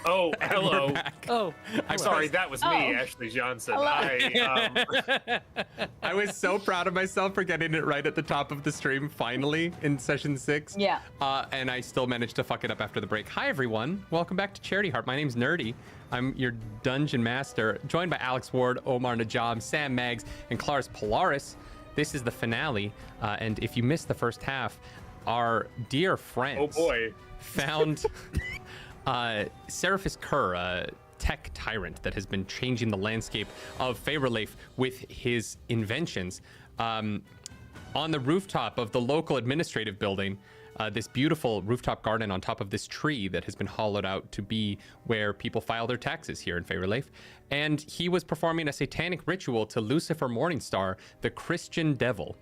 Oh, And hello. we're back. Oh, I'm sorry, that was me, Oh. Ashley Johnson. Hello. I was so proud of myself for getting it right at the top of the stream, finally, in session 6. Yeah. And I still managed to fuck it up after the break. Hi, everyone. Welcome back to Charity Heart. My name's Nerdy. I'm your dungeon master, joined by Alex Ward, Omar Najam, Sam Maggs, and Claris Polaris. This is the finale. And if you missed the first half, our dear friends Oh boy. found Seraphis Kerr, a tech tyrant that has been changing the landscape of Faerleif with his inventions. On the rooftop of the local administrative building, this beautiful rooftop garden on top of this tree that has been hollowed out to be where people file their taxes here in Faerleif. And he was performing a satanic ritual to Lucifer Morningstar, the Christian devil.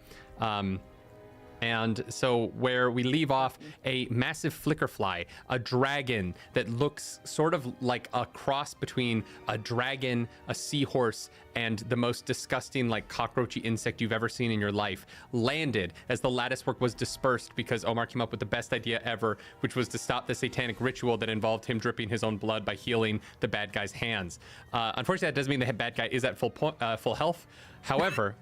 And so where we leave off, a massive flicker fly, a dragon that looks sort of like a cross between a dragon, a seahorse, and the most disgusting, like, cockroachy insect you've ever seen in your life, landed as the lattice work was dispersed because Omar came up with the best idea ever, which was to stop the satanic ritual that involved him dripping his own blood by healing the bad guy's hands. Unfortunately, that doesn't mean the bad guy is at full health. However,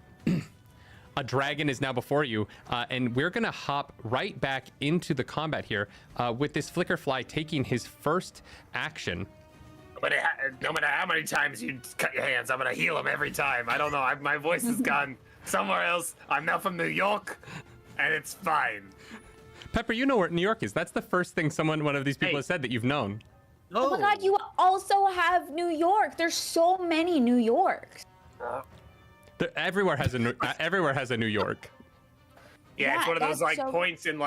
a dragon is now before you, and we're gonna hop right back into the combat here with this flicker fly taking his first action. But no matter how many times you cut your hands, I'm gonna heal him every time. I don't know. My voice has gone somewhere else. I'm now from New York, and it's fine. Pepper, you know where New York is. That's the first thing one of these people Hey. has said that you've known. Oh my God, you also have New York. There's so many New Yorks. Everywhere has a New York. Yeah, it's Yeah, one of those that's like so- points in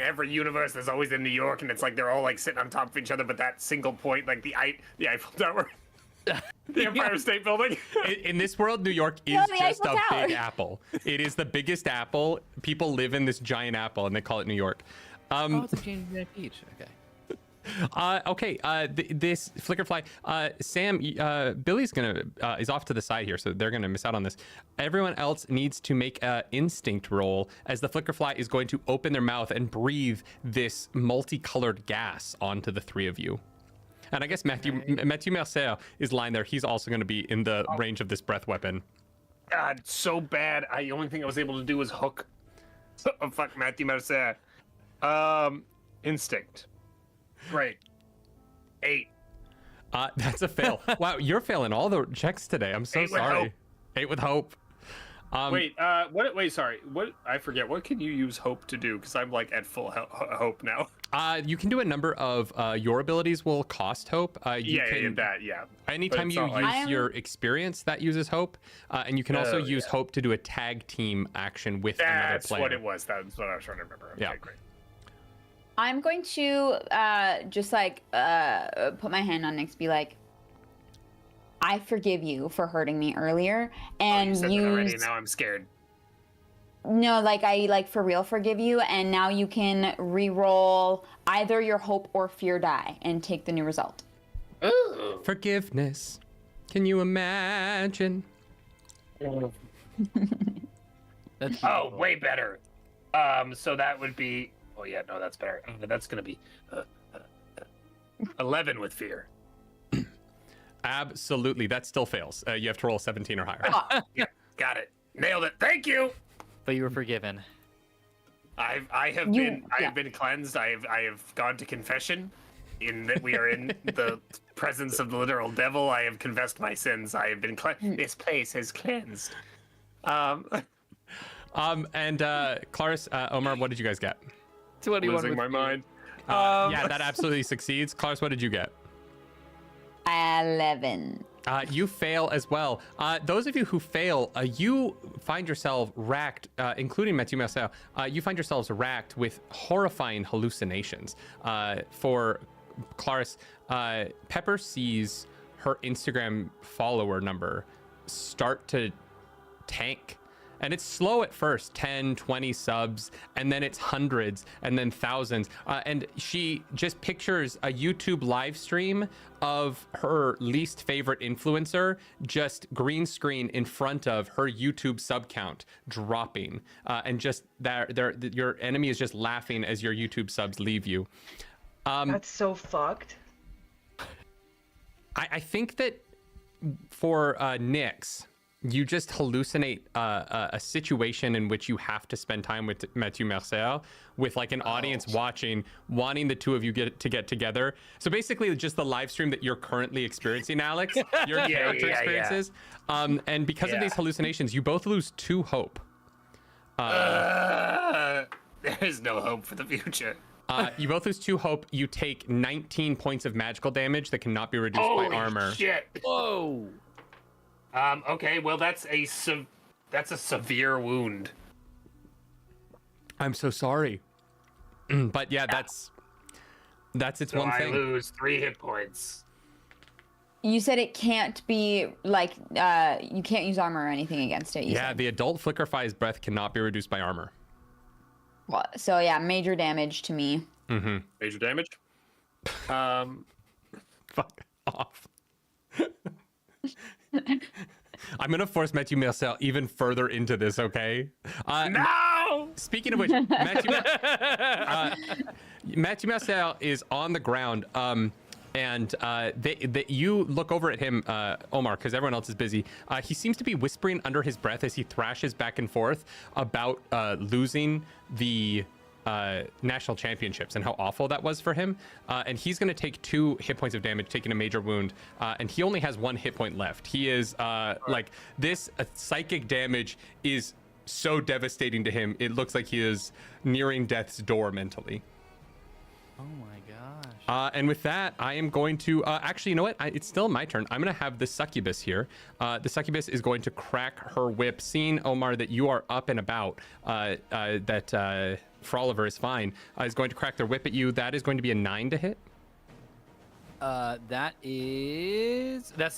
every universe. There's always in New York, and it's like they're all like sitting on top of each other, but that single point, like the Eiffel Tower, the Empire State Building. In this world, New York is Yeah, the just Eiffel a Tower. big apple. It is the biggest apple. People live in this giant apple, and they call it New York. Oh, it's a change in peach. Okay. This flicker fly, Sam, Billy's is off to the side here, so they're gonna miss out on this. Everyone else needs to make an instinct roll as the flicker fly is going to open their mouth and breathe this multicolored gas onto the three of you. And I guess Matthew Mercer is lying there. He's also going to be in the range of this breath weapon. God, so bad. The only thing I was able to do was hook. Oh, fuck, Matthew Mercer. Instinct. Right. 8. That's a fail. Wow, you're failing all the checks today. I'm so 8 with sorry. hope. 8 with hope. Wait, wait, sorry. What? I forget. What can you use hope to do? Because I'm like at full hope now. You can do a number of your abilities will cost hope. Yeah. Anytime it's you not like- use your experience, that uses hope, and you can also use hope to do a tag team action with another That's player. what it was. That's what I was trying to remember. Okay, Yeah. great. I'm going to just like put my hand on Nick's, be like, I forgive you for hurting me earlier, and You said that already. use Now I'm scared. no, like I like for real forgive you, and now you can re-roll either your hope or fear die and take the new result. Forgiveness. Can you imagine? That's Oh, beautiful. way better. So that would be. Oh yeah, no, that's better. That's gonna be 11 with fear. Absolutely. That still fails. You have to roll 17 or higher. Yeah, got it. Nailed it. Thank you. But you were forgiven. I have been cleansed. I have gone to confession. In that we are in the presence of the literal devil. I have confessed my sins. I have been This place is cleansed. And Claris, Omar, what did you guys get? 21 Losing with my fear. mind. Yeah, that absolutely succeeds. Claris, what did you get? 11. You fail as well. Those of you who fail, you find yourself racked, including Mathieu Marcel, you find yourselves racked with horrifying hallucinations. For Claris, Pepper sees her Instagram follower number start to tank. And it's slow at first, 10, 20 subs, and then it's hundreds, and then thousands. And she just pictures a YouTube live stream of her least favorite influencer just green screen in front of her YouTube sub count dropping. And just your enemy is just laughing as your YouTube subs leave you. That's so fucked. I think that for Nyx, you just hallucinate a situation in which you have to spend time with Mathieu Mercer, with like an audience watching, wanting the two of you get together. So basically, just the live stream that you're currently experiencing, Alex, your character experiences. And because of these hallucinations, you both lose 2 hope. There is no hope for the future. You both lose 2 hope. You take 19 points of magical damage that cannot be reduced by armor. Shit. Whoa. Okay, well that's a severe wound. I'm so sorry. But yeah, that's its one thing. I lose 3 hit points. You said it can't be like you can't use armor or anything against it. Yeah, the adult Flickerfy's breath cannot be reduced by armor. Well, so yeah, major damage to me. Mm-hmm. Major damage. Fuck off. I'm gonna force Mathieu Mercer even further into this, okay? No! Speaking of which, Mathieu Mercer is on the ground, and you look over at him, Omar, because everyone else is busy. He seems to be whispering under his breath as he thrashes back and forth about losing the national championships and how awful that was for him. And he's going to take 2 hit points of damage, taking a major wound. And he only has 1 hit point left. He is like this psychic damage is so devastating to him. It looks like he is nearing death's door mentally. Oh my gosh. And with that, I am going to actually, you know what? It's still my turn. I'm going to have the succubus here. The succubus is going to crack her whip. Seeing, Omar, that you are up and about, that Froliver is fine, is going to crack their whip at you. That is going to be a 9 to hit. That's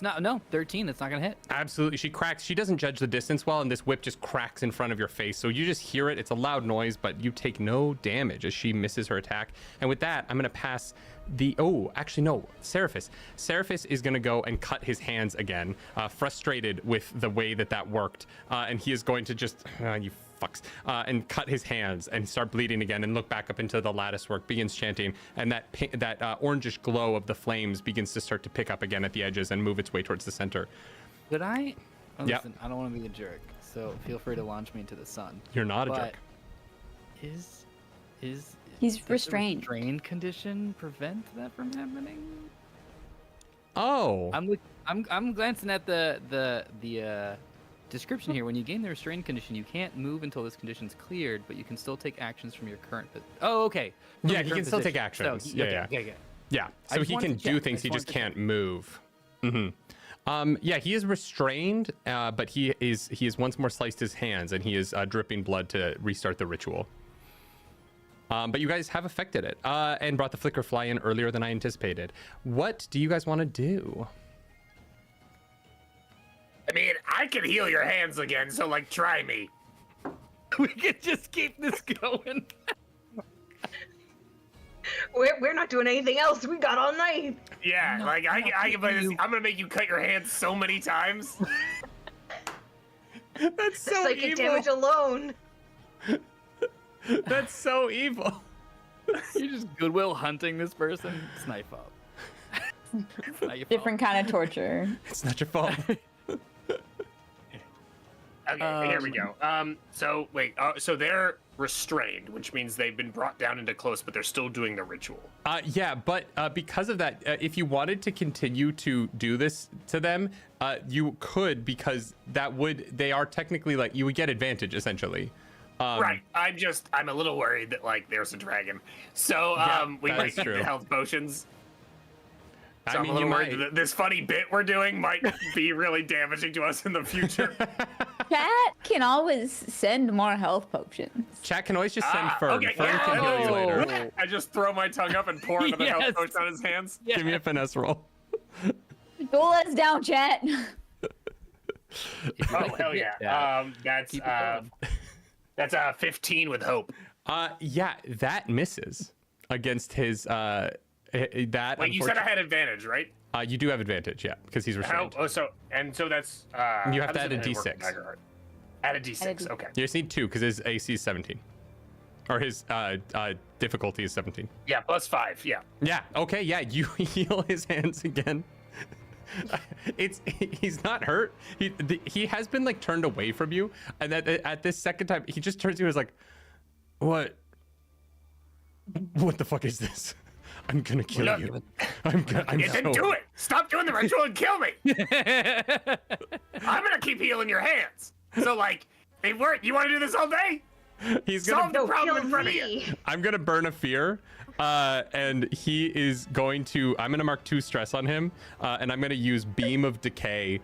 not 13. That's not gonna hit. Absolutely. She cracks. She doesn't judge the distance well, and this whip just cracks in front of your face. So you just hear it. It's a loud noise, but you take no damage as she misses her attack. And with that, I'm going to pass Seraphis. Seraphis is going to go and cut his hands again, frustrated with the way that worked. And he is going to just, you fucks, and cut his hands and start bleeding again and look back up into the lattice work, begins chanting, and that orangish glow of the flames begins to start to pick up again at the edges and move its way towards the center. Could I? Oh, Yep. Listen, I don't want to be a jerk, so feel free to launch me into the sun. You're not a But jerk. He's does the restrained. restrained condition prevent that from happening? Oh. I'm glancing at the description here. When you gain the restrained condition, you can't move until this condition's cleared, but you can still take actions from your current. Oh, okay. From Yeah, your he current can still take position. actions. So, Yeah. Yeah, I so just he wanted can to do check. things, I he just just wanted to can't move. Yeah, he is restrained, but he is once more sliced his hands, and he is dripping blood to restart the ritual. But you guys have affected it, and brought the flicker fly in earlier than I anticipated. What do you guys want to do? I mean, I can heal your hands again, so like, try me. We could just keep this going. We're not doing anything else. We got all night. Yeah, like I can play this. I'm gonna make you cut your hands so many times. That's so Psychic evil. damage alone. That's so evil. You're just Goodwill hunting this person. It's knife up. It's not your fault. Different kind of torture. It's not your fault. Okay, here we go. So wait, so they're restrained, which means they've been brought down into close, but they're still doing the ritual. Yeah, but because of that, if you wanted to continue to do this to them, you could, because they are technically, like, you would get advantage essentially. Right. I'm a little worried that like there's a dragon. So we that might is need true. the health potions. So I I'm mean, a little you worried might. that this funny bit we're doing might be really damaging to us in the future. Chat can always send more health potions. Chat can always just send Fern. Okay, Fern can heal you later. I just throw my tongue up and pour another Yes. health potion on his hands. Give me a finesse roll. Duel us down, chat. Oh hell yeah! That's Keep it going. that's 15 with hope. Yeah, that misses against his that. Wait, you said I had advantage, right? You do have advantage, yeah, because he's How? restrained. Oh, so that's. You how have to does add a advantage work with D6. Daggerheart? Add a D6. Add a D6. Okay. You just need 2 because his AC is 17, or his difficulty is 17. Yeah, +5. Yeah. Yeah. Okay. Yeah. You heal his hands again. He's not hurt. He has been like turned away from you, and at this second time he just turns to you and is like, what the fuck is this? I'm gonna kill you. I'm Then do it. Stop doing the ritual and kill me. I'm gonna keep healing your hands. So like, you want to do this all day? He's gonna solve the problem in front of you. I'm gonna burn a fear, and he is going to. I'm gonna mark 2 stress on him, and I'm gonna use beam of decay.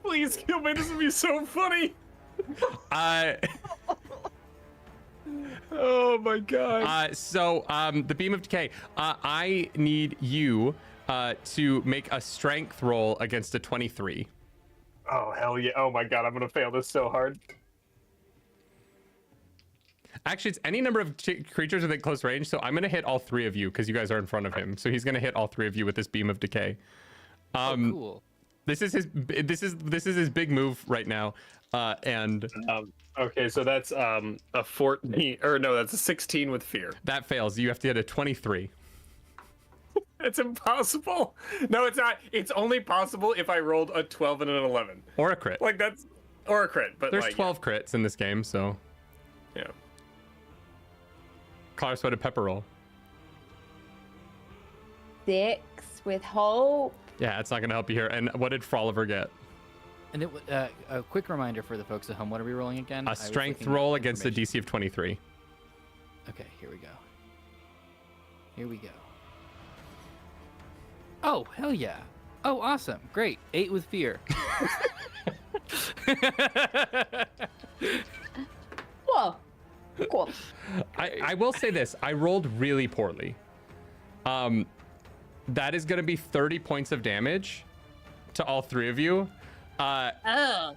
Please kill me. This would be so funny. Oh my god. So the beam of decay. I need you to make a strength roll against a 23. Oh hell yeah. Oh my god, I'm gonna fail this so hard. Actually, it's any number of creatures within close range, so I'm gonna hit all 3 of you because you guys are in front of him. So he's gonna hit all 3 of you with this beam of decay. Cool. This is his big move right now. Okay, so that's a 14, or no, that's a 16 with fear. That fails. You have to hit a 23. It's impossible. No, it's not. It's only possible if I rolled a 12 and an 11. Or a crit. Like that's, or a crit. But there's like, 12 crits in this game, so. Yeah. Collar sweated pepper roll. 6 with hope. Yeah, it's not gonna help you here. And what did Froliver get? And a quick reminder for the folks at home. What are we rolling again? A strength roll against a DC of 23. Okay, here we go. Here we go. Oh, hell yeah. Oh, awesome. Great. 8 with fear. Whoa. Cool. I will say this. I rolled really poorly. That is going to be 30 points of damage to all 3 of you. Oh.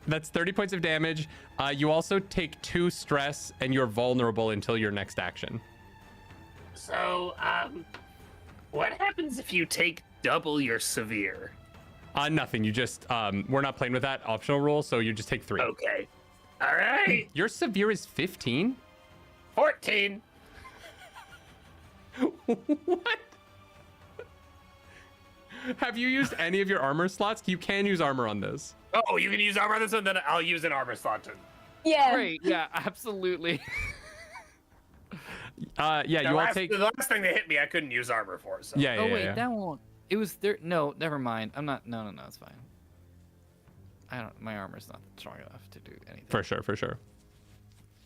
That's 30 points of damage. You also take 2 stress, and you're vulnerable until your next action. So, what happens if you take double your severe? Nothing. You just, we're not playing with that optional rule, so you just take 3. Okay. All right. Your severe is 15? 14. What? Have you used any of your armor slots? You can use armor on this. Oh, you can use armor on this one, then I'll use an armor slot too. Yeah. Great. Yeah, absolutely. Yeah, you all take. The last thing that hit me, I couldn't use armor for. So. Yeah, yeah, Oh wait, yeah. that won't. It was there. No, never mind. I'm not. No, it's fine. I don't. My armor's not strong enough to do anything. For sure.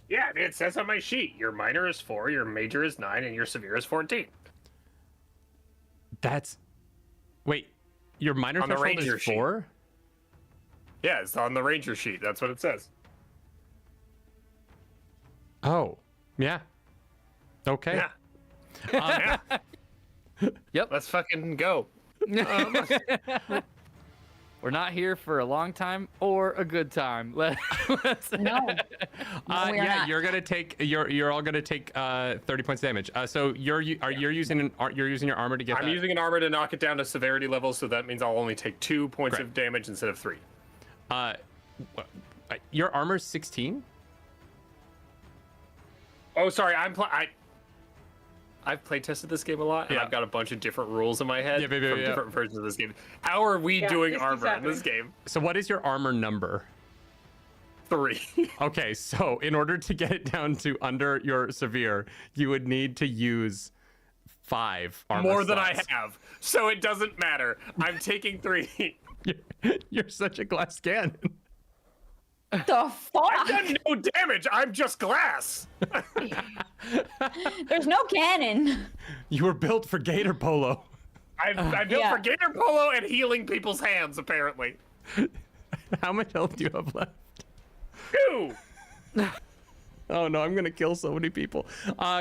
Yeah, I mean, it says on my sheet, your minor is 4, your major is 9, and your severe is 14. That's. Wait, your minor On the threshold ranger is sheet. 4? Yeah, it's on the ranger sheet. That's what it says. Oh, yeah. Okay. Yeah. Yep. Let's fucking go. We're not here for a long time or a good time. Let's. No. No, we are not. You're gonna take. You're all gonna take 30 points of damage. So you're using your armor to get. I'm that. using an armor to knock it down to severity level, so that means I'll only take 2 points Correct. of damage instead of 3. Your armor's 16. Oh, sorry. I've play tested this game a lot, and Yeah. I've got a bunch of different rules in my head Yeah, from yeah. different versions of this game. How are we doing armor in this game? So what is your armor number? 3. Okay, so in order to get it down to under your severe, you would need to use 5 armor More than I slots. have, so it doesn't matter. I'm taking 3. You're such a glass cannon. The fuck? I've done no damage. I'm just glass. There's no cannon. You were built for gator polo. I'm built Yeah. for gator polo and healing people's hands, apparently. How much health do you have left? 2. Oh no, I'm gonna kill so many people.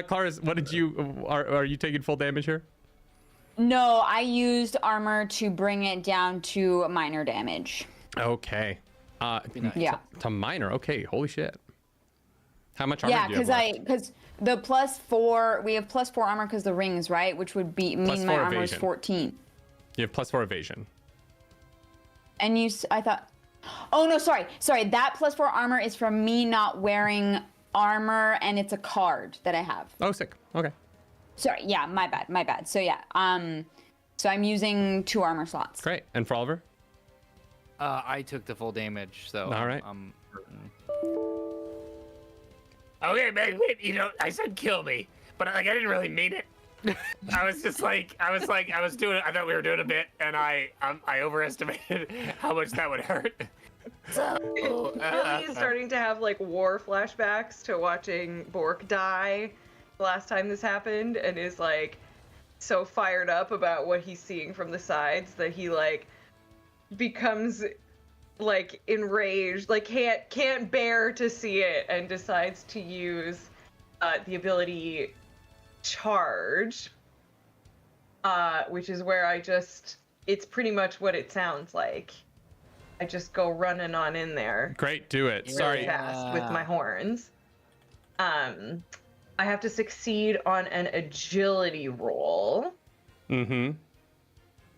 Claris, what did you? Are you taking full damage here? No, I used armor to bring it down to minor damage. Okay. Yeah. To minor. Okay. Holy shit. How much armor Yeah, do you have left? because the +4, we have +4 armor because the rings, right? Which would mean my +4 armor is evasion. 14. You have +4 evasion. And I thought, oh no, sorry. That +4 armor is from me not wearing armor, and it's a card that I have. Oh, sick. Okay. Sorry, yeah, my bad. So yeah, So I'm using 2 armor slots. Great. And for Oliver? I took the full damage, so All right. I'm hurting. Okay, man, wait, I said kill me, but like I didn't really mean it. I was just like, I thought we were doing a bit, and I overestimated how much that would hurt. So, Billy is starting to have like war flashbacks to watching Bork die last time this happened, and is like so fired up about what he's seeing from the sides that he like becomes like enraged, like can't bear to see it, and decides to use the ability charge, which is where it's pretty much what it sounds like. I just go running on in there. Great, do it. Really Sorry. fast with my horns. I have to succeed on an agility roll. Mm-hmm.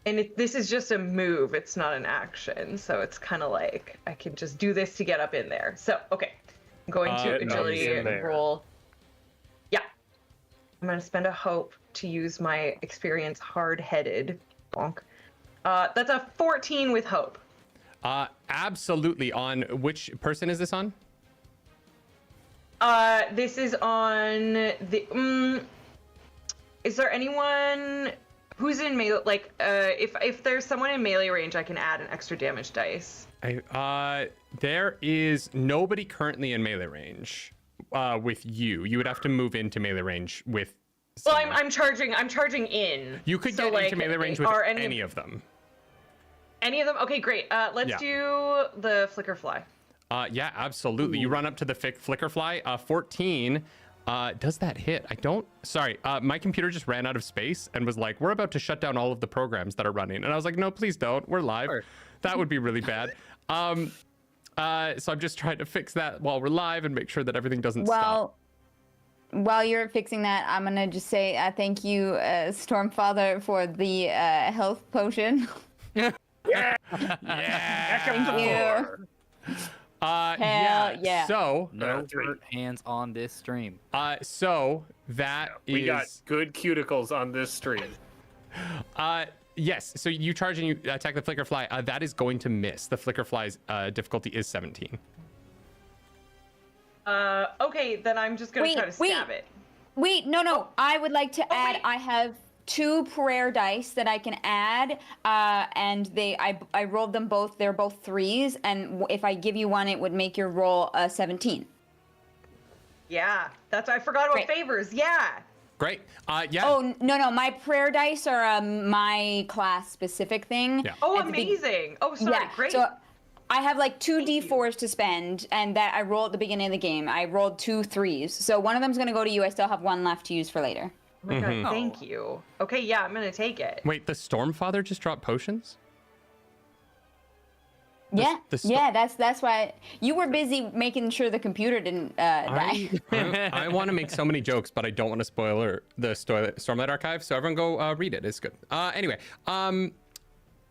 And this is just a move, it's not an action. So it's kind of like, I can just do this to get up in there. So, okay. I'm going to agility roll. Yeah. I'm going to spend a hope to use my experience hard-headed. Bonk. That's a 14 with hope. Absolutely. On which person is this on? This is on the. Is there anyone who's in melee? Like, if there's someone in melee range, I can add an extra damage dice. There is nobody currently in melee range. With you, you would have to move into melee range with. Well, I'm charging in. You could get into melee range with any of them. Any of them? Okay, great. Let's do the flicker fly. Yeah, absolutely. Ooh. You run up to the flicker fly. 14. Does that hit? Sorry, my computer just ran out of space and was like, we're about to shut down all of the programs that are running. And I was like, no, please don't. We're live. Sure. That would be really bad. So I'm just trying to fix that while we're live and make sure that everything doesn't stop. While you're fixing that, I'm going to just say thank you, Stormfather, for the health potion. Yeah. Thank you. Hell yeah. So no hands on this stream. So that we got good cuticles on this stream. Yes. So you charge and you attack the flicker fly. That is going to miss. The flicker fly's difficulty is 17. Okay, then I'm just gonna try to stab it. Wait, no. I would like to add. I have 2 prayer dice that I can add, and I rolled them both. They're both 3s, and if I give you one, it would make your roll 17. Yeah, I forgot about favors. Yeah. Great. Yeah. Oh no, my prayer dice are my class specific thing. Yeah. Oh, amazing. Oh, sorry. Yeah. Great. So I have like 2 d4s to spend, and that I roll at the beginning of the game. I rolled 2 3s, so one of them's gonna go to you. I still have 1 left to use for later. Oh my God, thank you. Okay, yeah, I'm gonna take it. Wait, the Stormfather just dropped potions? Yeah, that's why you were busy making sure the computer didn't die. I want to make so many jokes, but I don't want to spoil the Stormlight Archive, so everyone go read it. It's good. Anyway,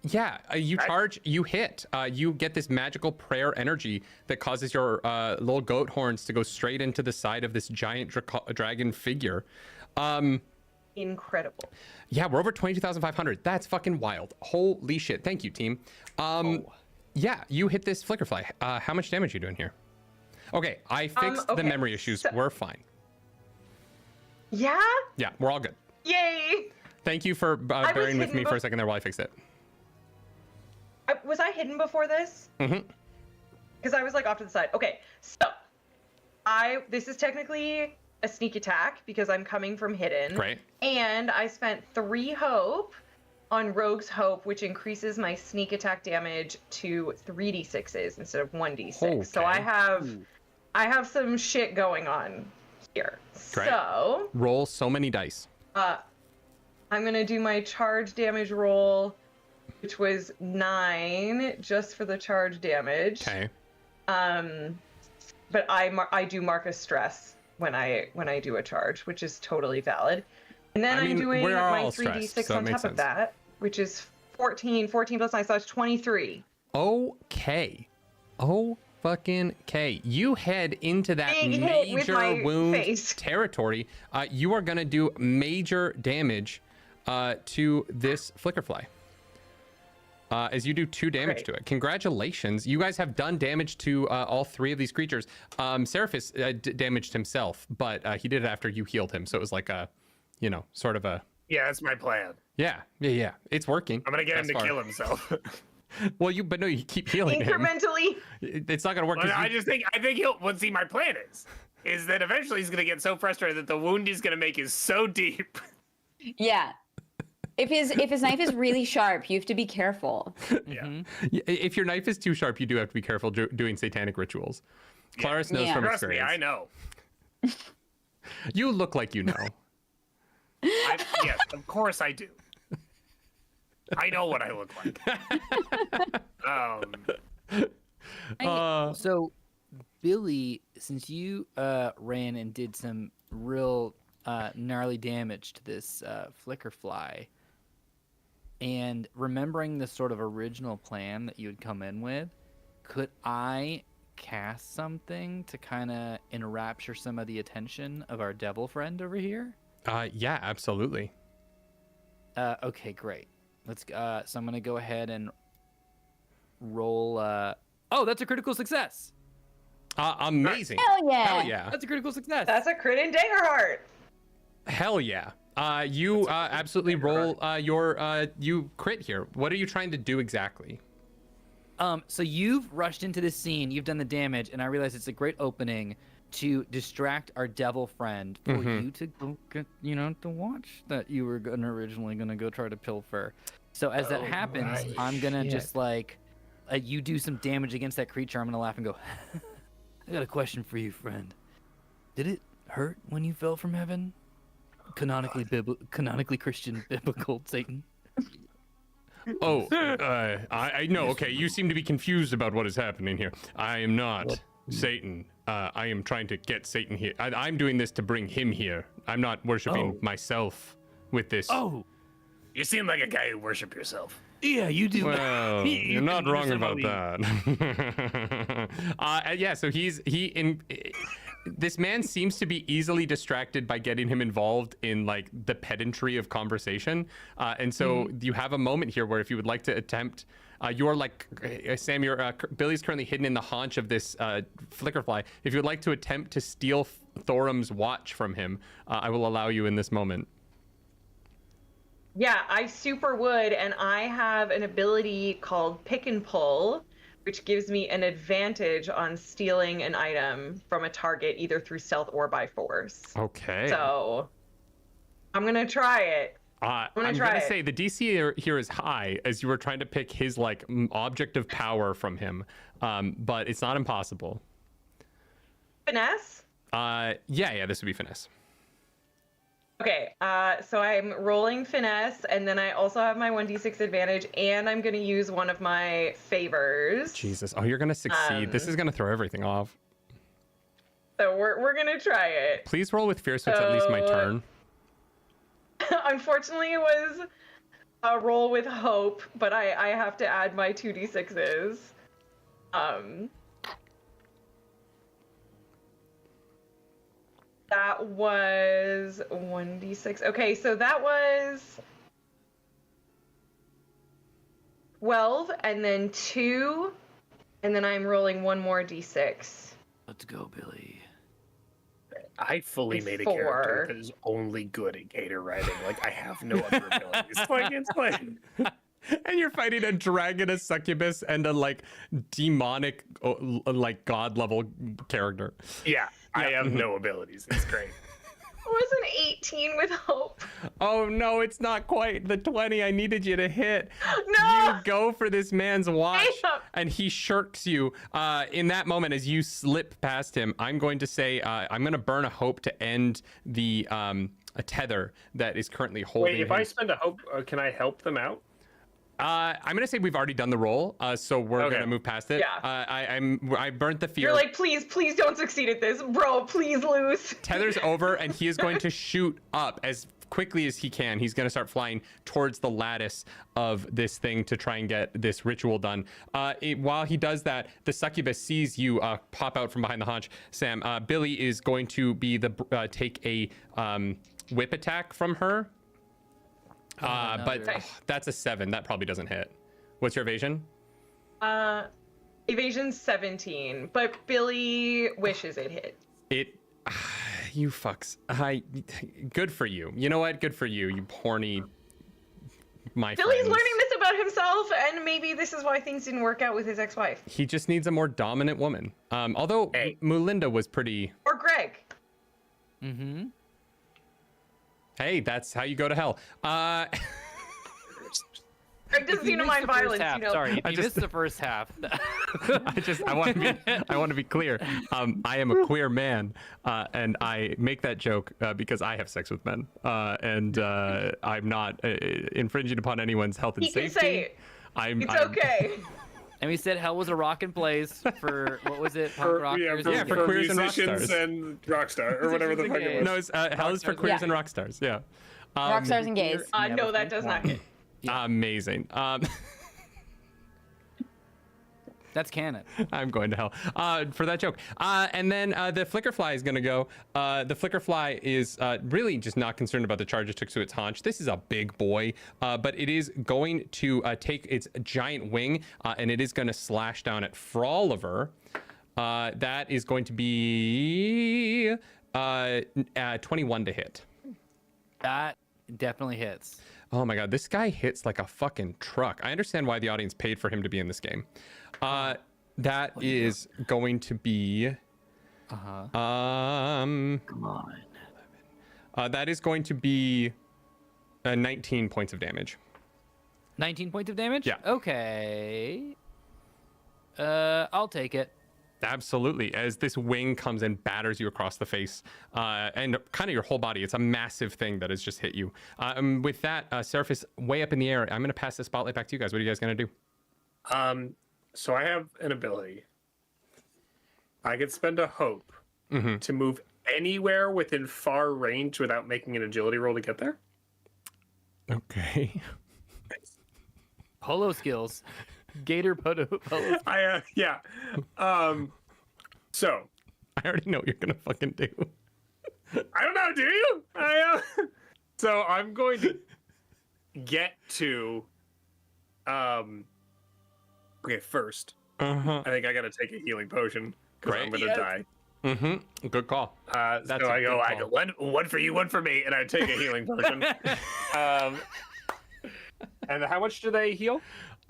you charge, you hit, you get this magical prayer energy that causes your little goat horns to go straight into the side of this giant dragon figure. Incredible. Yeah, we're over 22,500. That's fucking wild. Holy shit. Thank you, team. Yeah, you hit this flicker fly. How much damage are you doing here? Okay, I fixed the memory issues. We're fine. Yeah? Yeah, we're all good. Yay! Thank you for bearing with me for a second there while I fixed it. Was I hidden before this? Mm-hmm. Because I was like off to the side. Okay, so this is technically a sneak attack because I'm coming from hidden. Great. And I spent 3 hope on Rogue's Hope, which increases my sneak attack damage to 3d6s instead of 1d6. Okay. So I have some shit going on here. Great. So roll so many dice. I'm gonna do my charge damage roll, which was 9 just for the charge damage. Okay. But I do mark a stress when I do a charge, which is totally valid. And then I'm doing my 3d6 on top of that, which is 14 plus 9, so it's 23. Okay. Oh fucking K. You head into that major wound territory. You are gonna do major damage. to this flickerfly. As you do 2 damage to it. Congratulations. You guys have done damage to all 3 of these creatures. Seraphis damaged himself, but he did it after you healed him. So it was like a, sort of a... Yeah, that's my plan. Yeah. It's working. I'm going to get him to kill himself. Well, you keep healing him. Incrementally. It's not going to work. Well, I think he'll, see, my plan is that eventually he's going to get so frustrated that the wound he's going to make is so deep. Yeah. If his knife is really sharp, you have to be careful. Yeah. If your knife is too sharp, you do have to be careful doing satanic rituals. Claris knows from Trust experience. me, I know. You look like you know. Yes, of course I do. I know what I look like. So, Billy, since you ran and did some real gnarly damage to this flickerfly, and remembering the sort of original plan that you had come in with, could I cast something to kind of enrapture some of the attention of our devil friend over here? Yeah, absolutely. Okay, great. Let's. So I'm gonna go ahead and roll. Oh, that's a critical success. Amazing. Hell yeah. Hell yeah. That's a critical success. That's a crit in Daggerheart. Hell yeah. You absolutely roll you crit here. What are you trying to do exactly? So you've rushed into this scene, you've done the damage, and I realize it's a great opening to distract our devil friend for you to go get, to watch that you were originally gonna go try to pilfer. So as that happens, I'm gonna just you do some damage against that creature. I'm gonna laugh and go, I got a question for you, friend. Did it hurt when you fell from heaven? Canonically Christian biblical Satan. Oh, I know. Okay, you seem to be confused about what is happening here. I am not Satan. I am trying to get Satan here. I'm doing this to bring him here. I'm not worshiping myself with this. Oh, You seem like a guy who worship yourself. yeah, you do. Well, you're not wrong about that. Yeah, so this man seems to be easily distracted by getting him involved in like the pedantry of conversation. And so you have a moment here where if you would like to attempt, you're like, Sam, Billy's currently hidden in the haunch of this flickerfly. If you would like to attempt to steal Thorum's watch from him, I will allow you in this moment. Yeah, I super would, and I have an ability called Pick and Pull, which gives me an advantage on stealing an item from a target, either through stealth or by force. Okay. So, I'm gonna try it. I'm gonna say the DC here is high, as you were trying to pick his like object of power from him, but it's not impossible. Finesse? Yeah, this would be finesse. Okay, so I'm rolling finesse, and then I also have my 1d6 advantage, and I'm going to use one of my favors. Jesus, you're going to succeed. This is going to throw everything off. So we're going to try it. Please roll with fear so it's at least my turn. Unfortunately, it was a roll with hope, but I have to add my 2d6s. That was 1d6. Okay, so that was 12, and then 2, and then I'm rolling one more d6. Let's go, Billy. I fully It's made a 4. character that is only good at gator riding. Like, I have no other abilities. It's like, And you're fighting a dragon, a succubus, and a like demonic, like god level character. yeah, I have no abilities. It's great. It was an 18 with hope. Oh no, it's not quite the 20 I needed you to hit. No! You go for this man's watch, Damn. and he shirks you. In that moment, as you slip past him, I'm going to say, I'm going to burn a hope to end the a tether that is currently holding Wait, if him. I spend a hope, can I help them out? I'm gonna say we've already done the roll, so we're gonna move past it. Yeah. I burnt the fear. You're like, please don't succeed at this. Bro, please lose. Tether's over, and he is going to shoot up as quickly as he can. He's going to start flying towards the lattice of this thing to try and get this ritual done. While he does that, the succubus sees you pop out from behind the haunch. Sam, Billy is going to be take a whip attack from her. But Another. that's a 7. That probably doesn't hit. What's your evasion? Evasion's 17, but Billy wishes it hit. It. You fucks. Good for you. You know what? Good for you. You horny. My Billy's friends. learning this about himself, and maybe this is why things didn't work out with his ex-wife. He just needs a more dominant woman. Although Mulinda was pretty. Or Greg. Mm-hmm. Hey, that's how you go to hell. Greg doesn't seem to mind violence, Half, you know. Sorry, if you missed the first half. I want to be clear. I am a queer man, and I make that joke because I have sex with men, and I'm not infringing upon anyone's health and He safety. can say it. It's okay. And we said hell was a rockin' place for, what was it, punk rockers? for queers and rock musicians stars. and rock star or whatever the fuck it was. No, it's, hell is for queers Yeah. and rock stars. Yeah. Rock stars and gays. No, that does not hit. Amazing. That's canon. I'm going to hell for that joke. And then the flicker fly is going to go. The flicker fly is really just not concerned about the charge it took to its haunch. This is a big boy, but it is going to take its giant wing and it is going to slash down at Froliver. That is going to be 21 to hit. That definitely hits. Oh my god, this guy hits like a fucking truck. I understand why the audience paid for him to be in this game. That is going to be Uh-huh. Come on. that is going to be 19 points of damage. 19 points of damage? Yeah. Okay. I'll take it. Absolutely. As this wing comes and batters you across the face and kind of your whole body. It's a massive thing that has just hit you. With that, Seraphis, way up in the air. I'm going to pass the spotlight back to you guys. What are you guys going to do? So I have an ability. I could spend a hope to move anywhere within far range without making an agility roll to get there. Okay. Polo skills. Gator polo. Yeah. So I already know what you're going to fucking do. I don't know. Do you? So I'm going to get to. Okay, first. I think I got to take a healing potion because I'm Great. going to die. Mm-hmm. Good call. So I go one for you, one for me, and I take a healing potion. And how much do they heal?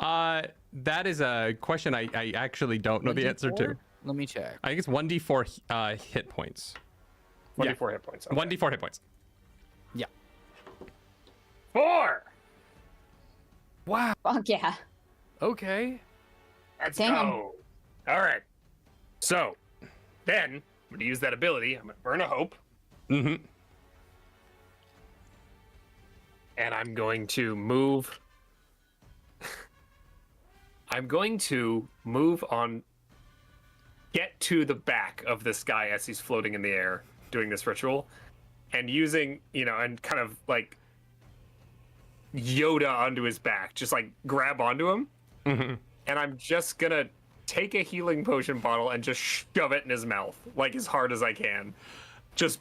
That is a question I actually don't know the answer to. Let me check. I think it's 1d4 hit points. 1d4 hit points. Okay. 1d4 hit points. Yeah. 4. Wow. Fuck yeah. Okay. Let's Damn. go. All right. So then I'm going to use that ability. I'm going to burn a hope. Mm-hmm. And I'm going to move. I'm going to move on. Get to the back of this guy as he's floating in the air doing this ritual. And using, and kind of like Yoda onto his back. Just like grab onto him. Mm-hmm. And I'm just going to take a healing potion bottle and just shove it in his mouth. Like as hard as I can. Just.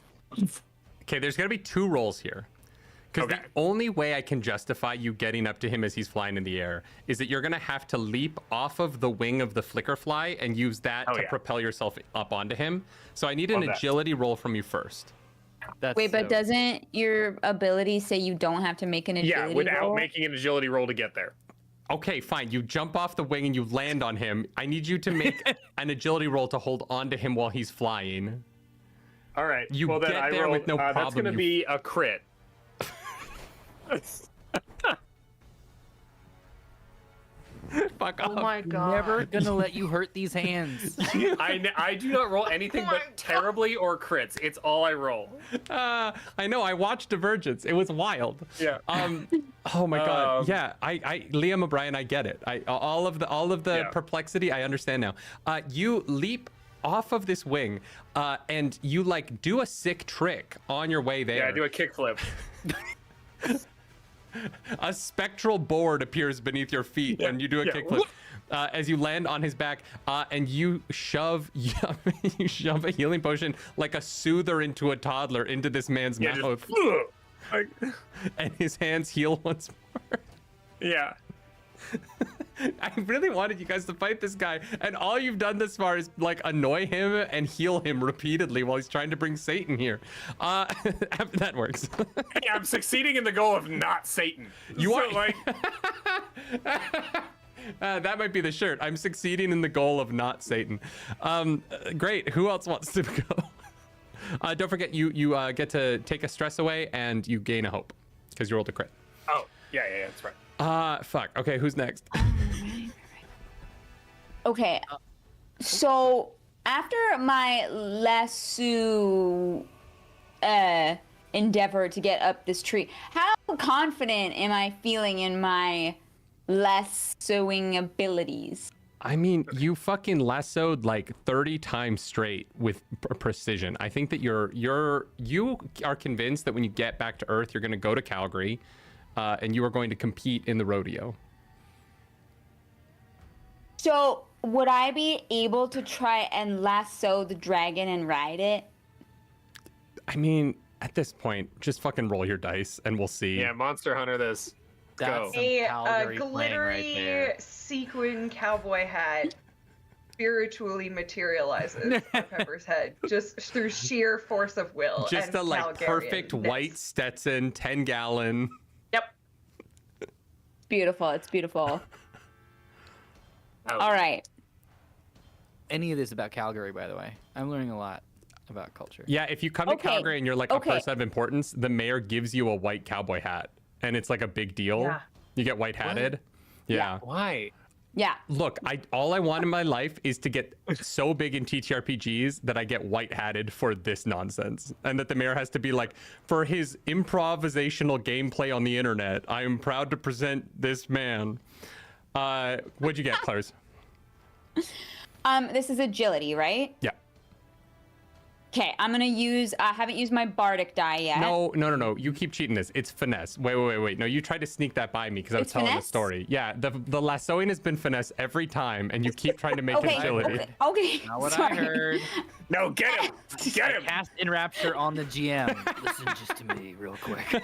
Okay, there's going to be 2 rolls here. Because Okay. the only way I can justify you getting up to him as he's flying in the air is that you're going to have to leap off of the wing of the flicker fly and use that to propel yourself up onto him. So I need an agility roll from you first. That's Wait, but so- doesn't your ability say you don't have to make an agility Yeah, without roll? making an agility roll to get there. Okay, fine. You jump off the wing and you land on him. I need you to make an agility roll to hold onto him while he's flying. All right. You well, then get I there roll, with no That's problem, going to you- be a crit. Fuck Oh off. my god. Never gonna let you hurt these hands. I do not roll anything but terribly or crits. It's all I roll. I know. I watched Divergence. It was wild. Yeah. Oh my god. Yeah. Liam O'Brien. I get it. All of the Yeah. perplexity. I understand now. You leap off of this wing, and you like do a sick trick on your way there. Yeah, I do a kickflip. A spectral board appears beneath your feet and you do a kickflip as you land on his back, and you shove a healing potion like a soother into a toddler into this man's mouth. Like, and his hands heal once more. yeah. I really wanted you guys to fight this guy, and all you've done this far is like annoy him and heal him repeatedly while he's trying to bring Satan here. That works. Hey, I'm succeeding in the goal of not Satan. You are like. That might be the shirt. I'm succeeding in the goal of not Satan. Great. Who else wants to go? Don't forget, you get to take a stress away and you gain a hope because you rolled a crit. Oh, yeah, that's right. Fuck. Okay, who's next? Okay. So after my lasso endeavor to get up this tree, how confident am I feeling in my lassoing abilities? I mean, you fucking lassoed like 30 times straight with precision. I think that you are convinced that when you get back to Earth, you're going to go to Calgary, and you are going to compete in the rodeo. So would I be able to try and lasso the dragon and ride it? I mean, at this point, just fucking roll your dice and we'll see. Yeah, Monster Hunter this. Go. That's some A Calgary playing glittery right there. sequin cowboy hat spiritually materializes on Pepper's head just through sheer force of will. Just and a like perfect Calgarian-ness. white Stetson, 10-gallon. Yep. Beautiful. It's beautiful. Oh. All right. Any of this about Calgary, by the way. I'm learning a lot about culture. Yeah, if you come to Okay, Calgary and you're like a okay. person of importance, the mayor gives you a white cowboy hat, and it's like a big deal. Yeah. You get white hatted. Yeah. Why? Yeah. Look, all I want in my life is to get so big in TTRPGs that I get white hatted for this nonsense, and that the mayor has to be like, for his improvisational gameplay on the internet, I am proud to present this man. What'd you get, Clars? This is agility, right? Yeah. Okay, I'm gonna use. I haven't used my bardic die yet. No. You keep cheating this. It's finesse. Wait. No, you tried to sneak that by me because I was It's telling the finesse? story. Yeah, the lassoing has been finesse every time, and you keep trying to make Okay. agility. Okay. Not what Sorry. I heard. No, get him! Get him! Cast Enrapture on the GM. Listen just to me real quick.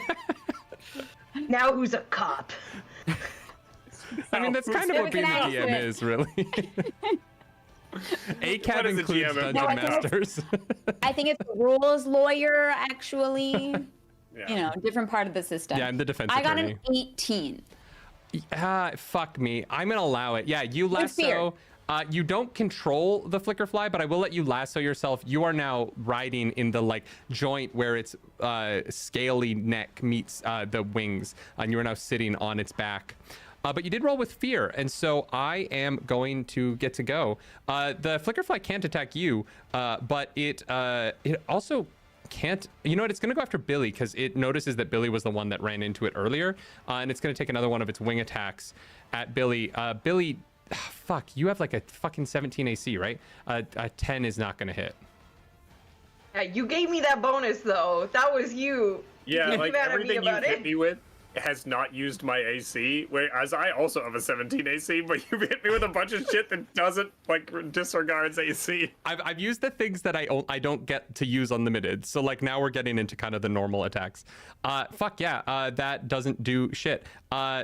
Now who's a cop? I mean, that's kind of It what was being a an DM accident. is, really. ACAB What is a includes GM? Dungeon No, I think it's- Masters. I think it's a rules lawyer, actually. Yeah. You know, different part of the system. Yeah, I'm the defense I got attorney. an 18. Fuck me. I'm gonna allow it. Yeah, you With fear. lasso. You don't control the flicker fly, but I will let you lasso yourself. You are now riding in the like joint where its scaly neck meets the wings, and you are now sitting on its back. But you did roll with fear, and so I am going to get to go. The flicker fly can't attack you, but it also can't. You know what? It's going to go after Billy because it notices that Billy was the one that ran into it earlier, and it's going to take another one of its wing attacks at Billy. Billy, fuck, you have like a fucking 17 AC, right? A 10 is not going to hit. Yeah, you gave me that bonus though. That was you. Yeah, You like mad at me everything you about hit it? me with has not used my AC, whereas I also have a 17 AC, but you hit me with a bunch of shit that doesn't, like, disregards AC. I've used the things that I don't get to use unlimited. So like now we're getting into kind of the normal attacks. Fuck yeah, that doesn't do shit.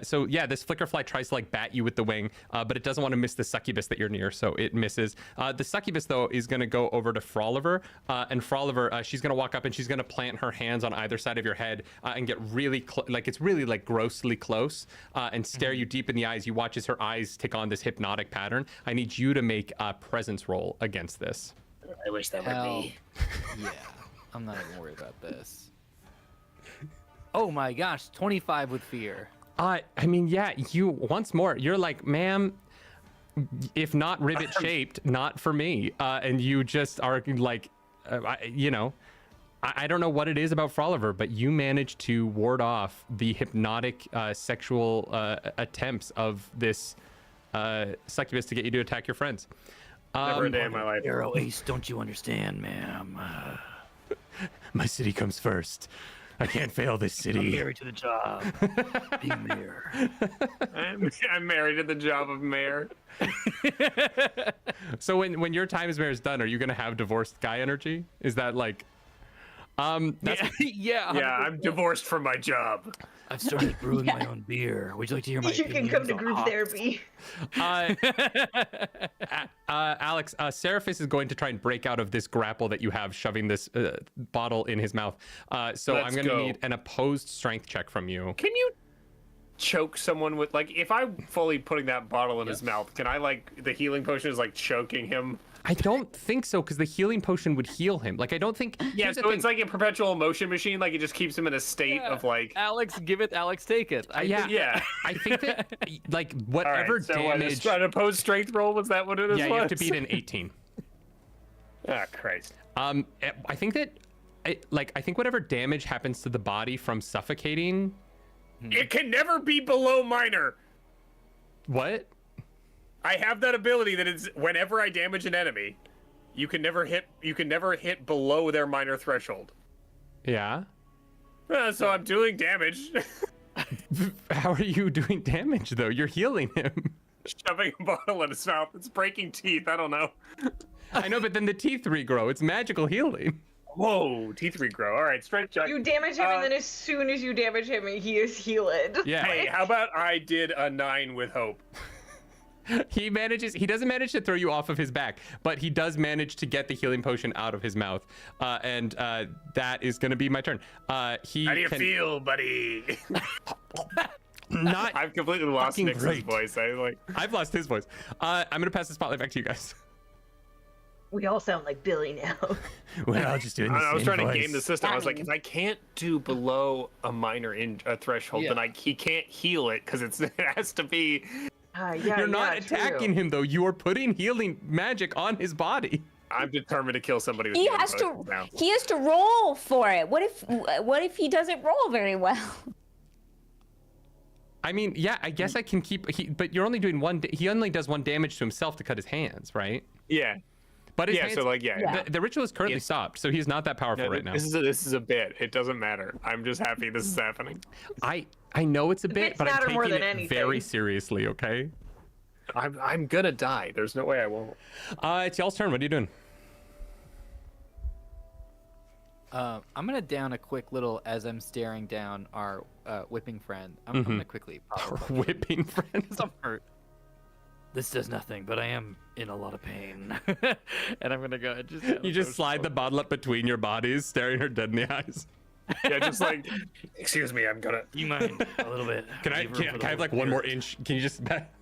So yeah, this flicker fly tries to like bat you with the wing, but it doesn't want to miss the succubus that you're near, so it misses. The succubus though is gonna go over to Froliver, and Froliver, she's gonna walk up and she's gonna plant her hands on either side of your head and get really like it's really like grossly close and stare you deep in the eyes. You watch as her eyes take on this hypnotic pattern. I need you to make a presence roll against this. I wish that Hell. were me. Yeah, I'm not even worried about this. Oh my gosh, 25 with fear. I mean, yeah, you once more, you're like, ma'am, if not ribbit shaped, not for me. And you just are like, you know, I don't know what it is about Froliver, but you managed to ward off the hypnotic sexual attempts of this succubus to get you to attack your friends. Never a day in my life. Arrow Ace, don't you understand, ma'am? My city comes first. I can't fail this city. Married to the job. Being mayor. I'm married to the job of mayor. So when your time as mayor is done, are you gonna have divorced guy energy? Is that like? That's Yeah. Yeah, I'm divorced from my job. I've started brewing my own beer. Would you like to hear my You can come opinions to on group hops? therapy. Alex, Seraphis is going to try and break out of this grapple that you have, shoving this bottle in his mouth. So I'm Let's going to go. need an opposed strength check from you. Can you choke someone with, like, if I'm fully putting that bottle in his mouth, can I, like, the healing potion is, like, choking him? I don't think so, because the healing potion would heal him. Like, I don't think... Yeah, here's the so thing. it's like a perpetual motion machine, like, it just keeps him in a state of, like... Alex, give it. Alex, take it. Yeah. I think that, like, All right, whatever so damage... an opposed strength roll, was that what it is? Yeah, you have to beat an 18. Ah, Christ. I think that... I think whatever damage happens to the body from suffocating... It can never be below minor. What? I have that ability that it's whenever I damage an enemy, you can never hit below their minor threshold. Yeah? So I'm doing damage. How are you doing damage, though? You're healing him. Shoving a bottle in his mouth. It's breaking teeth. I don't know. I know, but then the teeth regrow. It's magical healing. Whoa, teeth regrow. All right, strength check. You damage him, and then as soon as you damage him, he is healed. Yeah. Hey, how about I did a 9 with hope? He doesn't manage to throw you off of his back, but he does manage to get the healing potion out of his mouth. And that is going to be my turn. How do you feel, buddy? Not I've completely lost fucking Nix's great. voice. I've lost his voice. I'm going to pass the spotlight back to you guys. We all sound like Billy now. Well, I'll just do it. I was trying to game the system. I was like, if I can't do below a minor threshold, then he can't heal it because it has to be. You're not attacking him, though. You are putting healing magic on his body. I'm determined to kill somebody with He healing has potions now. He has to roll for it. What if he doesn't roll very well? I mean, yeah, I guess I can keep. But you're only doing one. He only does one damage to himself to cut his hands, right? Yeah. But his Yeah, hands, so like, yeah. the ritual is currently stopped, so he's not that powerful right now. This is a bit. It doesn't matter. I'm just happy this is happening. I know it's a bit, bits but I'm matter more taking than it anything. very seriously. Okay. I'm gonna die. There's no way I won't. It's y'all's turn. What are you doing? I'm gonna down a quick little as I'm staring down our whipping friend. I'm gonna quickly. Whipping friend. I'm hurt. This does nothing, but I am in a lot of pain. And I'm gonna go. You just slide the bottle up between your bodies, staring her dead in the eyes. Yeah, just like, excuse me, I'm gonna. You mind a little bit? Can I have like one more inch? Can you just back?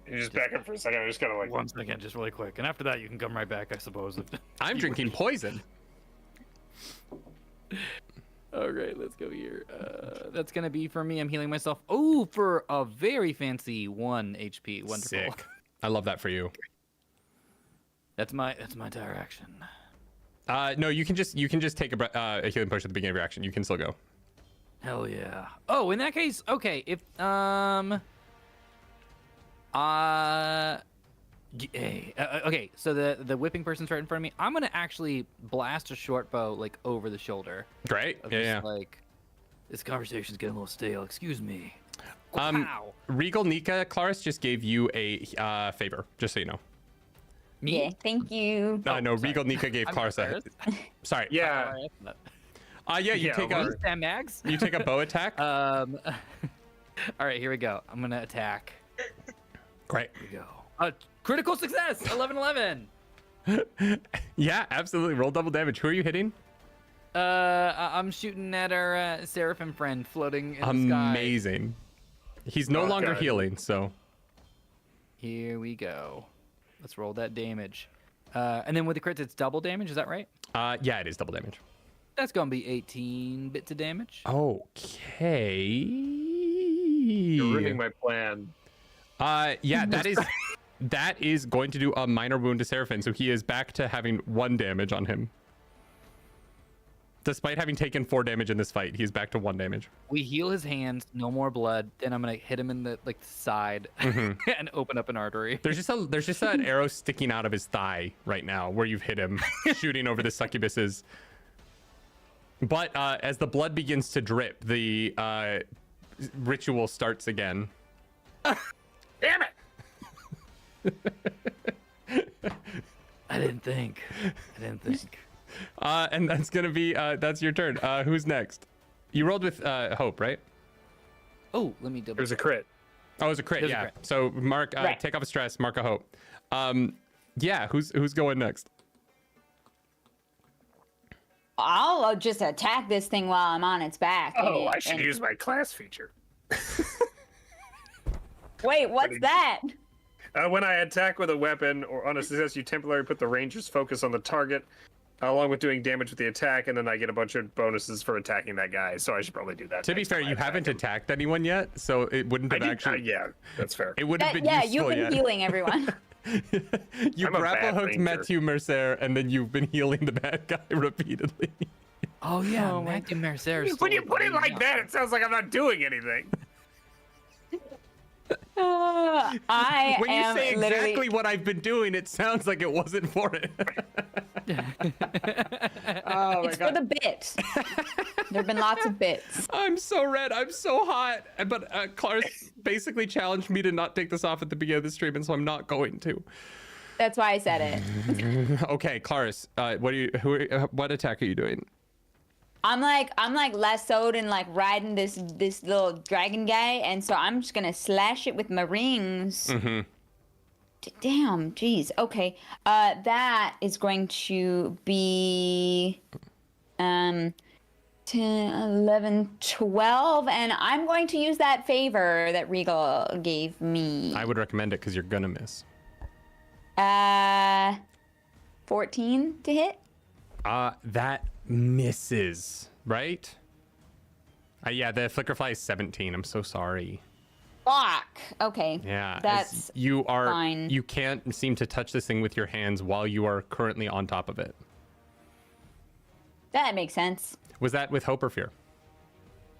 You just back up for a second. I'm just gonna like. 1 second, just really quick, and after that you can come right back, I suppose. I'm drinking poison. All right, let's go here. That's gonna be for me. I'm healing myself. Oh, for a very fancy 1 HP. Wonderful. Sick. I love that for you. That's my entire action. No, you can just take a healing potion at the beginning of your action. You can still go. Hell yeah. Oh, in that case, okay. If okay. So the whipping person's right in front of me. I'm gonna actually blast a short bow like over the shoulder. Great. Of Yeah. just, like, this conversation's getting a little stale. Excuse me. Wow. Regal Nika Claris just gave you a favor, just so you know. Me? Yeah, thank you. No, Regal Nika gave I'm Claris a. Sorry. Yeah. You Yeah, take over. a Mags. you take a bow attack. All right, here we go. I'm gonna attack. Great. Here we go. Critical success. 11/11. Yeah, absolutely. Roll double damage. Who are you hitting? I'm shooting at our seraphim friend floating in the sky. Amazing. He's no longer God. healing, so. Here we go. Let's roll that damage. And then with the crits, it's double damage. Is that right? Yeah, it is double damage. That's gonna be 18 bits of damage. Okay. You're ruining my plan. Yeah, that is going to do a minor wound to Seraphim, so he is back to having 1 damage on him. Despite having taken 4 damage in this fight, he's back to 1 damage. We heal his hands, no more blood. Then I'm gonna hit him in the side and open up an artery. There's just an arrow sticking out of his thigh right now where you've hit him, shooting over the succubus's. But as the blood begins to drip, the ritual starts again. Damn it! I didn't think. And that's gonna be that's your turn. Who's next? You rolled with Hope, right? Oh, let me double. There's a crit. Oh, it was a crit. It was a Yeah. crit. So mark, Right. take off a stress. Mark a Hope. Yeah. Who's going next? I'll just attack this thing while I'm on its back. Oh, and I should use my class feature. Wait, what's that? When I attack with a weapon or on a success, you temporarily put the ranger's focus on the target, along with doing damage with the attack, and then I get a bunch of bonuses for attacking that guy. So I should probably do that. To be next fair, time I you attack haven't him. attacked anyone yet, so it wouldn't have actually. Yeah, that's fair. It wouldn't have been Yeah, useful you've been yet. healing everyone. You I'm a grapple bad hooked ranger. Matthew Mercer, and then you've been healing the bad guy repeatedly. Oh yeah, Matthew Mercer. When you put it like that, it sounds like I'm not doing anything. I When you am say literally. exactly what I've been doing, it sounds like it wasn't for it. Oh my It's for the bits. There have been lots of bits. I'm so red. I'm so hot. But Clarus basically challenged me to not take this off at the beginning of the stream, and so I'm not going to. That's why I said it. Okay, Clarus, what attack are you doing? I'm like lassoed and like riding this little dragon guy, and so I'm just gonna slash it with my rings. Mm-hmm. Damn, jeez. Okay, that is going to be 10, 11, 12, and I'm going to use that favor that Regal gave me. I would recommend it because you're gonna miss. 14 to hit. That misses, right? Yeah, the flickerfly is 17. I'm so sorry. Fuck. Okay. Yeah, That's you are. fine. You can't seem to touch this thing with your hands while you are currently on top of it. That makes sense. Was that with hope or fear?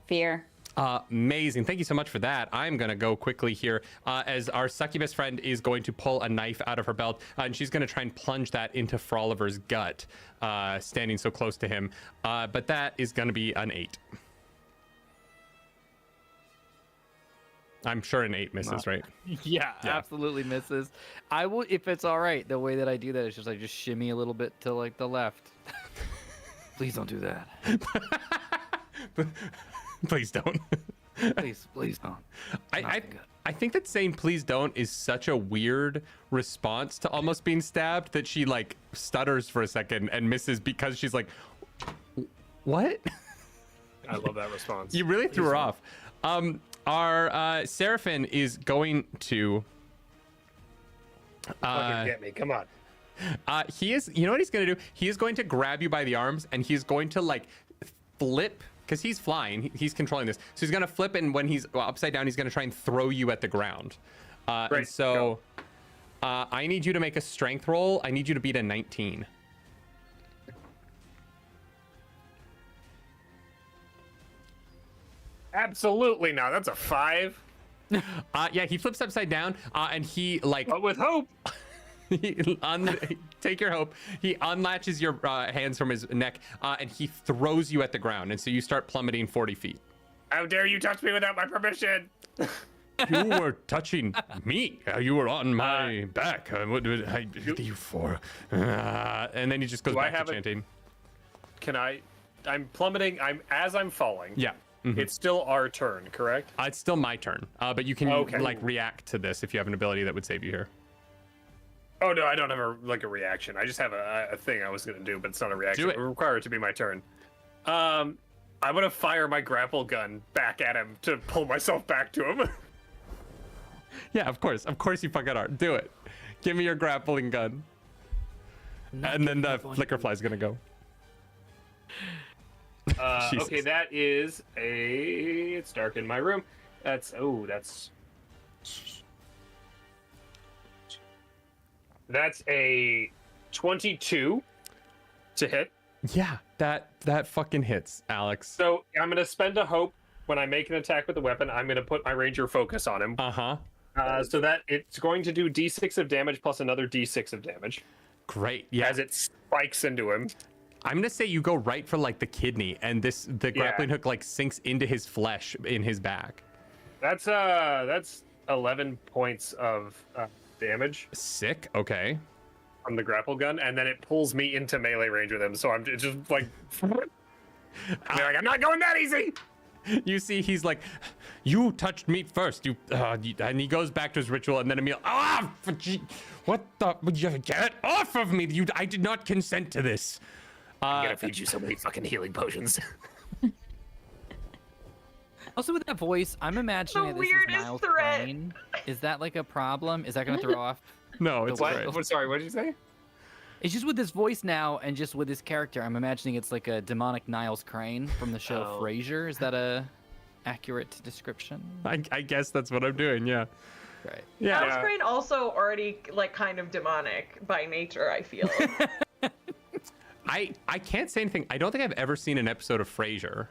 Fear. Amazing. Thank you so much for that. I'm going to go quickly here as our succubus friend is going to pull a knife out of her belt and she's going to try and plunge that into Froliver's gut, standing so close to him. But that is going to be an 8. I'm sure an 8 misses, right? Yeah, absolutely misses. I will, if it's all right. The way that I do that is just I just shimmy a little bit to like the left. Please don't do that. Please don't. Please don't. I think that saying please don't is such a weird response to almost being stabbed that she like stutters for a second and misses because she's like, what? I love that response. You really threw her off. Our Seraphim is going to Fucking get me. Come on. he is, you know what he's going to do? He is going to grab you by the arms and he's going to like flip because he's flying. He's controlling this. So he's going to flip and when he's upside down, he's going to try and throw you at the ground. And so I need you to make a strength roll. I need you to beat a 19. Absolutely not. That's a 5. Yeah, he flips upside down and he like But with hope. take your hope. He unlatches your hands from his neck and he throws you at the ground. And so you start plummeting 40 feet. How dare you touch me without my permission? You were touching me. You were on my back. What did I do you for? And then he just goes Do I back to have chanting. Can I? I'm plummeting. As I'm falling. Yeah. Mhm. It's still our turn, correct? It's still my turn. But you can like react to this if you have an ability that would save you here. Oh no, I don't have a reaction. I just have a thing I was gonna do, but it's not a reaction. Do it. It would require it to be my turn. I'm gonna fire my grapple gun back at him to pull myself back to him. Yeah, of course you fucking are. Do it. Give me your grappling gun. And then the flicker fly's gonna go. Jesus. Okay, that is it's dark in my room. That's 22 to hit. Yeah, that fucking hits, Alex. So I'm gonna spend a hope when I make an attack with the weapon. I'm gonna put my ranger focus on him. So that it's going to do d6 of damage plus another d6 of damage. Great. Yeah. As it spikes into him. I'm gonna say you go right for like the kidney, and the grappling hook like sinks into his flesh in his back. That's 11 points of damage. Sick. Okay. from the grapple gun, and then it pulls me into melee range with him. So I'm just like, I'm not going that easy. You see, he's like, "You touched me first." And he goes back to his ritual, and then Emil, what the? Get off of me! I did not consent to this. I'm gonna feed you so many fucking healing potions. Also, with that voice, I'm imagining that this is weirdest Miles threat. Crane. Is that like a problem? Is that gonna throw off? No, it's great. What? Sorry, what did you say? It's just with this voice now, and just with this character, I'm imagining it's like a demonic Niles Crane from the show Frasier. Is that a accurate description? I guess that's what I'm doing. Yeah. Right. Yeah. Niles Crane also already like kind of demonic by nature, I feel. I can't say anything. I don't think I've ever seen an episode of Frasier.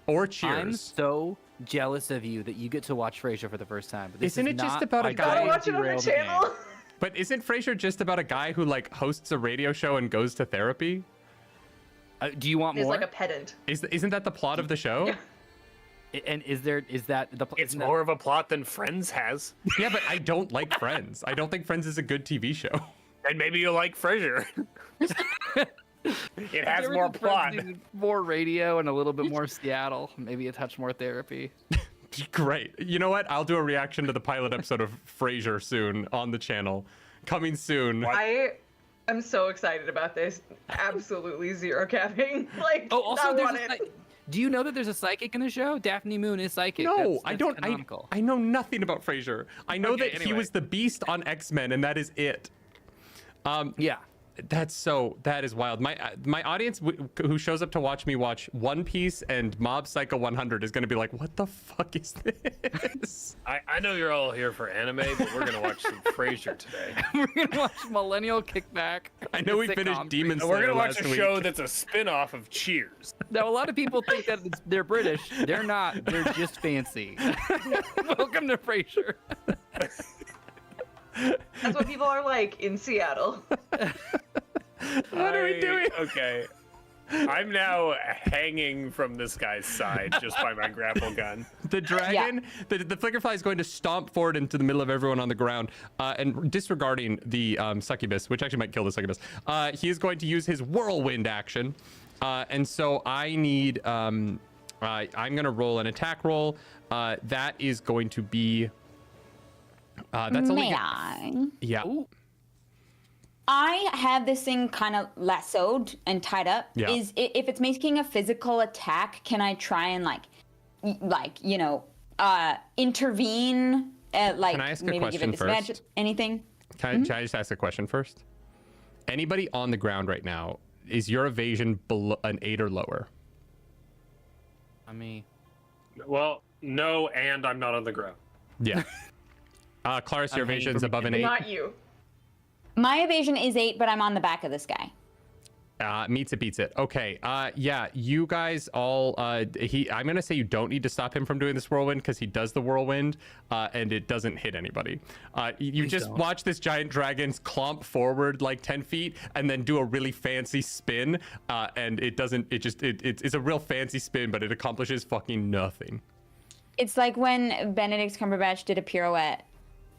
Or Cheers. I'm so jealous of you that you get to watch Frasier for the first time. But this Isn't is it just not about a my guy- Gotta way to watch it on derail the the game. channel. But isn't Frasier just about a guy who like hosts a radio show and goes to therapy? Do you want He's more? like a pedant. Isn't that the plot of the show? And is that the? It's isn't that- more of a plot than Friends has. Yeah, but I don't like Friends. I don't think Friends is a good TV show. And maybe you'll like Frasier. It has There was more a plot. Friends, more radio and a little bit more Seattle. Maybe a touch more therapy. Great. You know what? I'll do a reaction to the pilot episode of Frasier soon on the channel. Coming soon. I am so excited about this. Absolutely zero capping. Like, Oh, also, I there's want a, it. do you know that there's a psychic in the show? Daphne Moon is psychic. No, That's I don't. canonical. I know nothing about Frasier. I know Okay, that he anyway. was the Beast on X-Men, and that is it. Yeah. That is wild. My audience who shows up to watch me watch One Piece and Mob Psycho 100 is going to be like, what the fuck is this? I know you're all here for anime, but we're gonna watch some Frasier today. We're gonna watch Millennial Kickback. I know we the finished sitcom. Demon And Slayer we're gonna watch last a week. show that's a spin-off of Cheers. Now, a lot of people think that they're British. They're not. They're just fancy. Welcome to Frasier. That's what people are like in Seattle. What are we doing? Okay. I'm now hanging from this guy's side just by my grapple gun. The dragon, the Flickerfly is going to stomp forward into the middle of everyone on the ground, and disregarding the succubus, which actually might kill the succubus. He is going to use his whirlwind action, and so I need. I'm going to roll an attack roll. That is going to be. That's only. May I? Yeah. I have this thing kind of lassoed and tied up. Yeah. If it's making a physical attack, can I try and intervene? Like Can I ask a maybe give question it disadvantage? first? Anything? Can I just ask a question first? Anybody on the ground right now, is your evasion below an 8 or lower? I mean, Well, no, and I'm not on the ground. Yeah. Claris, your I'm hanging evasion's from above an 8. Not you. My evasion is 8, but I'm on the back of this guy. Meets it, beats it. Okay. Yeah, you guys all. I'm gonna say you don't need to stop him from doing this whirlwind because he does the whirlwind, and it doesn't hit anybody. You Please just don't. watch this giant dragon clomp forward like 10 feet and then do a really fancy spin, and it doesn't. It's a real fancy spin, but it accomplishes fucking nothing. It's like when Benedict Cumberbatch did a pirouette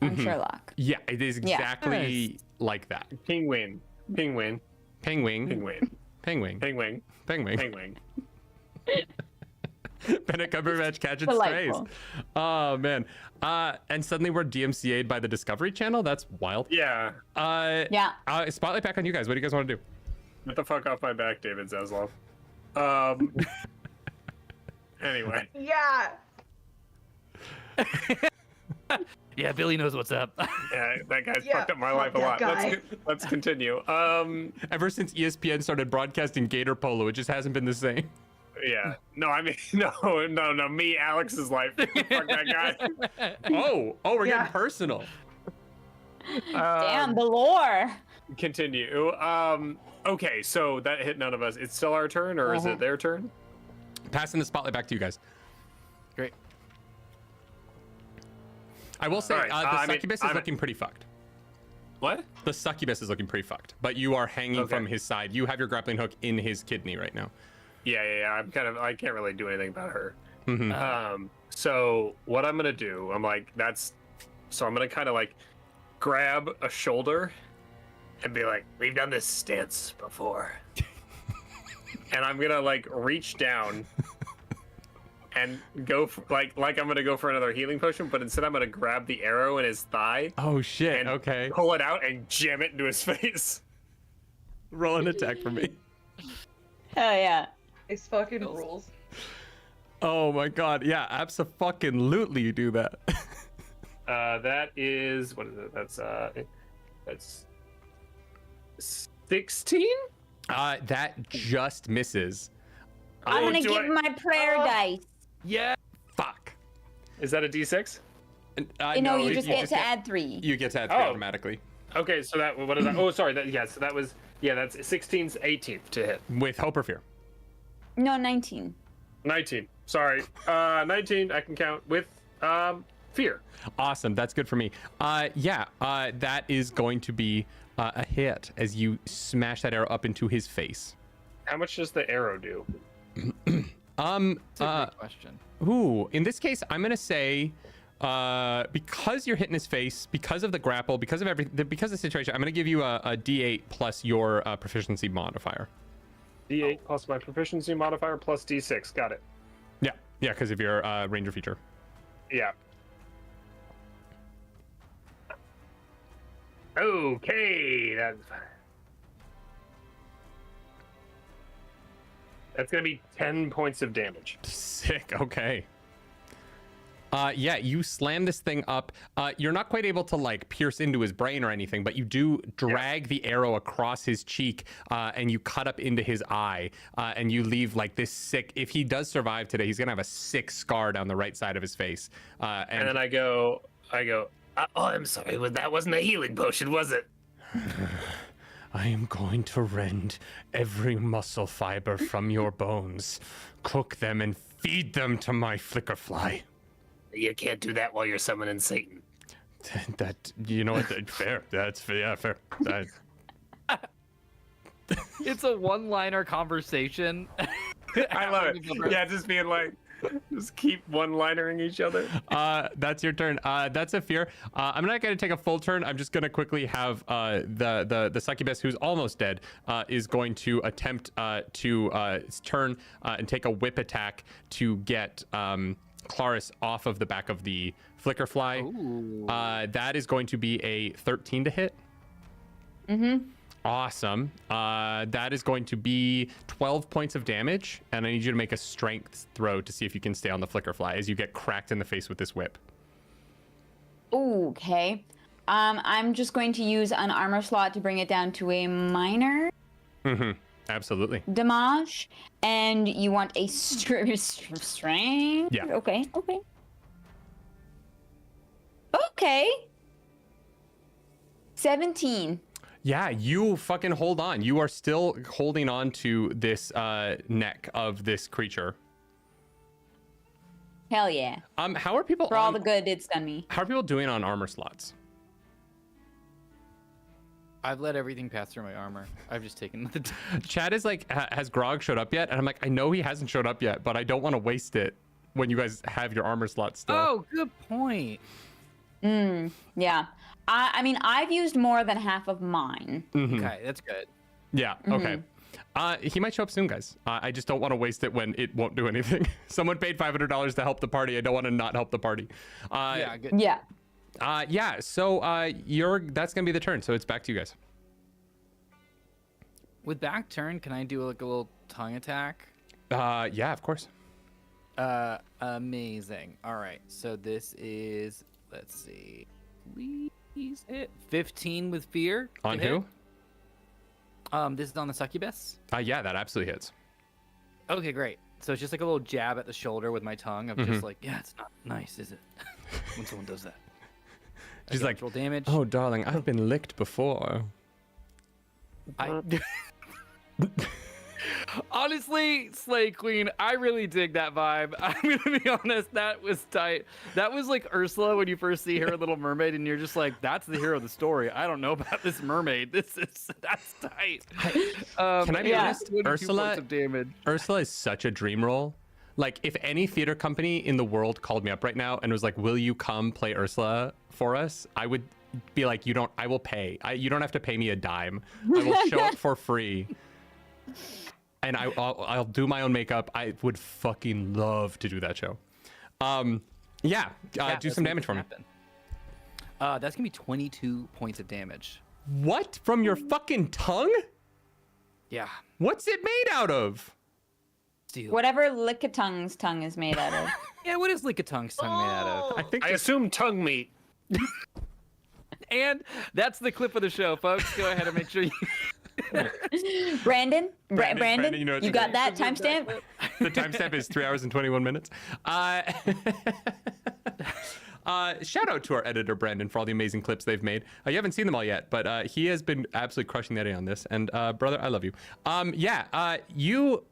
on Sherlock. Yeah, it is Yeah. exactly like that. Penguin. Penguin. Penguin. Penguin. Penguin. Penguin. Penguin. Penguin. Benedict Cumberbatch catching strays. Delightful. Oh man. And suddenly we're DMCA'd by the Discovery Channel. That's wild. Yeah. Yeah. Spotlight back on you guys. What do you guys want to do? Get the fuck off my back, David Zaslav. Anyway. Yeah. yeah, Billy knows what's up. Yeah, that guy's Yeah, fucked up my fuck life a that lot. guy. Let's continue. Ever since ESPN started broadcasting Gator Polo, it just hasn't been the same. Yeah. No, I mean, no. Me, Alex's life. Fuck that guy. Oh, we're Yeah. getting personal. Damn, the lore. Continue. Okay, so that hit none of us. It's still our turn, or is it their turn? Passing the spotlight back to you guys. Great. I will say, All right, the I mean, succubus is I'm- looking pretty fucked. What? The succubus is looking pretty fucked, but you are hanging Okay. from his side. You have your grappling hook in his kidney right now. Yeah. I can't really do anything about her. Mhm. So what I'm gonna do, I'm gonna kind of like grab a shoulder and be like, "We've done this stance before." And I'm gonna like reach down and go for, like I'm gonna go for another healing potion, but instead I'm gonna grab the arrow in his thigh Oh shit. and Okay. pull it out and jam it into his face. Roll an attack for me. Hell yeah. It's fucking rules. Oh my god. Yeah, abso-fucking-lutely you do that. That is what is it? That's 16. That just misses. I'm gonna do give I- my prayer dice. Yeah. Fuck. Is that a D6? No, you just get to add 3. You get to add 3 Oh. automatically. Okay, so that what is that? Oh, sorry. So that was that's 16's 18th to hit. With hope or fear. No, 19. 19. Sorry. 19. I can count with fear. Awesome. That's good for me. That is going to be a hit as you smash that arrow up into his face. How much does the arrow do? That's a great question. Ooh, in this case, I'm gonna say, because you're hitting his face, because of the grapple, because of everything, because of the situation, I'm gonna give you a D8 plus your proficiency modifier. D8 plus my proficiency modifier plus D6. Got it. Yeah, because of your ranger feature. Yeah. Okay, that's gonna be 10 points of damage. Sick. Okay. You slam this thing up. You're not quite able to like pierce into his brain or anything, but you do drag the arrow across his cheek, and you cut up into his eye, and you leave like this sick. If he does survive today, he's gonna have a sick scar down the right side of his face. And then I go. Oh, I'm sorry. That wasn't a healing potion, was it? I am going to rend every muscle fiber from your bones, cook them, and feed them to my flickerfly. You can't do that while you're summoning Satan. That you know what? Fair. That's fair. Fair. It's a one-liner conversation. I love it. Yeah, just being like, just keep one-linering each other. That's your turn. That's a fear. I'm not going to take a full turn. I'm just going to quickly have the succubus, who's almost dead, is going to attempt to turn and take a whip attack to get Claris off of the back of the flickerfly. That is going to be a 13 to hit. Mm-hmm. Awesome. That is going to be 12 points of damage, and I need you to make a strength throw to see if you can stay on the flickerfly as you get cracked in the face with this whip. Okay. I'm just going to use an armor slot to bring it down to a minor Absolutely. damage, and you want a strength? Yeah. Okay. Okay. 17. Yeah, you fucking hold on. You are still holding on to this neck of this creature. Hell yeah. How are people For all the good it's done me. How are people doing on armor slots? I've let everything pass through my armor. I've just taken the. Chad is like, has Grog showed up yet? And I'm like, I know he hasn't showed up yet, but I don't want to waste it when you guys have your armor slots still. Oh, good point. Yeah. I mean, I've used more than half of mine. Okay, that's good. Yeah, okay. He might show up soon, guys. I just don't want to waste it when it won't do anything. Someone paid $500 to help the party. I don't want to not help the party. Yeah, good. Yeah. So that's gonna be the turn. So it's back to you guys. With back turn, can I do like a little tongue attack? Yeah, of course. Amazing. All right, so this is, let's see, please hit 15 with fear. On to hit. who? This is on the succubus. Yeah, that absolutely hits. Okay, great. So it's just like a little jab at the shoulder with my tongue. I'm just like, yeah, it's not nice, is it? When someone does that. She's like, roll damage. oh, darling, I've been licked before. Honestly, Slay Queen, I really dig that vibe. I'm gonna be honest, that was tight. That was like Ursula when you first see her Little Mermaid, and you're just like, that's the hero of the story. I don't know about this mermaid. That's tight. Can I be honest? 22 Ursula, points of damage. Ursula is such a dream role. Like, if any theater company in the world called me up right now and was like, will you come play Ursula for us? I would be like, I will pay. You don't have to pay me a dime. I will show up for free. And I'll do my own makeup. I would fucking love to do that show. Do some damage for me. That's gonna be 22 points of damage. What? From your fucking tongue? Yeah. What's it made out of? Steel. Whatever Lickitungue's tongue is made out of. Yeah, what is Lickitungue's tongue made out of? I assume tongue meat. And that's the clip of the show, folks. Go ahead and make sure you... Brandon, you got that timestamp? The timestamp is 3 hours and 21 minutes. Shout out to our editor, Brandon, for all the amazing clips they've made. You haven't seen them all yet, but he has been absolutely crushing that on this. And brother, I love you.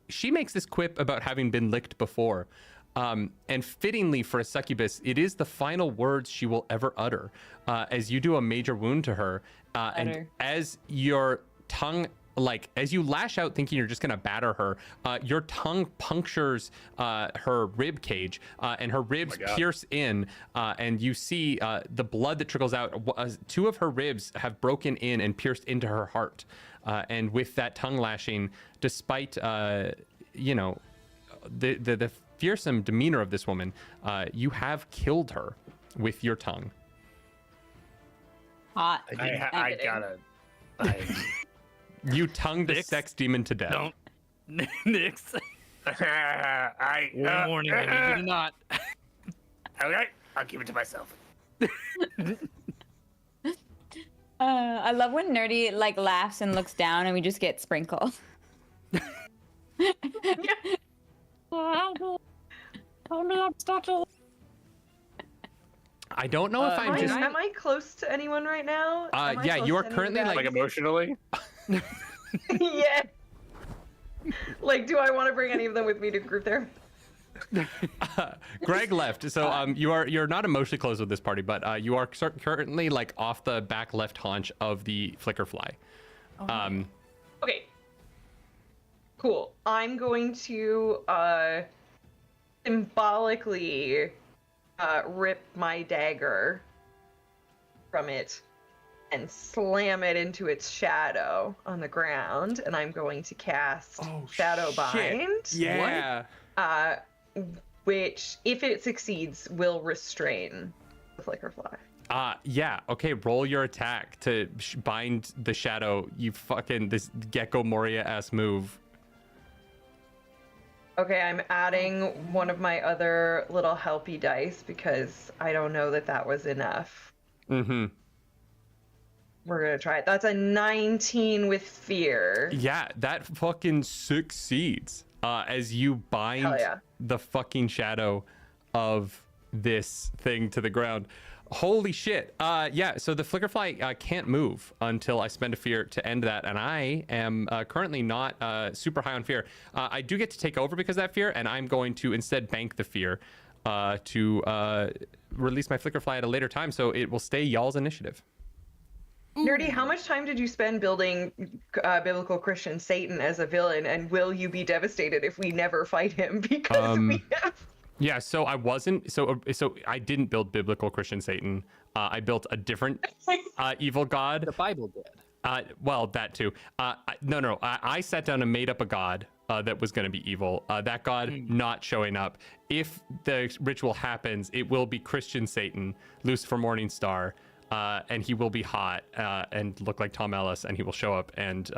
She makes this quip about having been licked before. And fittingly for a succubus, it is the final words she will ever utter as you do a major wound to her. And as your tongue, as you lash out thinking you're just going to batter her, your tongue punctures her rib cage and her ribs pierce in and you see the blood that trickles out. 2 of her ribs have broken in and pierced into her heart. And with that tongue lashing, despite, the fearsome demeanor of this woman, you have killed her with your tongue. Hot. I gotta. You tongued the sex demon to death. Don't. Nix. One warning, I need you to not. Okay, I'll keep it to myself. I love when Nerdy laughs and looks down and we just get sprinkled. I don't know if I'm just. Am I close to anyone right now? You are currently like emotionally. Yeah. Do I want to bring any of them with me to group there? Greg left, so you're not emotionally close with this party, but you are currently off the back left haunch of the flicker fly. Okay. Cool. I'm going to symbolically rip my dagger from it and slam it into its shadow on the ground, and I'm going to cast Shadow Bind. Yeah. Which, if it succeeds, will restrain the flicker fly. Okay, roll your attack to bind the shadow. You fucking, this Gecko Moria-ass move. Okay, I'm adding one of my other little helpy dice because I don't know that was enough. Mm-hmm. We're gonna try it. That's a 19 with fear. Yeah, that fucking succeeds. As you bind the fucking shadow of this thing to the ground. Holy shit. So the flickerfly can't move until I spend a fear to end that, and I am currently not super high on fear. I do get to take over because of that fear, and I'm going to instead bank the fear to release my flickerfly at a later time, so it will stay y'all's initiative. Nerdy, how much time did you spend building biblical Christian Satan as a villain, and will you be devastated if we never fight him? Because we have... Yeah, so I wasn't. So I didn't build biblical Christian Satan. I built a different evil god. The Bible did. Well, that too. No. I sat down and made up a god that was going to be evil. That god not showing up. If the ritual happens, it will be Christian Satan, Lucifer Morningstar, and he will be hot and look like Tom Ellis, and he will show up and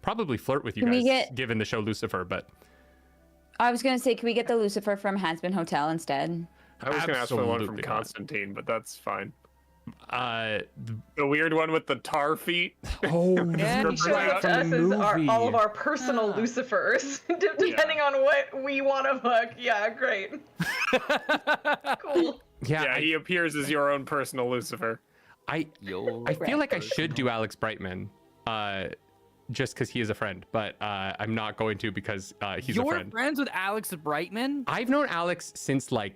probably flirt with you guys, given the show Lucifer, but. I was going to say, can we get the Lucifer from Hasbin Hotel instead? I was going to ask for the one from Constantine, but that's fine. The weird one with the tar feet. Oh, yeah, he shows up to us as all of our personal Lucifers, depending on what we want to fuck. Yeah, great. Cool. Yeah, he appears as your own personal Lucifer. I feel like I should do Alex Brightman. Just because he is a friend, but I'm not going to because he's a friend. You're friends with Alex Brightman? I've known Alex since I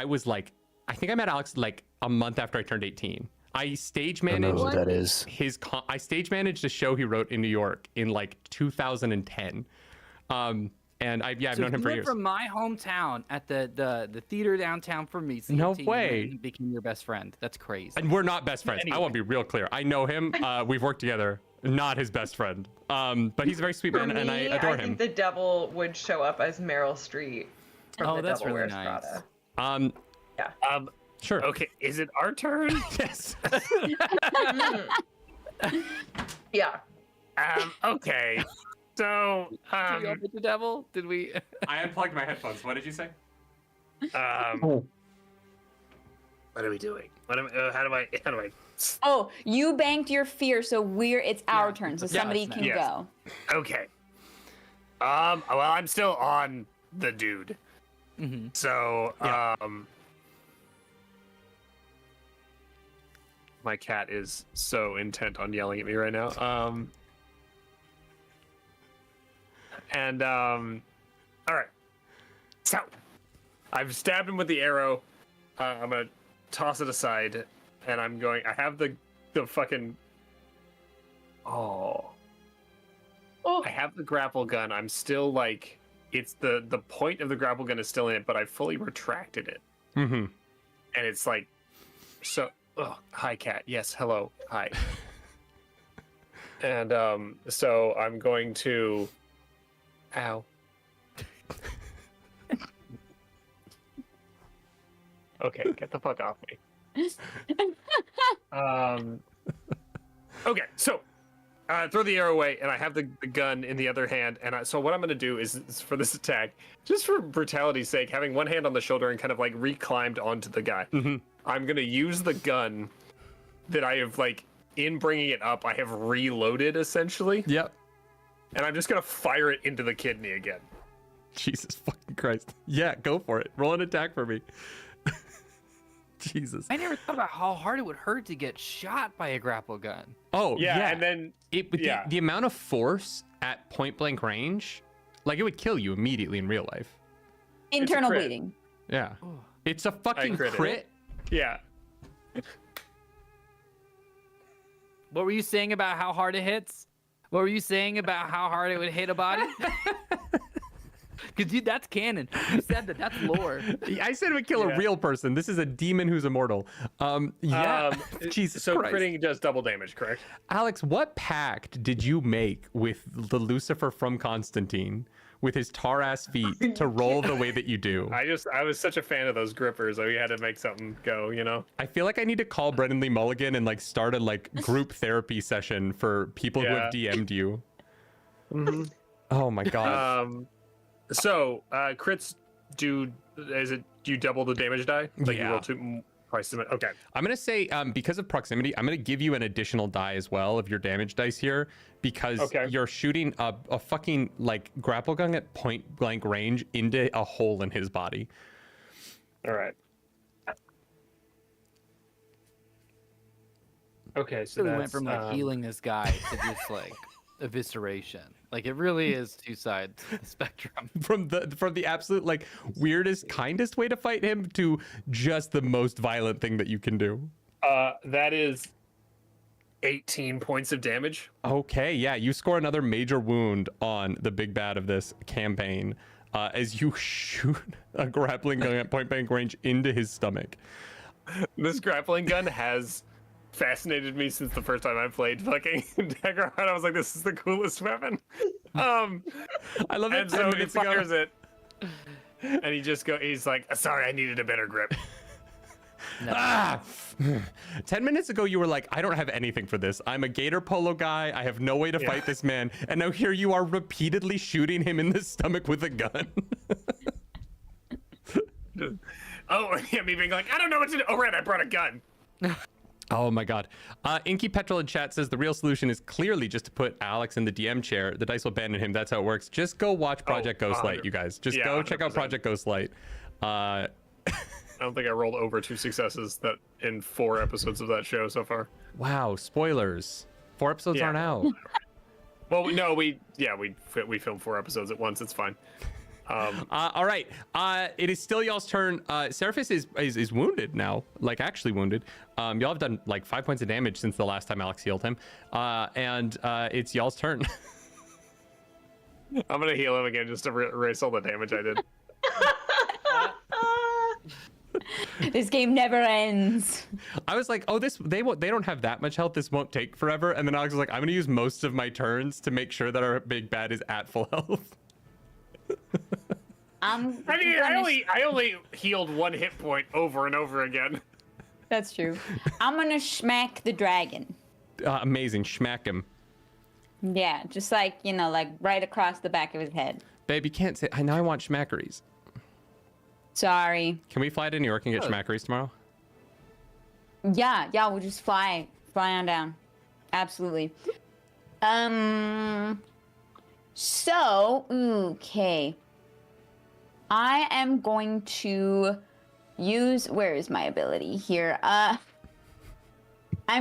think I met Alex a month after I turned 18. I stage managed. I don't know what that is. I stage managed a show he wrote in New York in 2010. And I've So known him for you went years. from my hometown at the theater downtown from me. No to way. He became your best friend. That's crazy. And we're not best friends. I want to be real clear. I know him. We've worked together. Not his best friend. But he's a very sweet For man, me, and I adore I him. think the devil would show up as Meryl Streep from Oh, The that's Devil really Wears nice. Prada. Sure. Okay, is it our turn? Yes. Yeah. Okay. So, Did we all pick the devil? Did we? I unplugged my headphones. What did you say? what are we doing? How do I? Oh, you banked your fear, so it's our turn, so somebody it's can Yes. go. Okay. Well, I'm still on the dude. Mm-hmm. So, My cat is so intent on yelling at me right now. All right. So, I've stabbed him with the arrow. I'm gonna toss it aside, and I'm going. I have the fucking. Oh. I have the grapple gun. I'm still like, it's the point of the grapple gun is still in it, but I fully retracted it, Mm-hmm. and it's like, so. Oh, hi, cat. Yes, hello. Hi. And so I'm going to. Ow. Okay, get the fuck off me. Okay, so throw the arrow away, and I have the gun in the other hand. And so what I'm going to do is for this attack, just for brutality's sake, having one hand on the shoulder and kind of like reclimbed onto the guy. Mm-hmm. I'm going to use the gun that I have, like, in bringing it up, I have reloaded essentially. Yep. And I'm just going to fire it into the kidney again. Jesus fucking Christ. Yeah, go for it. Roll an attack for me. Jesus. I never thought about how hard it would hurt to get shot by a grapple gun. Oh, Yeah, and then the amount of force at point blank range, like it would kill you immediately in real life. Internal crit. bleeding. Yeah. It's a fucking crit it. crit. yeah. What were you saying about how hard it hits? What were you saying about how hard it would hit a body? Because that's canon. You said that. That's lore. I said it would kill Yeah. a real person. This is a demon who's immortal. Jesus So Christ. critting does double damage, correct? Alex, what pact did you make with the Lucifer from Constantine with his tar ass feet to roll the way that you do? I was such a fan of those grippers that we had to make something go, you know? I feel like I need to call Brendan Lee Mulligan and like start a like group therapy session for people who have DM'd you. Mm-hmm. Oh my god. So crits do you double the damage die? Like Yeah. you roll two twice as much. Okay. I'm gonna say because of proximity, I'm gonna give you an additional die as well of your damage dice here because you're shooting a fucking like grapple gun at point blank range into a hole in his body. All right. Okay, so So we that's, went from like healing this guy to just like evisceration. Like it really is two sides of the spectrum. From the absolute like weirdest, kindest way to fight him to just the most violent thing that you can do. that is 18 points of damage. Okay, yeah, you score another major wound on the big bad of this campaign as you shoot a grappling gun at point blank range into his stomach. This grappling gun has fascinated me since the first time I played fucking Daggerheart. I was like, this is the coolest weapon. I love it. And so he fires it, and he's like, sorry, I needed a better grip. Ah! 10 minutes ago, you were like, I don't have anything for this. I'm a gator polo guy. I have no way to fight this man. And now here you are repeatedly shooting him in the stomach with a gun. Oh, yeah, me being like, I don't know what to do. Oh, right, I brought a gun. Oh my god. Inky Petrol in chat says the real solution is clearly just to put Alex in the DM chair. The dice will abandon him. That's how it works. Just go watch Project Ghostlight, you guys. Just go check out 100%. Project Ghostlight. I don't think I rolled over 2 successes that in 4 episodes of that show so far. Wow, spoilers. 4 episodes aren't out. Well, no, we filmed 4 episodes at once. It's fine. All right. It is still y'all's turn. Seraphis is wounded now, like actually wounded. Y'all have done like 5 points of damage since the last time Alex healed him. And it's y'all's turn. I'm gonna heal him again just to erase all the damage I did. This game never ends. I was like, oh, they don't have that much health. This won't take forever. And then Alex was like, I'm gonna use most of my turns to make sure that our big bad is at full health. I only healed 1 hit point over and over again. That's true. I'm gonna smack the dragon. Amazing, schmack him. Yeah, just like, like right across the back of his head. Babe, you can't say. I want schmackeries. Sorry. Can we fly to New York and get schmackeries tomorrow? Yeah, we'll just fly on down. Absolutely. So, okay. I am going to use, where is my ability here? I'm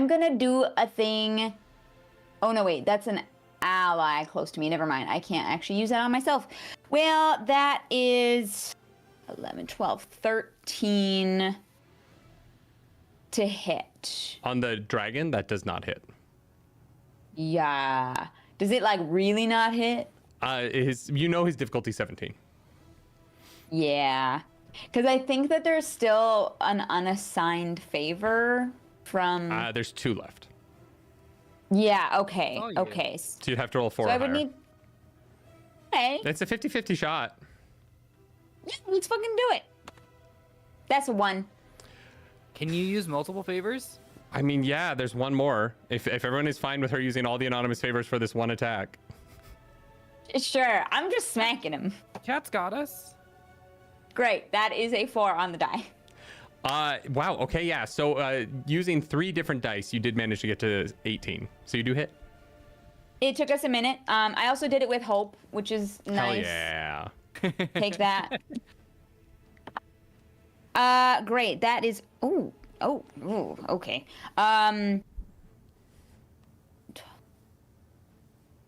gonna do a thing. Oh no, wait, that's an ally close to me. Never mind. I can't actually use that on myself. Well, that is 11, 12, 13 to hit. On the dragon, that does not hit. Yeah. Does it like really not hit? His difficulty 17. Yeah. Because I think that there's still an unassigned favor from. There's 2 left. Yeah, okay. Oh, yeah. Okay. So you'd have to roll 4 So or I would higher. need. Okay. It's a 50-50 shot. Yeah, let's fucking do it. That's a 1. Can you use multiple favors? I mean, yeah, there's 1 more. If everyone is fine with her using all the anonymous favors for this 1 attack. Sure. I'm just smacking him. Cat's got us. Great. That is a 4 on the die. Wow. Okay, yeah. So using 3 different dice, you did manage to get to 18. So you do hit. It took us a minute. I also did it with hope, which is nice. Hell yeah. Take that. Great. That is. Ooh. Okay.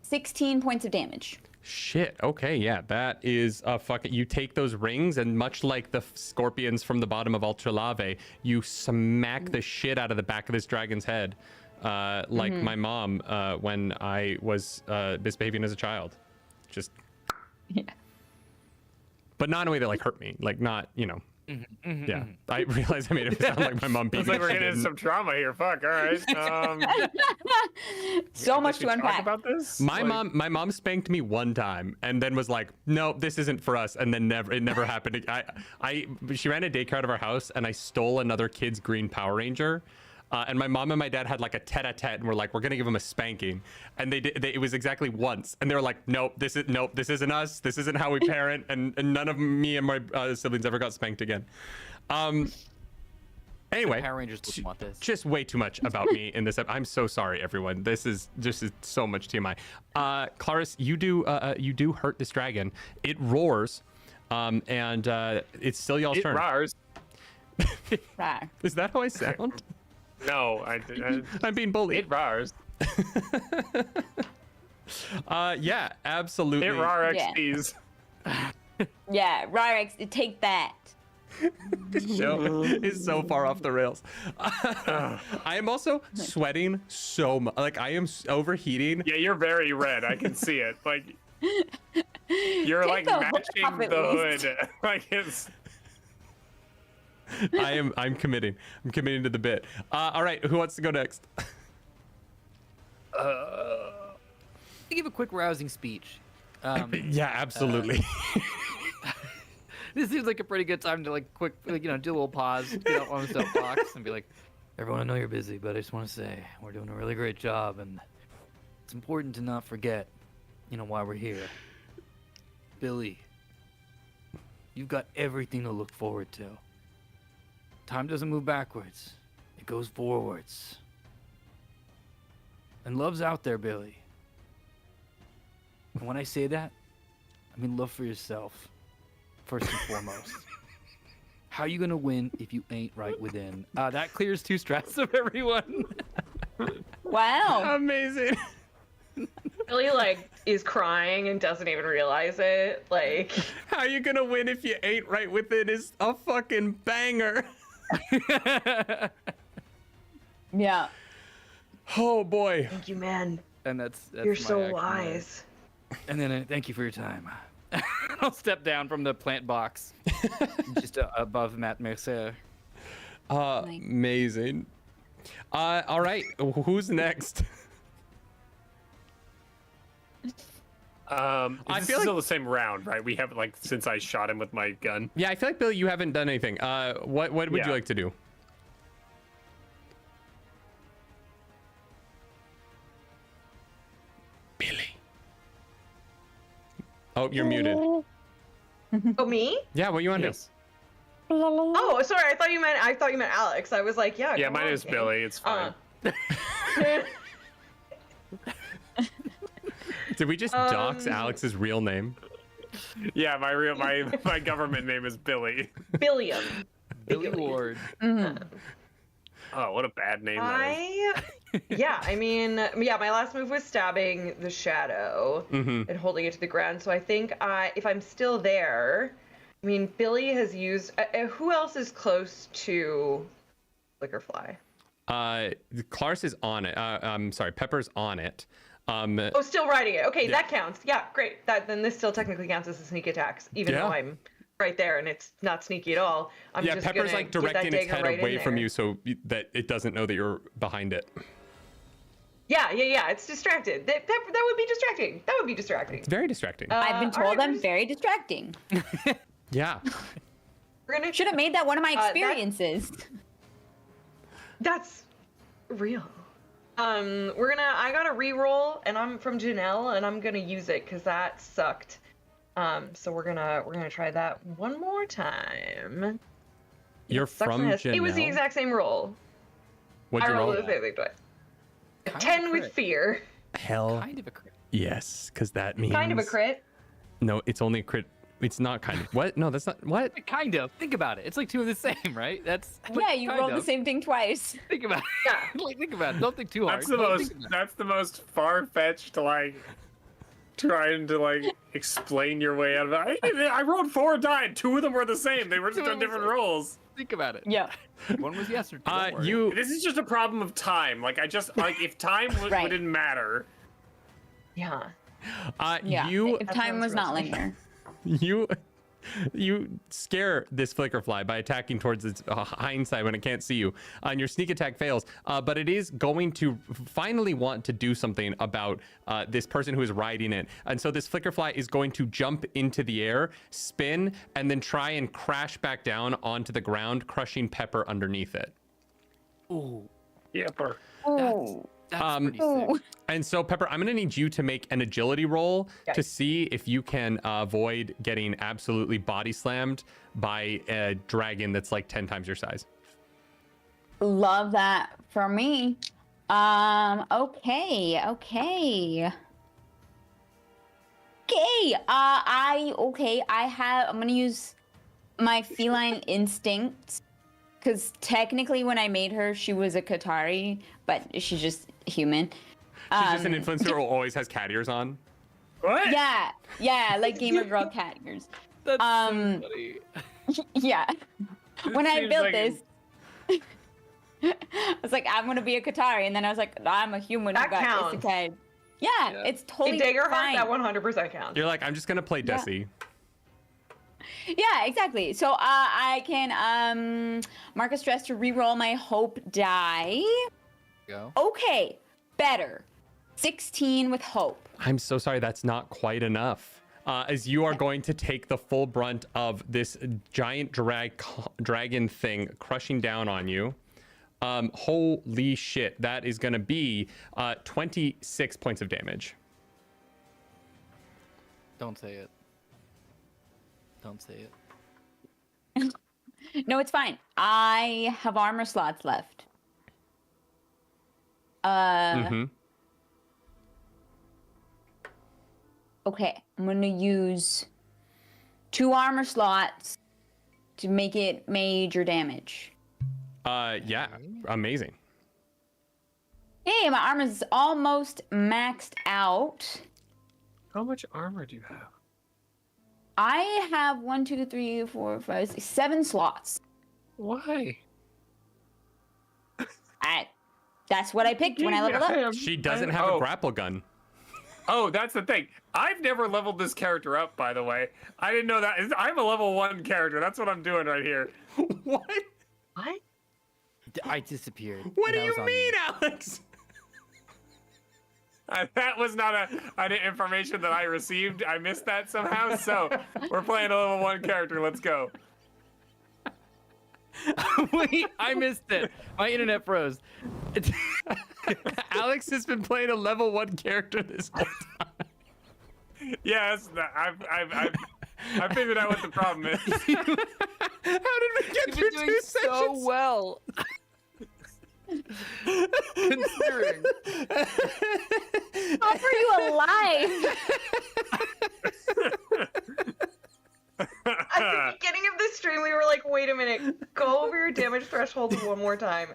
16 points of damage. Shit. Okay, yeah. That is you take those rings and much like the scorpions from the bottom of Ultralave, you smack the shit out of the back of this dragon's head. Like my mom when I was misbehaving as a child. Just. Yeah. But not in a way that like hurt me. Like not, Yeah, I realized I made it sound like my mom beat It's me. like we're getting into some trauma here. Fuck. All right. So much to talk unpack. about this. My mom spanked me 1 time and then was like, "No, this isn't for us." And then it never happened. She ran a daycare out of our house, and I stole another kid's green Power Ranger. And my mom and my dad had like a tete-a-tete, and we're like, we're gonna give him a spanking. And it was exactly once, and they were like, nope, this isn't us. This isn't how we parent. And none of me and my siblings ever got spanked again. Anyway, Power Rangers wouldn't want this. just way too much about me in this. I'm so sorry, everyone. This is so much TMI. Clarice, you do hurt this dragon. It roars, and it's still y'all's turn. It roars. Rawr. Is that how I sound? No, I'm being bullied. it roars. Yeah, absolutely. It roar XPs. Yeah, Ryrex, take that. Show is so far off the rails. I am also sweating so much. Like I am overheating. Yeah, you're very red. I can see it. Like you're Take like the hood matching off at the least. hood. Like it's. I'm committing. I'm committing to the bit. All right, who wants to go next? Give a quick rousing speech. Yeah, absolutely. This seems like a pretty good time to like quick, like, do a little pause, get up on the soapbox, and be like, "Everyone, I know you're busy, but I just want to say we're doing a really great job, and it's important to not forget, why we're here. Billy, you've got everything to look forward to. Time doesn't move backwards; it goes forwards. And love's out there, Billy. And when I say that, I mean love for yourself." First and foremost. How you gonna win if you ain't right within? That clears 2 stress of everyone. Wow. Amazing. Billy is crying and doesn't even realize it. Like, How you gonna win if you ain't right with it is a fucking banger. Yeah. Oh boy. thank you, man. And that's You're my so action there. wise. And then thank you for your time. I'll step down from the plant box, just above Matt Mercer. Amazing. All right, who's next? I I this feel is still like- the same round, right? We have like since I shot him with my gun. Yeah, I feel like Billy, you haven't done anything. What would Yeah. you like to do? Billy. Oh, you're muted. Oh, me? Yeah, what you want to Yes. Oh, sorry. I thought you meant Alex. I was like, yeah. Yeah, come my on, name's King. Billy. It's fine. do? Did we just dox Alex's real name? Yeah, my government name is Billy. Billiam. Billy Ward. Oh, what a bad name that is. My last move was stabbing the shadow and holding it to the ground. So I think if I'm still there, I mean, Billy has used. Who else is close to Flickerfly? Clarus is on it. I'm sorry, Pepper's on it. Oh, still riding it. Okay, Yeah. that counts. Yeah, great. Then this still technically counts as a sneak attacks, even Yeah. though I'm right there and it's not sneaky at all. I'm yeah, just Pepper's gonna like get that directing its dagger head right in away from there. you so that it doesn't know that you're behind it. Yeah. It's distracted. That would be distracting. That would be distracting. It's very distracting. I've been all told right, I'm very distracting. Yeah. We're gonna. Should have made that one of my that- experiences. That's real. I got a reroll, and I'm from Janelle, and I'm gonna use it because that sucked. So we're gonna try that one more time. You're Sucks from and has- It was the Janelle? exact same roll. What'd I you roll? rolled the same thing twice. Kind of 10 a with crit. fear. Hell Kind of a crit. yes, because that means Kind of a crit. No, it's only a crit. It's not kind of. What? No, that's not. What? Kind of. Think about it. It's like two of the same, right? That's Yeah, you kind rolled the of. same thing twice. Think about it. Yeah. Like, think about it. Don't think too hard. That's the Don't most. think about it. That's the most far-fetched, like, trying to like explain your way out of it. I rolled 4 and died. 2 of them were the same. They were just on different rolls. Think about it. Yeah. One was yesterday. don't worry. You. This is just a problem of time. Like I just like if time Right. wouldn't matter. Yeah. Yeah. You. If time was not linear. You scare this flickerfly by attacking towards its hind side when it can't see you, and your sneak attack fails. But it is going to finally want to do something about this person who is riding it, and so this flickerfly is going to jump into the air, spin, and then try and crash back down onto the ground, crushing Pepper underneath it. Ooh, Yepper. that's pretty sick. And so, Pepper, I'm going to need you to make an agility roll to see if you can avoid getting absolutely body slammed by a dragon that's like 10 times your size. Love that for me. Okay. I'm gonna use my feline instincts because technically when I made her, she was a Qatari, but she's just human. She's just an influencer who always has cat ears on. What? Yeah, like gamer girl cat ears. That's um, so funny. Yeah. When I seems built like this, I was like, I'm gonna be a Qatari, and then I was like, I'm a human who That got counts. isekai. Yeah, it's totally In Daggerheart, fine. that 100% counts. You're like, I'm just going to play Desi. Yeah, exactly. So I can mark a stress to reroll my hope die. Go. Okay, better. 16 with hope. I'm so sorry, that's not quite enough. As you are going to take the full brunt of this giant dragon thing crushing down on you. Holy shit, that is going to be 26 points of damage. Don't say it. Don't say it. No, it's fine. I have armor slots left. Okay, I'm gonna use 2 armor slots to make it major damage. Yeah, amazing. Hey, my armor's almost maxed out. How much armor do you have? I have 1, 2, 3, 4, 5, 6, 7 slots. Why? That's what I picked when I leveled up. She doesn't have a grapple gun. Oh, that's the thing. I've never leveled this character up, by the way. I didn't know that. I'm a level 1 character. That's what I'm doing right here. What? What? I disappeared. What do and that you was on mean, me. Alex? That was not an information that I received. I missed that somehow. So we're playing a level 1 character. Let's go. Wait, I missed it. My internet froze. Alex has been playing a level 1 character this whole time. Yes, I've figured out what the problem is. How did we get You've through been doing 2 so sessions? well. Considering. How are you alive? At the beginning of the stream, we were like, wait a minute, go over your damage threshold one more time.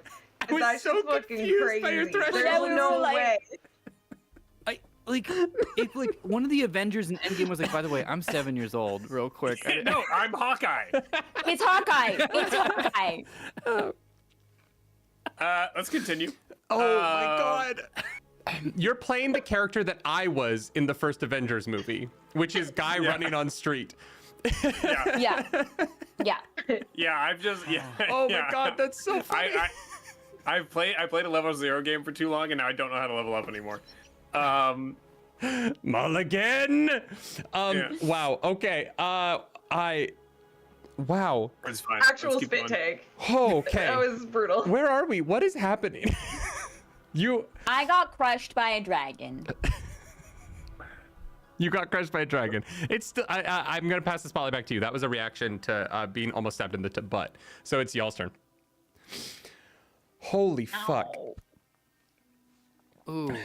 I was That's so just fucking confused crazy. by your threshold. Yeah, There's we no were like- way. If like one of the Avengers in Endgame was like, by the way, I'm 7 years old, real quick. No, I'm Hawkeye. It's Hawkeye. It's Hawkeye. Let's continue. Oh my god. You're playing the character that I was in the first Avengers movie, which is guy running on street. Yeah. Yeah. Yeah, I've just Oh yeah. my god, that's so funny. I played a level 0 game for too long, and now I don't know how to level up anymore. Mulligan. Yeah. Wow. Okay. Wow. It's fine. Actual Let's keep spit going. take. Okay. That was brutal. Where are we? What is happening? You I got crushed by a dragon. got crushed by a dragon. It's still. I'm gonna pass the spotlight back to you. That was a reaction to being almost stabbed in the butt. So it's y'all's turn. Holy fuck. Ooh.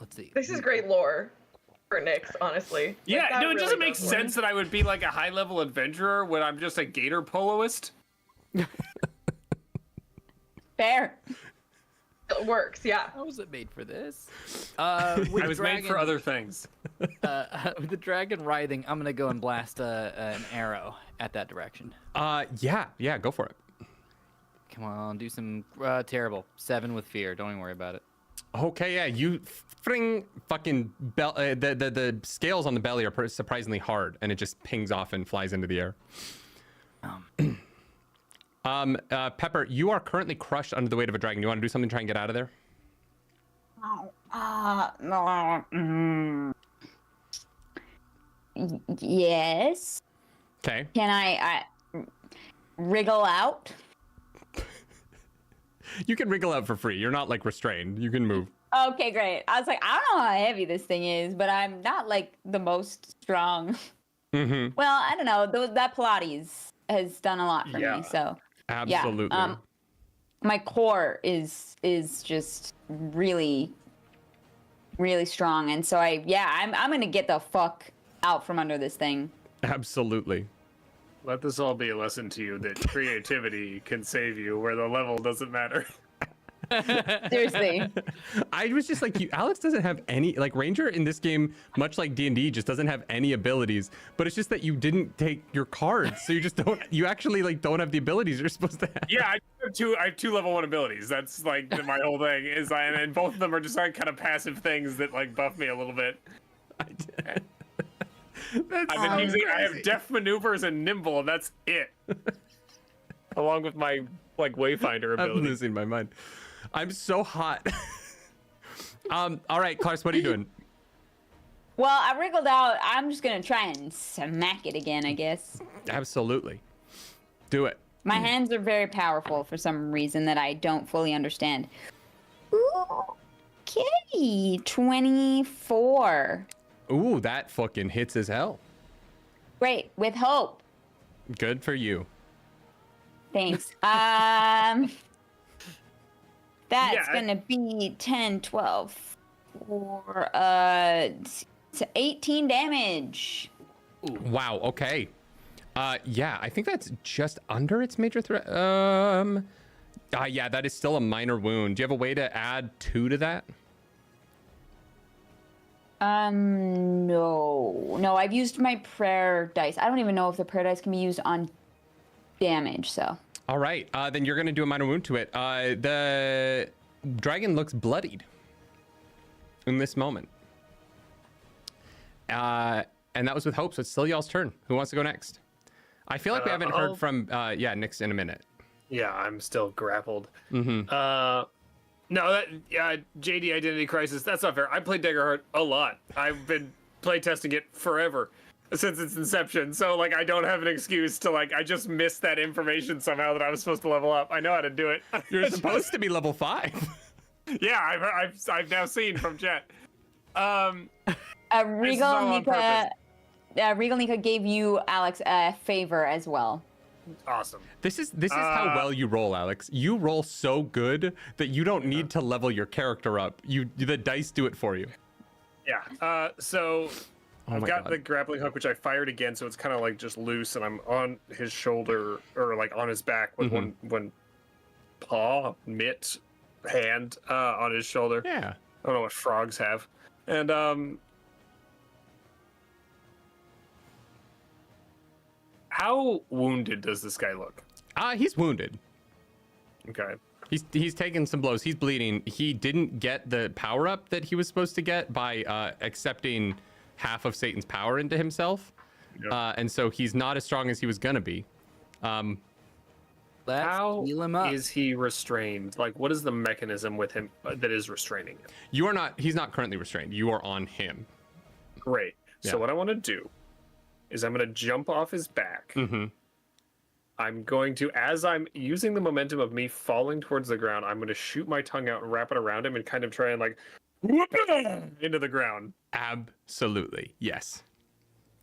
Let's see. This is great lore for Nyx, honestly. Yeah, Like, that no, it really doesn't make goes for sense that I would be like a high level adventurer when I'm just a gator poloist. Fair. It works, yeah. How was it made for this? With I the was made for dragon- other things. With the dragon writhing, I'm gonna go and blast an arrow at that direction. Yeah, go for it. Come on, do some terrible 7 with fear. Don't even worry about it. Okay, yeah, you fucking the scales on the belly are surprisingly hard, and it just pings off and flies into the air. Pepper, you are currently crushed under the weight of a dragon. You want to do something to try and get out of there? Yes. Okay. Can I wriggle out? You can wriggle out for free. You're not like restrained. You can move. Okay, great. I was like, I don't know how heavy this thing is, but I'm not like the most strong. Mm-hmm. Well, I don't know. That Pilates has done a lot for me. So Absolutely. Yeah, my core is just really, really strong, and so I'm gonna get the fuck out from under this thing. Absolutely. Let this all be a lesson to you that creativity can save you where the level doesn't matter. Seriously. I was just like, Alex doesn't have any, like Ranger in this game, much like D&D, just doesn't have any abilities, but it's just that you didn't take your cards. So you actually like don't have the abilities you're supposed to have. Yeah, I have two level 1 abilities. That's like my whole thing is, and both of them are just like kind of passive things that like buff me a little bit. I have deft maneuvers and nimble, and that's it. Along with my like wayfinder I'm ability. losing my mind. I'm so hot. All right, Clarks, what are you doing? Well, I wriggled out. I'm just gonna try and smack it again, I guess. Absolutely. Do it. My hands are very powerful for some reason that I don't fully understand. Okay, 24. Ooh, that fucking hits as hell. Great, with hope. Good for you. Thanks. That's gonna be 10, 12, for 18 damage. Wow, okay. Yeah, I think that's just under its major threat. Yeah, that is still a minor wound. Do you have a way to add 2 to that? No, I've used my prayer dice. I don't even know if the prayer dice can be used on damage, so. All right, then you're gonna do a minor wound to it. The dragon looks bloodied. in this moment. And that was with Hope, so it's still y'all's turn. Who wants to go next? I feel like we haven't heard from Nyx in a minute. Yeah, I'm still grappled. Mm-hmm. No, JD Identity Crisis, that's not fair. I played Daggerheart a lot. I've been playtesting it forever since its inception. So, like, I don't have an excuse to, like, I just missed that information somehow that I was supposed to level up. I know how to do it. You're supposed to be level 5. Yeah, I've now seen from chat. Regal Nika gave you, Alex, a favor as well. Awesome. This is how well you roll, Alex. You roll so good that you don't need to level your character up. The dice do it for you. Yeah. So I've got the grappling hook, which I fired again, so it's kind of like just loose, and I'm on his shoulder or like on his back with one paw, mitt, hand on his shoulder. Yeah. I don't know what frogs have, and how wounded does this guy look? He's wounded. Okay. He's taken some blows. He's bleeding. He didn't get the power up that he was supposed to get by accepting half of Satan's power into himself. Yep. And so he's not as strong as he was gonna be. How is he restrained? Like, what is the mechanism with him that is restraining him? He's not currently restrained. You are on him. Great. Yeah. So what I want to do is I'm going to jump off his back. Mm-hmm. I'm going to, as I'm using the momentum of me falling towards the ground, I'm going to shoot my tongue out and wrap it around him and kind of try and like whoop it into the ground. Absolutely. Yes.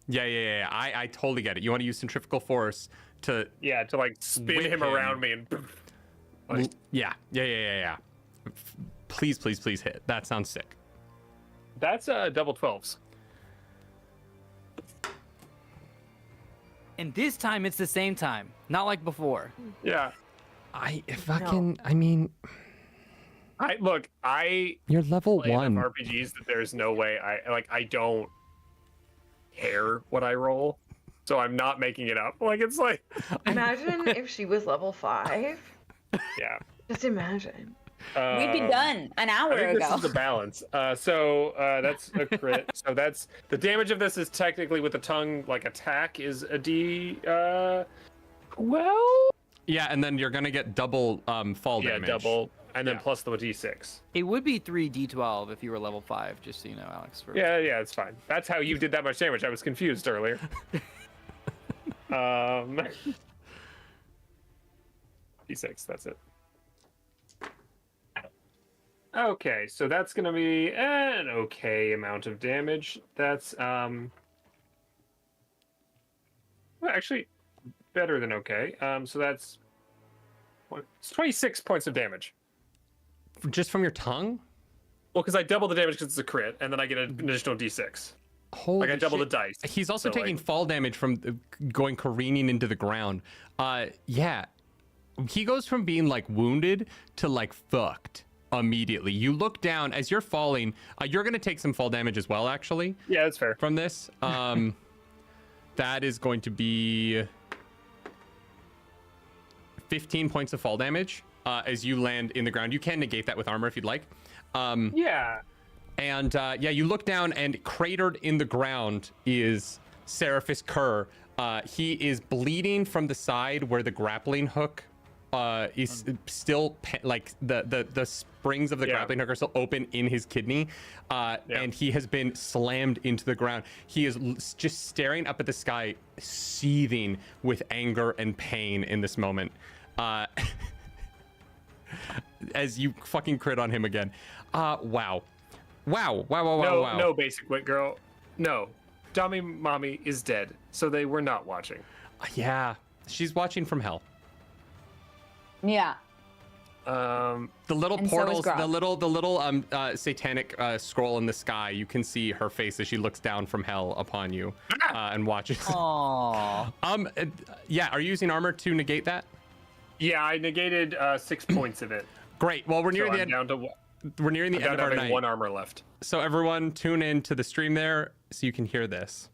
Yeah. I totally get it. You want to use centrifugal force to like spin him around me and like, yeah. Please hit. That sounds sick. That's double 12s. And this time it's the same time, not like before. Yeah. You're level 1. RPGs that there's no way I don't care what I roll, so I'm not making it up. Like, it's like, imagine if she was level 5. Yeah. Just imagine. We'd be done an hour ago. This is the balance. So that's a crit. So that's the damage of this is technically with the tongue like attack is a D. Well. Yeah, and then you're gonna get double fall damage. Yeah, double, and then plus the D6. It would be 3d12 if you were level 5, just so you know, Alex. Yeah, it's fine. That's how you did that much damage. I was confused earlier. D6. That's it. Okay, so that's gonna be an okay amount of damage. That's well, actually better than okay. So that's it's 26 points of damage. Just from your tongue? Well, because I double the damage because it's a crit, and then I get an additional D6. Holy like I double shit. the dice. He's also taking fall damage from going careening into the ground. Yeah, he goes from being like wounded to like fucked immediately. You look down as you're falling. You're gonna take some fall damage as well, actually. Yeah, that's fair. From this, that is going to be 15 points of fall damage as you land in the ground. You can negate that with armor if you'd like. Yeah. And you look down, and cratered in the ground is Seraphis Kerr. He is bleeding from the side where the grappling hook is still like the springs of the grappling hook are still open in his kidney, and he has been slammed into the ground. He is just staring up at the sky, seething with anger and pain in this moment. As you fucking crit on him again. Wow. No, basic wit girl. No. Dummy mommy is dead, so they were not watching. Yeah, she's watching from hell. Yeah. The little And portals, so is the little satanic scroll in the sky. You can see her face as she looks down from hell upon you and watches. Aww. Yeah. Are you using armor to negate that? Yeah, I negated 6 points of it. Great. Well, we're nearing the end. We're nearing the end of our night. One armor left. So everyone, tune in to the stream there so you can hear this.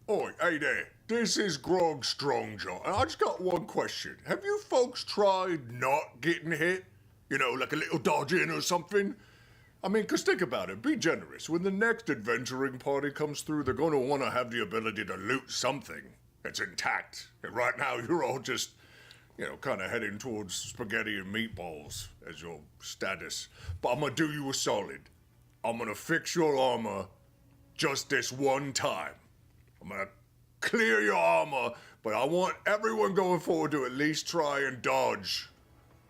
Oi, hey there. This is Grog Strongjaw, and I just got one question. Have you folks tried not getting hit? You know, like a little dodging or something? I mean, because think about it. Be generous. When the next adventuring party comes through, they're going to want to have the ability to loot something that's intact. And right now, you're all just, kind of heading towards spaghetti and meatballs as your status. But I'm going to do you a solid. I'm going to fix your armor just this one time. I'm going to clear your armor, but I want everyone going forward to at least try and dodge.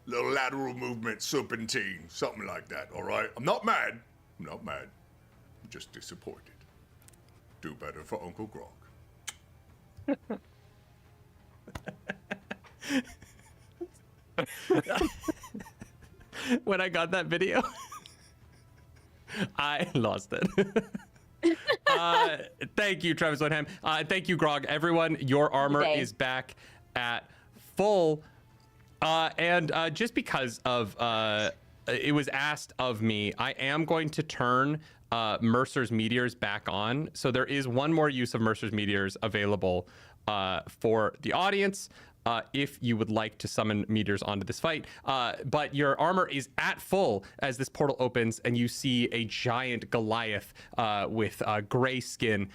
Little lateral movement, serpentine, something like that, all right? I'm not mad. I'm just disappointed. Do better for Uncle Grog. When I got that video, I lost it. Thank you, Travis Wenham. Thank you, Grog. Everyone, your armor is back at full. And just because of it was asked of me, I am going to turn Mercer's Meteors back on. So there is one more use of Mercer's Meteors available for the audience. If you would like to summon meteors onto this fight. But your armor is at full as this portal opens and you see a giant Goliath with gray skin,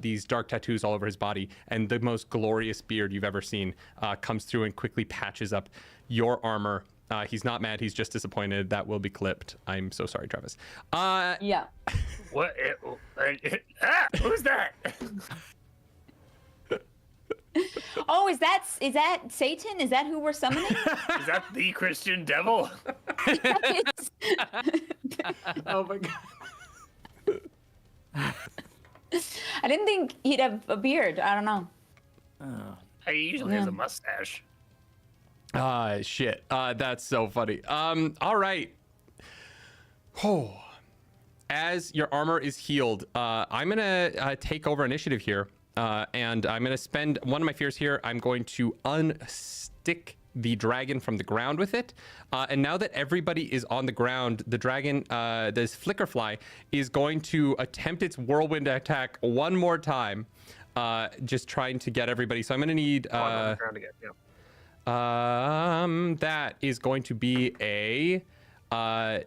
these dark tattoos all over his body, and the most glorious beard you've ever seen comes through and quickly patches up your armor. He's not mad, he's just disappointed. That will be clipped. I'm so sorry, Travis. Yeah. What? Who's that? Oh, is that Satan? Is that who we're summoning? Is that the Christian devil? It's- Oh my god. I didn't think he'd have a beard. I don't know. He usually has a mustache. Shit. That's so funny. All right. Oh. As your armor is healed, I'm gonna take over initiative here. And I'm going to spend one of my fears here. I'm going to unstick the dragon from the ground with it. And now that everybody is on the ground, the dragon, this Flickerfly, is going to attempt its whirlwind attack one more time. Just trying to get everybody. So I'm going to need... on the ground again, that is going to be a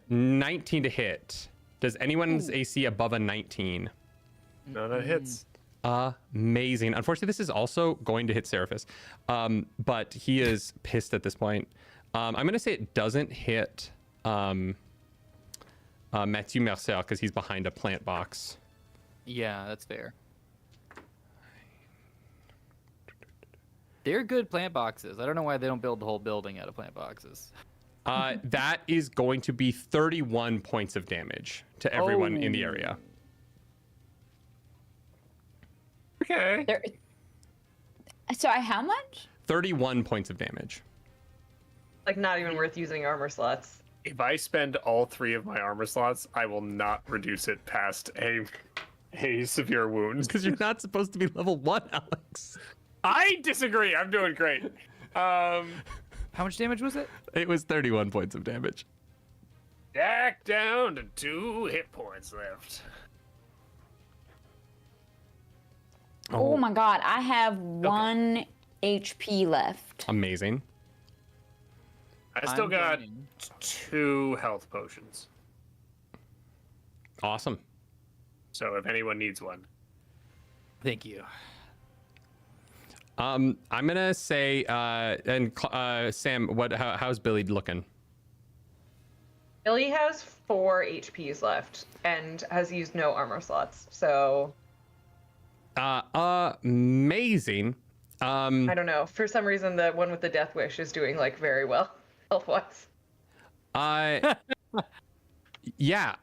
19 to hit. Does anyone's AC above a 19? No, that hits. Amazing. Unfortunately, this is also going to hit Seraphis, but he is pissed at this point. I'm going to say it doesn't hit Mathieu Mercer because he's behind a plant box. Yeah, that's fair. They're good plant boxes. I don't know why they don't build the whole building out of plant boxes. That is going to be 31 points of damage to everyone in the area. Okay. Sorry, how much? 31 points of damage. Like, not even worth using armor slots. If I spend all 3 of my armor slots, I will not reduce it past a severe wound. Because you're not supposed to be level 1, Alex. I disagree. I'm doing great. How much damage was it? It was 31 points of damage. Back down to 2 hit points left. Oh my god, I have 1 HP left. Amazing. I still I'm got going- 2 health potions. Awesome. So if anyone needs one. Thank you. I'm gonna say, Sam, how's Billy looking? Billy has 4 HPs left and has used no armor slots, so Amazing. I don't know. For some reason, the one with the Death Wish is doing like very well health-wise. Yeah.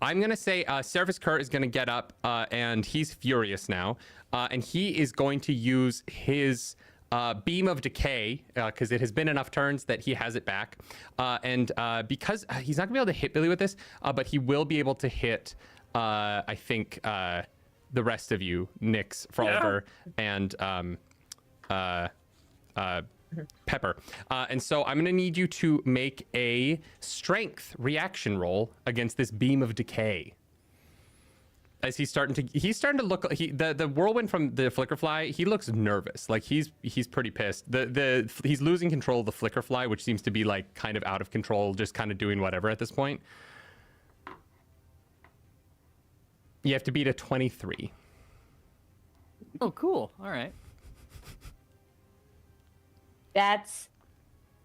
I'm gonna say Service Kurt is gonna get up, and he's furious now, and he is going to use his beam of decay because it has been enough turns that he has it back, and because he's not gonna be able to hit Billy with this, but he will be able to hit, I think, the rest of you, Nyx, Froliver, and Pepper. And so I'm going to need you to make a strength reaction roll against this beam of decay. as he's starting to look, the whirlwind from the Flickerfly, he looks nervous. Like he's pretty pissed. He's losing control of the Flickerfly, which seems to be like kind of out of control, just kind of doing whatever at this point. You have to beat a 23. Oh, cool. All right. That's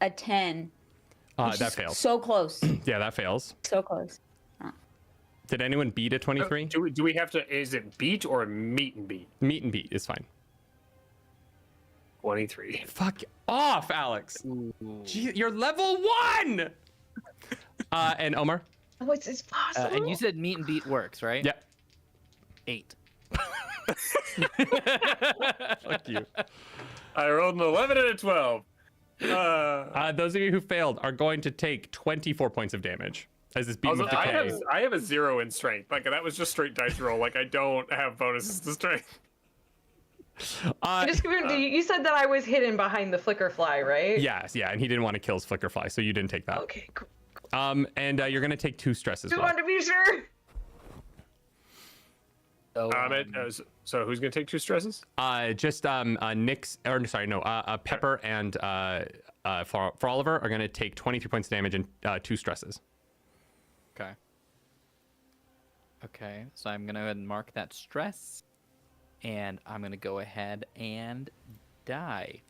a 10. That fails. So close. Yeah, that fails. So close. Did anyone beat a 23? Do we have to? Is it beat or meet and beat? Meet and beat is fine. 23. Fuck off, Alex. Gee, you're level 1. And Omar? Oh, it's possible. And you said meet and beat works, right? Yeah. 8. Fuck you. I rolled an 11 and a 12. Those of you who failed are going to take 24 points of damage as this beam of decay. I have a 0 in strength. Like that was just straight dice roll. Like I don't have bonuses to strength. Just you said that I was hidden behind the Flickerfly, right? Yes, yeah, and he didn't want to kill his Flickerfly, so you didn't take that. Okay, cool. And you're going to take 2 stress as Just well. wanted to be sure. So, So who's gonna take 2 stresses? Pepper and for Oliver are going to take 23 points of damage and 2 stresses. Okay. Okay, so I'm going to go ahead and mark that stress. And I'm going to go ahead and die.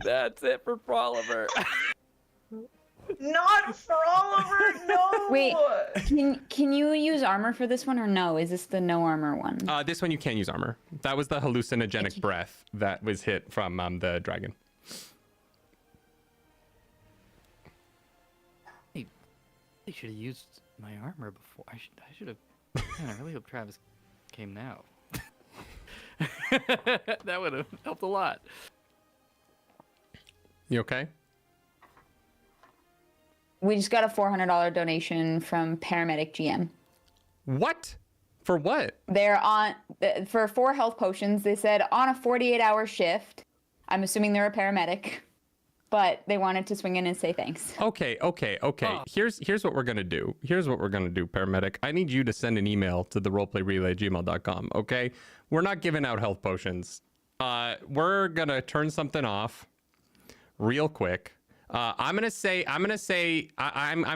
That's it for Oliver. Not for Oliver, no. Wait, can you use armor for this one or no? Is this the no armor one? This one you can use armor. That was the hallucinogenic breath that was hit from the dragon. Hey, I should have used my armor before. I should have. Man, I really hope Travis came now. That would have helped a lot. You okay? We just got a $400 donation from Paramedic GM. What? For what? They're on for 4 health potions. They said on a 48-hour shift. I'm assuming they're a paramedic, but they wanted to swing in and say thanks. Okay. Here's what we're gonna do. Paramedic. I need you to send an email to the roleplayRelay@gmail.com. Okay? We're not giving out health potions. We're gonna turn something off real quick. I'm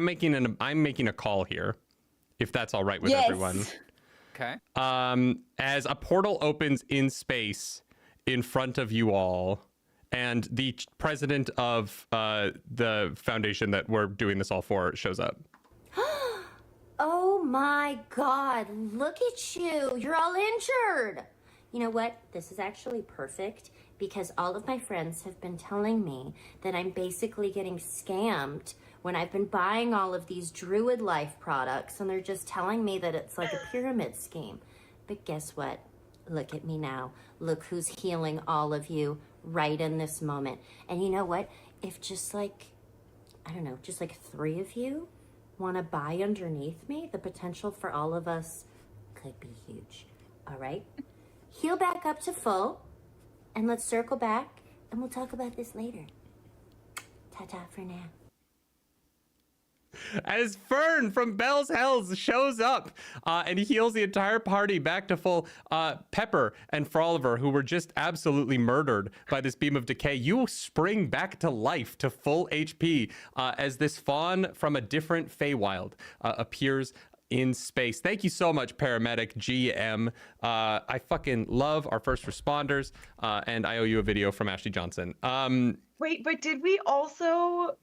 making a call here, if that's all right with everyone. Okay. As a portal opens in space in front of you all, and the president of the foundation that we're doing this all for shows up. Oh my God, look at you. You're all injured. You know what? This is actually perfect because all of my friends have been telling me that I'm basically getting scammed when I've been buying all of these Druid Life products, and they're just telling me that it's like a pyramid scheme. But guess what? Look at me now. Look who's healing all of you right in this moment. And you know what? If just like, I don't know, just like 3 of you want to buy underneath me, the potential for all of us could be huge. All right? Heal back up to full, and let's circle back, and we'll talk about this later. Ta-ta for now. As Fern from Bell's Hells shows up and he heals the entire party back to full. Pepper and Froliver, who were just absolutely murdered by this beam of decay, you spring back to life to full HP as this fawn from a different Feywild appears in space. Thank you so much, Paramedic GM. I fucking love our first responders, and I owe you a video from Ashley Johnson. Wait, but did we also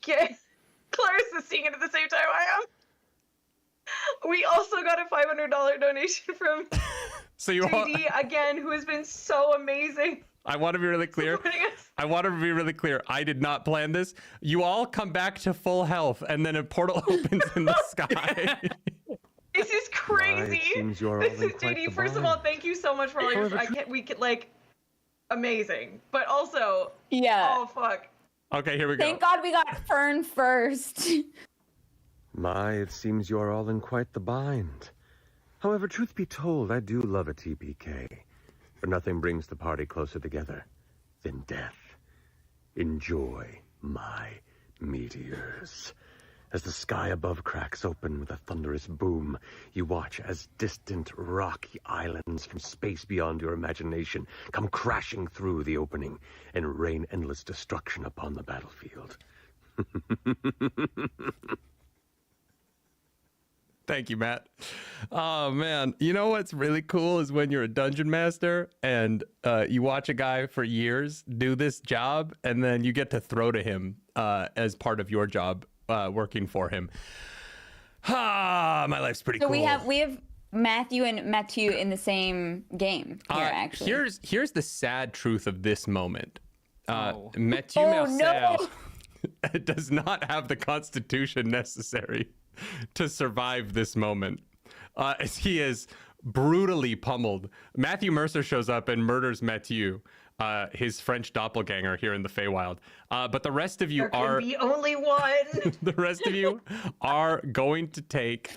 get... Clarice is seeing it at the same time I am. We also got a $500 donation from JD again, who has been so amazing. I want to be really clear. I did not plan this. You all come back to full health, and then a portal opens in the sky. This is crazy. This is JD. First of all, thank you so much for all your. We could amazing, but also, yeah. Oh fuck. Okay, here we go. Thank God we got Fern first. My, it seems you are all in quite the bind. However, truth be told, I do love a TPK. But nothing brings the party closer together than death. Enjoy my meteors. As the sky above cracks open with a thunderous boom, you watch as distant rocky islands from space beyond your imagination come crashing through the opening and rain endless destruction upon the battlefield. Thank you, Matt. Oh, man. You know what's really cool is when you're a dungeon master and you watch a guy for years do this job, and then you get to throw to him as part of your job working for him. Ah, my life's pretty So cool. we have Matthew and Matthew in the same game here, actually. Here's the sad truth of this moment. Oh. Mathieu Oh, Mercer no! does not have the constitution necessary to survive this moment, as he is brutally pummeled. Matthew Mercer shows up and murders Mathieu, his French doppelganger here in the Feywild. But the rest of you There can be only one. the rest of you are going to take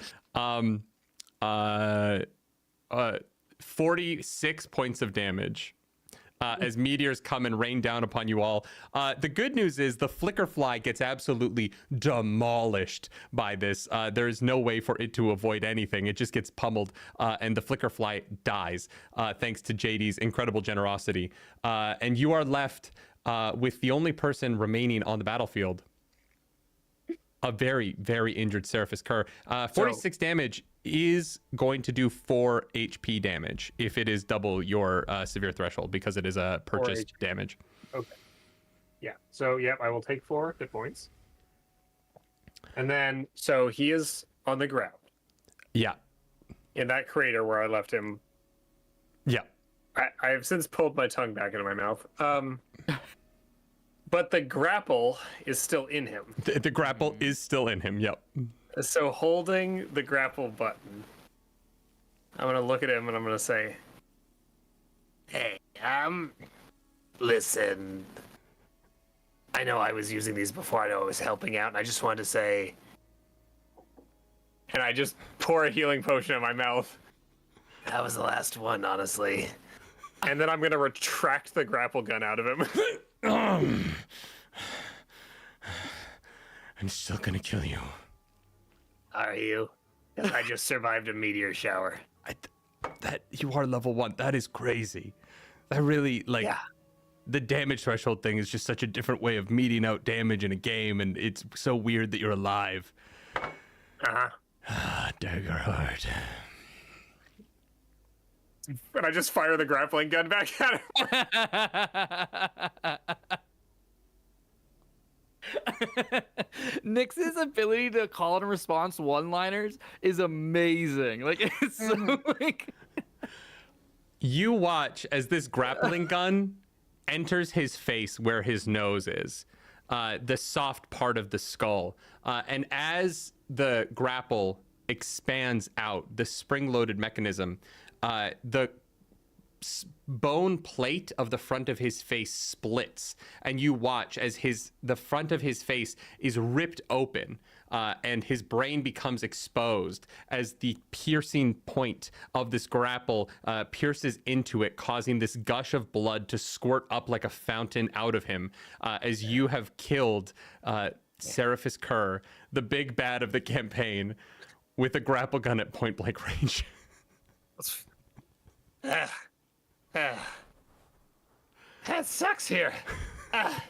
46 points of damage. As meteors come and rain down upon you all. The good news is the flicker fly gets absolutely demolished by this. There is no way for it to avoid anything. It just gets pummeled, and the flicker fly dies, thanks to JD's incredible generosity. And you are left with the only person remaining on the battlefield, a very, very injured Seraphis Kerr. 46 damage is going to do 4 HP damage if it is double your severe threshold, because it is a purchased damage. Okay. Yeah. So, yep, I will take 4 hit points. And then, so he is on the ground. Yeah. In that crater where I left him. Yeah. I have since pulled my tongue back into my mouth. But the grapple is still in him. The grapple is still in him. Yep. So holding the grapple button, I'm gonna look at him and I'm gonna say, Hey, listen. I know I was using these before. I know I was helping out, and I just wanted to say. and I just pour a healing potion in my mouth. That was the last one, honestly. And then I'm gonna retract the grapple gun out of him. I'm still gonna kill you. Are you? 'Cause I just survived a meteor shower. That you are level 1. That is crazy. That really, like, Yeah. the damage threshold thing is just such a different way of meting out damage in a game, and it's so weird that you're alive. Daggerheart. And I just fire the grappling gun back at him. Nix's ability to call and response one-liners is amazing. Like, it's so like. You watch as this grappling gun enters his face where his nose is, the soft part of the skull. And as the grapple expands out, the spring-loaded mechanism, the bone plate of the front of his face splits, and you watch as the front of his face is ripped open, and his brain becomes exposed as the piercing point of this grapple pierces into it, causing this gush of blood to squirt up like a fountain out of him, as you have killed Seraphis Kerr, the big bad of the campaign, with a grapple gun at point blank range. That sucks here. I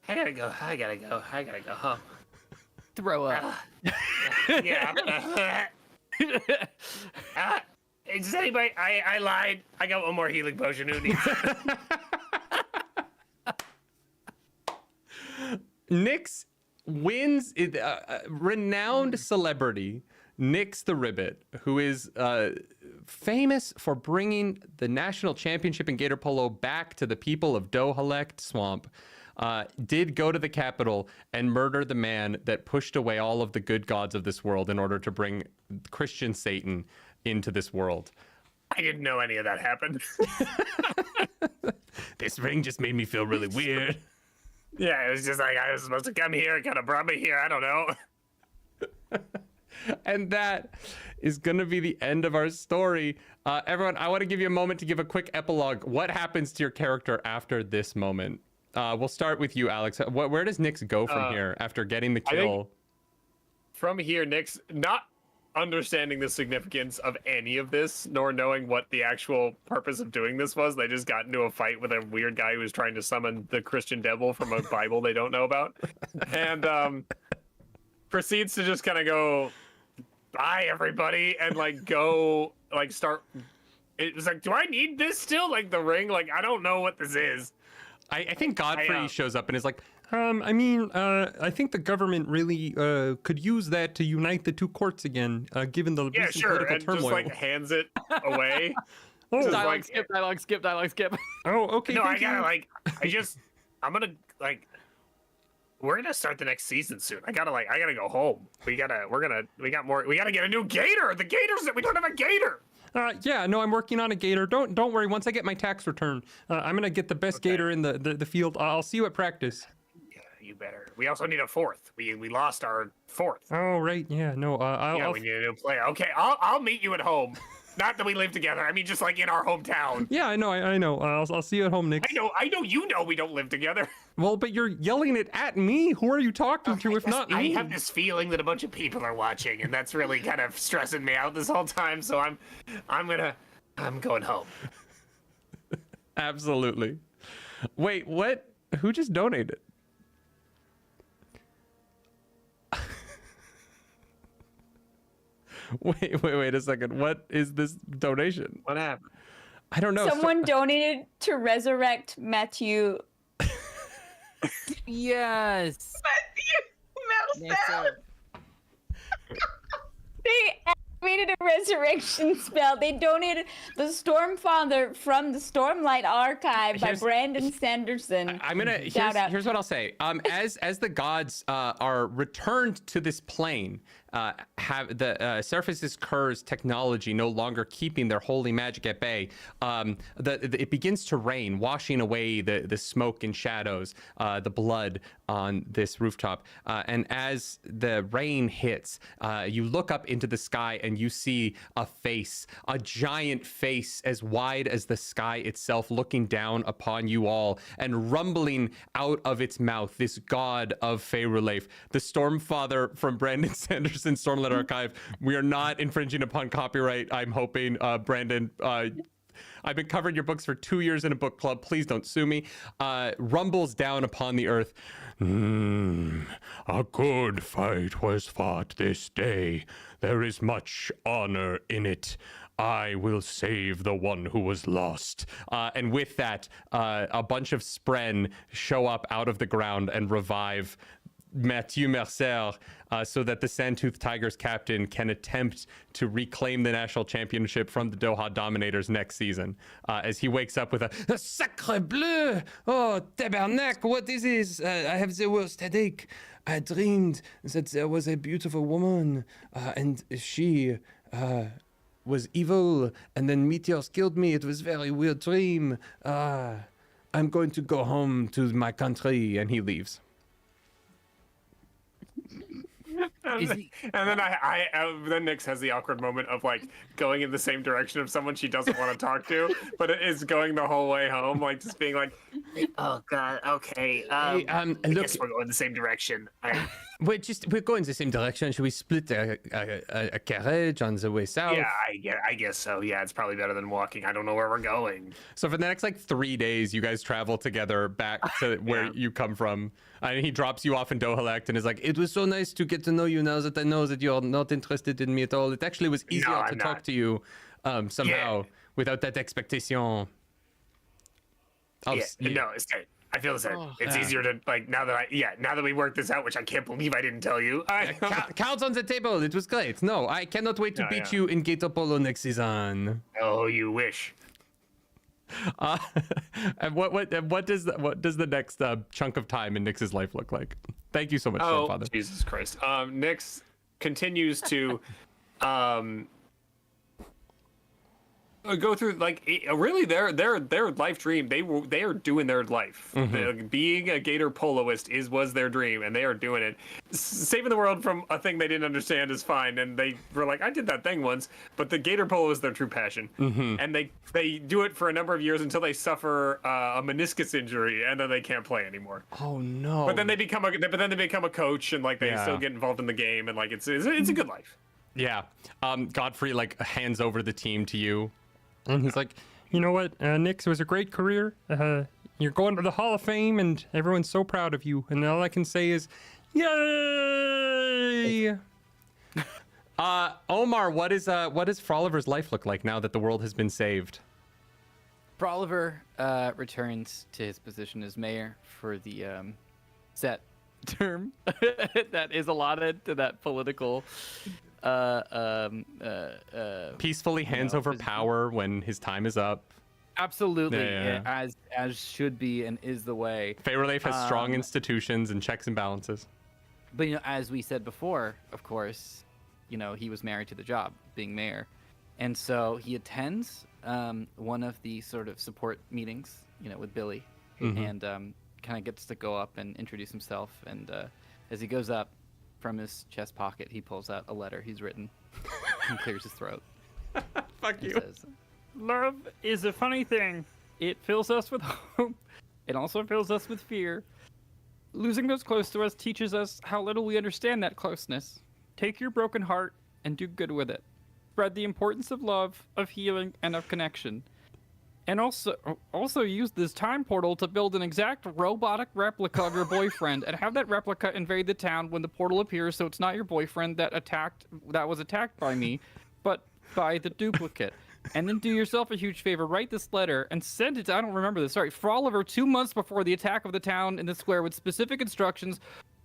gotta go home. Throw up. Yeah. Does anybody? I lied. I got one more healing potion. Who needs it? Nyx wins, renowned celebrity Nyx the Ribbit, who is famous for bringing the national championship in Gator Polo back to the people of Dohalect Swamp, did go to the capital and murder the man that pushed away all of the good gods of this world in order to bring Christian Satan into this world. I didn't know any of that happened. This ring just made me feel really weird. Yeah, it was just like I was supposed to come here, kind of brought me here. I don't know. And that is going to be the end of our story. Everyone, I want to give you a moment to give a quick epilogue. What happens to your character after this moment? We'll start with you, Alex. Where does Nyx go from here after getting the kill? From here, Nyx, not understanding the significance of any of this, nor knowing what the actual purpose of doing this was. They just got into a fight with a weird guy who was trying to summon the Christian devil from a Bible they don't know about. And proceeds to just kind of go, bye, everybody, and, like, go, like, start... It was like, do I need this still? Like, the ring? Like, I don't know what this is. I think Godfrey shows up and is like, I think the government really could use that to unite the two courts again, given the recent political and turmoil. just, like, hands it away. Dialogue skip. Oh, okay. No, I gotta, like, I'm gonna, like, we're gonna start the next season soon. I gotta go home. We gotta get a new gator. The gators, we don't have a gator. Yeah, no, I'm working on a gator. Don't worry. Once I get my tax return, I'm gonna get the best gator in the field. I'll see you at practice. Yeah, you better. We also need a fourth. We lost our fourth. Oh right, yeah, no. We need a new player. Okay, I'll meet you at home. Not that we live together. I mean, just like in our hometown. Yeah, I know. I'll see you at home, Nyx. I know. You know we don't live together. Well, but you're yelling it at me. Who are you talking to if not me? I have this feeling that a bunch of people are watching, and that's really kind of stressing me out this whole time. So I'm going home. Absolutely. Wait, what? Who just donated? Wait a second. What is this donation? What happened? I don't know. Someone donated to resurrect Matthew. Yes. Matthew. They activated a resurrection spell. They donated the Stormfather from the Stormlight Archive by Brandon Sanderson. Here's what I'll say. As the gods are returned to this plane, have the Seraphis' Curse technology no longer keeping their holy magic at bay, it begins to rain, washing away the smoke and shadows, the blood on this rooftop. And as the rain hits, you look up into the sky and you see a face, a giant face as wide as the sky itself, looking down upon you all, and rumbling out of its mouth this god of Fey Relief, the Stormfather from Brandon Sanderson Stormlight Archive. We are not infringing upon copyright, I'm hoping. Brandon, I've been covering your books for 2 years in a book club. Please don't sue me. Rumbles down upon the earth. A good fight was fought this day. There is much honor in it. I will save the one who was lost. And with that, a bunch of Spren show up out of the ground and revive Mathieu Mercer, so that the Sandtooth Tigers captain can attempt to reclaim the national championship from the Doha Dominators next season. As he wakes up with a sacre bleu! Oh, tabernacle, what is this? I have the worst headache. I dreamed that there was a beautiful woman, and she was evil, and then meteors killed me. It was a very weird dream. I'm going to go home to my country, and he leaves. And then then Nyx has the awkward moment of, like, going in the same direction of someone she doesn't want to talk to, but it is going the whole way home, like, just being like, oh god, okay. I guess we're going the same direction. We're going the same direction. Should we split a carriage on the way south? Yeah, I guess so. Yeah, it's probably better than walking. I don't know where we're going. So for the next, like, 3 days, you guys travel together back to where you come from. And he drops you off in Dohalect and is like, it was so nice to get to know you now that I know that you're not interested in me at all. It actually was easier to talk to you somehow without that expectation. No, it's great. I feel the same. It's easier to, like, now that we worked this out, which I can't believe I didn't tell you. Cards on the table. It was great. No, I cannot wait to beat you in Gator Polo next season. Oh, you wish. And what does the next chunk of time in Nyx's life look like? Thank you so much, Father. Jesus Christ. Nyx continues to go through like really their life dream. They are doing their life. Being a gator poloist was their dream, and they are doing it. Saving the world from a thing they didn't understand is fine, and they were like, I did that thing once, but the gator polo is their true passion, and they do it for a number of years until they suffer a meniscus injury, and then they can't play anymore. Oh no! But then they become a coach, and like they still get involved in the game, and like it's a good life. Yeah. Godfrey like hands over the team to you, and he's like, you know what, Nix, it was a great career. You're going to the Hall of Fame, and everyone's so proud of you. And all I can say is, yay! Omar, what does Froliver's life look like now that the world has been saved? Froliver returns to his position as mayor for the set term that is allotted to that political peacefully hands over power when his time is up. Absolutely, Yeah. as should be and is the way. Fairlife has strong institutions and checks and balances. But as we said before, of course, he was married to the job, being mayor, and so he attends one of the sort of support meetings, with Billy, and kind of gets to go up and introduce himself. And as he goes up, from his chest pocket, he pulls out a letter he's written and clears his throat. Fuck you. Says, Love is a funny thing. It fills us with hope. It also fills us with fear. Losing those close to us teaches us how little we understand that closeness. Take your broken heart and do good with it. Spread the importance of love, of healing, and of connection. And also use this time portal to build an exact robotic replica of your boyfriend and have that replica invade the town when the portal appears, so it's not your boyfriend that was attacked by me, but by the duplicate. And then do yourself a huge favor, write this letter and send it to, I don't remember this, sorry, Froliver 2 months before the attack of the town in the square with specific instructions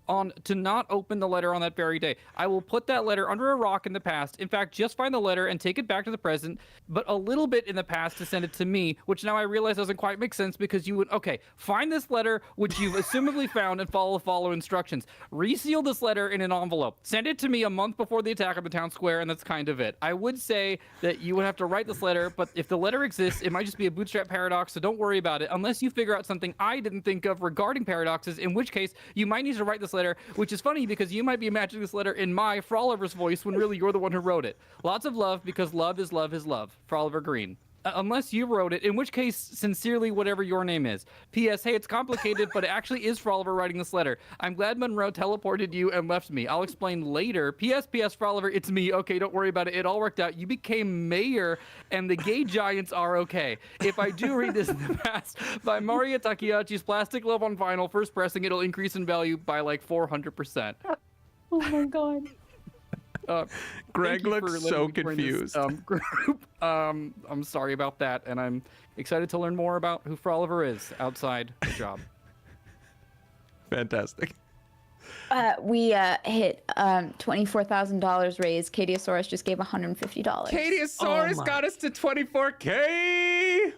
on to not open the letter on that very day. I will put that letter under a rock in the past. In fact, just find the letter and take it back to the present, but a little bit in the past to send it to me, which now I realize doesn't quite make sense because you would, find this letter, which you've assumably found, and follow instructions. Reseal this letter in an envelope. Send it to me a month before the attack on the town square, and that's kind of it. I would say that you would have to write this letter, but if the letter exists, it might just be a bootstrap paradox, so don't worry about it, unless you figure out something I didn't think of regarding paradoxes, in which case you might need to write this letter, which is funny because you might be imagining this letter in my Froliver's voice when really you're the one who wrote it. Lots of love, because love is love is love. Froliver Green. Unless you wrote it, in which case, sincerely, whatever your name is. P.S. Hey, it's complicated, but it actually is Froliver writing this letter. I'm glad Monroe teleported you and left me. I'll explain later. P.S. Froliver, it's me. Okay, don't worry about it. It all worked out. You became mayor, and the gay giants are okay. If I do read this in the past, by Maria Takeachi's Plastic Love on Vinyl, first pressing, it'll increase in value by like 400%. Oh my god. Greg looks so confused. Group. I'm sorry about that, and I'm excited to learn more about who Froliver is outside the job. Fantastic. We hit $24,000 raised. Cadiosaurus just gave $150. Cadiosaurus got us to 24K.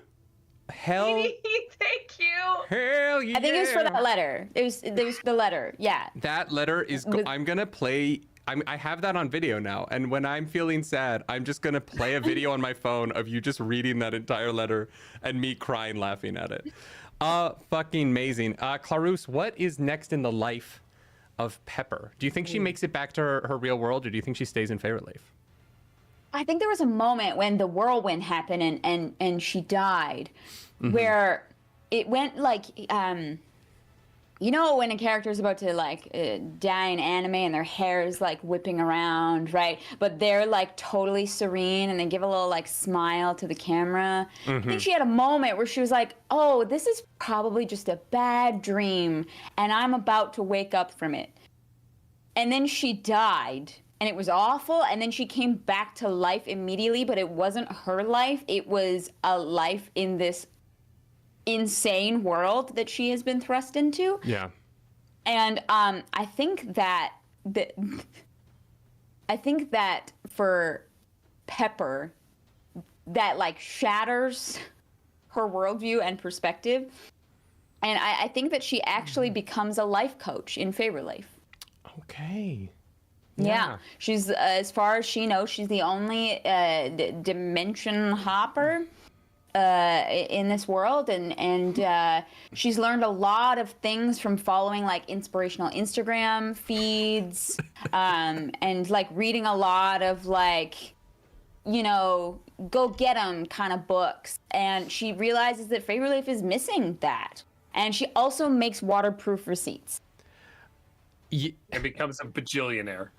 Hell, Thank you. hell yeah! I think it was for that letter. It was the letter. Yeah. That letter is. I'm gonna play. I have that on video now, and when I'm feeling sad, I'm just gonna play a video on my phone of you just reading that entire letter and me crying, laughing at it. Fucking amazing. Clarus, what is next in the life of Pepper? Do you think she makes it back to her real world, or do you think she stays in Favorite Life? I think there was a moment when the whirlwind happened and she died, where it went like, when a character is about to die in anime and their hair is like whipping around, right? But they're like totally serene and they give a little like smile to the camera. I think she had a moment where she was like, oh, this is probably just a bad dream and I'm about to wake up from it. And then she died. And it was awful, and then she came back to life immediately, but it wasn't her life. It was a life in this insane world that she has been thrust into. Yeah. And I think that for Pepper, that like shatters her worldview and perspective. And I think that she actually becomes a life coach in Favorite Life. Okay. Yeah, she's as far as she knows, she's the only dimension hopper in this world, and she's learned a lot of things from following like inspirational Instagram feeds, and like reading a lot of like, you know, go get 'em kind of books. And she realizes that Free Relief is missing that, and she also makes waterproof receipts. And becomes a bajillionaire.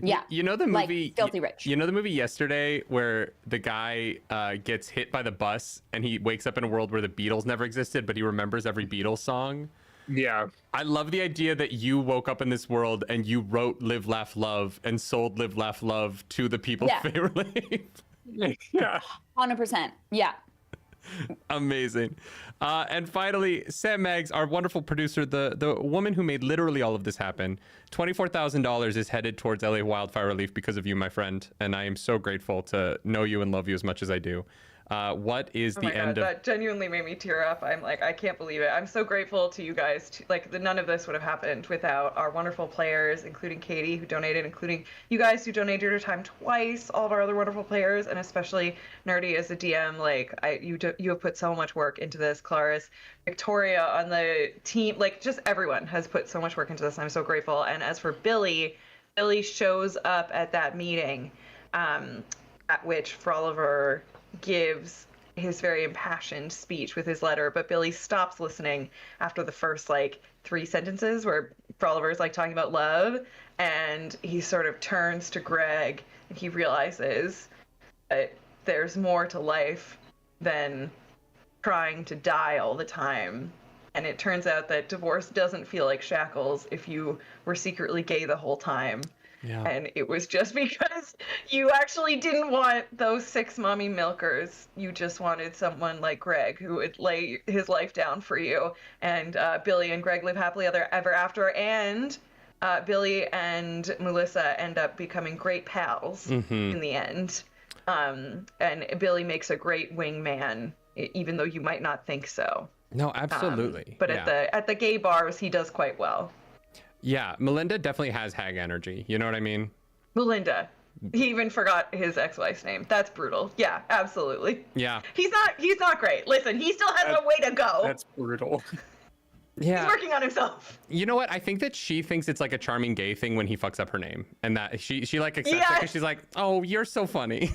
Yeah. You know the movie like Filthy Rich. You know the movie Yesterday where the guy gets hit by the bus and he wakes up in a world where the Beatles never existed, but he remembers every Beatles song? Yeah. I love the idea that you woke up in this world and you wrote Live, Laugh, Love and sold Live, Laugh, Love to the people of Free Relief. Yeah. 100%. Yeah. Amazing. And finally, Sam Maggs, our wonderful producer, the woman who made literally all of this happen. $24,000 is headed towards LA Wildfire Relief because of you, my friend. And I am so grateful to know you and love you as much as I do. What is the end of... That genuinely made me tear up. I'm like, I can't believe it. I'm so grateful to you guys. None of this would have happened without our wonderful players, including Katie, who donated, including you guys who donated your time twice, all of our other wonderful players, and especially Nerdy as a DM. You have put so much work into this. Claris, Victoria on the team, just everyone has put so much work into this. I'm so grateful. And as for Billy shows up at that meeting, at which Froliver gives his very impassioned speech with his letter, but Billy stops listening after the first 3 sentences where Froliver's talking about love, and he sort of turns to Greg and he realizes that there's more to life than trying to die all the time. And it turns out that divorce doesn't feel like shackles if you were secretly gay the whole time. Yeah. And it was just because you actually didn't want those 6 mommy milkers. You just wanted someone like Greg who would lay his life down for you. And Billy and Greg live happily ever after. And Billy and Melissa end up becoming great pals in the end. And Billy makes a great wingman, even though you might not think so. No, absolutely. But at the gay bars, he does quite well. Yeah, Melinda definitely has hag energy. You know what I mean? Melinda. He even forgot his ex-wife's name. That's brutal. Yeah, absolutely. Yeah. He's not great. Listen, he still has a way to go. That's brutal. Yeah. He's working on himself. You know what? I think that she thinks it's like a charming gay thing when he fucks up her name. And that she accepts it because she's like, oh, you're so funny.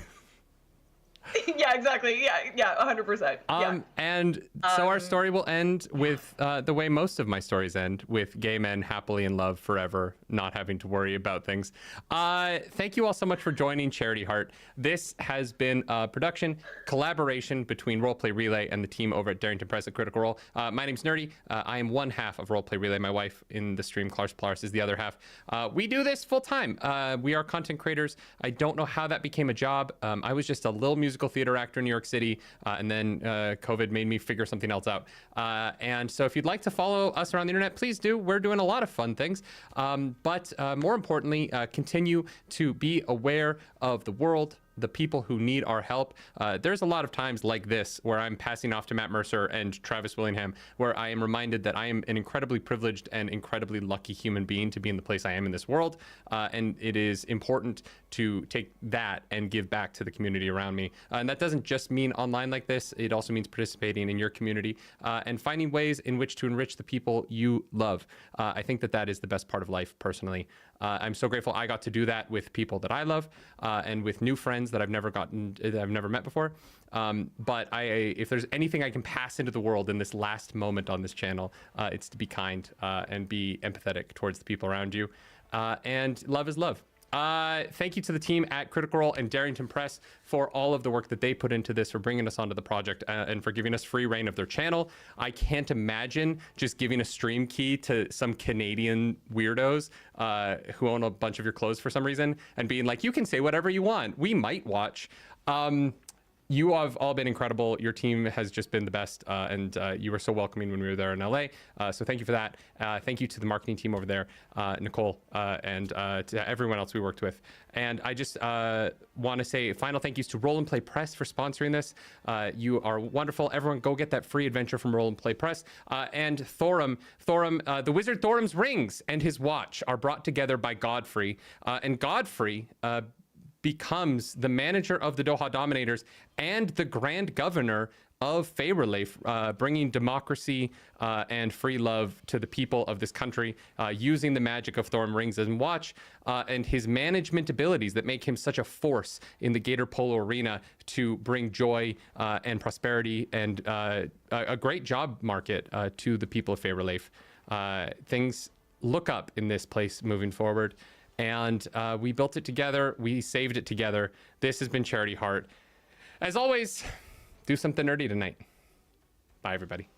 Yeah, exactly. Yeah, 100%. And so our story will end with the way most of my stories end, with gay men happily in love forever, not having to worry about things. Thank you all so much for joining Charity Heart. This has been a production collaboration between Roleplay Relay and the team over at Darrington Press at Critical Role. My name's Nerdy. I am one half of Roleplay Relay. My wife in the stream, Claris Polaris, is the other half. We do this full time. We are content creators. I don't know how that became a job. I was just a little musical theater actor in New York City, and then COVID made me figure something else out. And so if you'd like to follow us around the internet, please do. We're doing a lot of fun things. But more importantly, continue to be aware of the world, the people who need our help. There's a lot of times like this where I'm passing off to Matt Mercer and Travis Willingham, where I am reminded that I am an incredibly privileged and incredibly lucky human being to be in the place I am in this world. And it is important to take that and give back to the community around me. And that doesn't just mean online like this. It also means participating in your community and finding ways in which to enrich the people you love. I think that is the best part of life, personally. I'm so grateful I got to do that with people that I love and with new friends that I've never met before. But if there's anything I can pass into the world in this last moment on this channel, it's to be kind and be empathetic towards the people around you. And love is love. Thank you to the team at Critical Role and Darrington Press for all of the work that they put into this, for bringing us onto the project, and for giving us free reign of their channel. I can't imagine just giving a stream key to some Canadian weirdos who own a bunch of your clothes for some reason and being like, you can say whatever you want. We might watch. you have all been incredible. Your team has just been the best, and you were so welcoming when we were there in LA. So thank you for that. Thank you to the marketing team over there, Nicole, and to everyone else we worked with. And I just want to say final thank yous to Roll and Play Press for sponsoring this. You are wonderful. Everyone go get that free adventure from Roll and Play Press. And Thorum, the wizard Thorum's rings and his watch are brought together by Godfrey. And Godfrey becomes the manager of the Doha Dominators and the Grand Governor of Faerley, bringing democracy and free love to the people of this country, using the magic of Thorum Rings and Watch and his management abilities that make him such a force in the Gator Polo arena to bring joy and prosperity and a great job market to the people of Faerley. Things look up in this place moving forward. And we built it together. We saved it together. This has been Charity Heart. As always, do something nerdy tonight. Bye, everybody.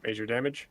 Major damage.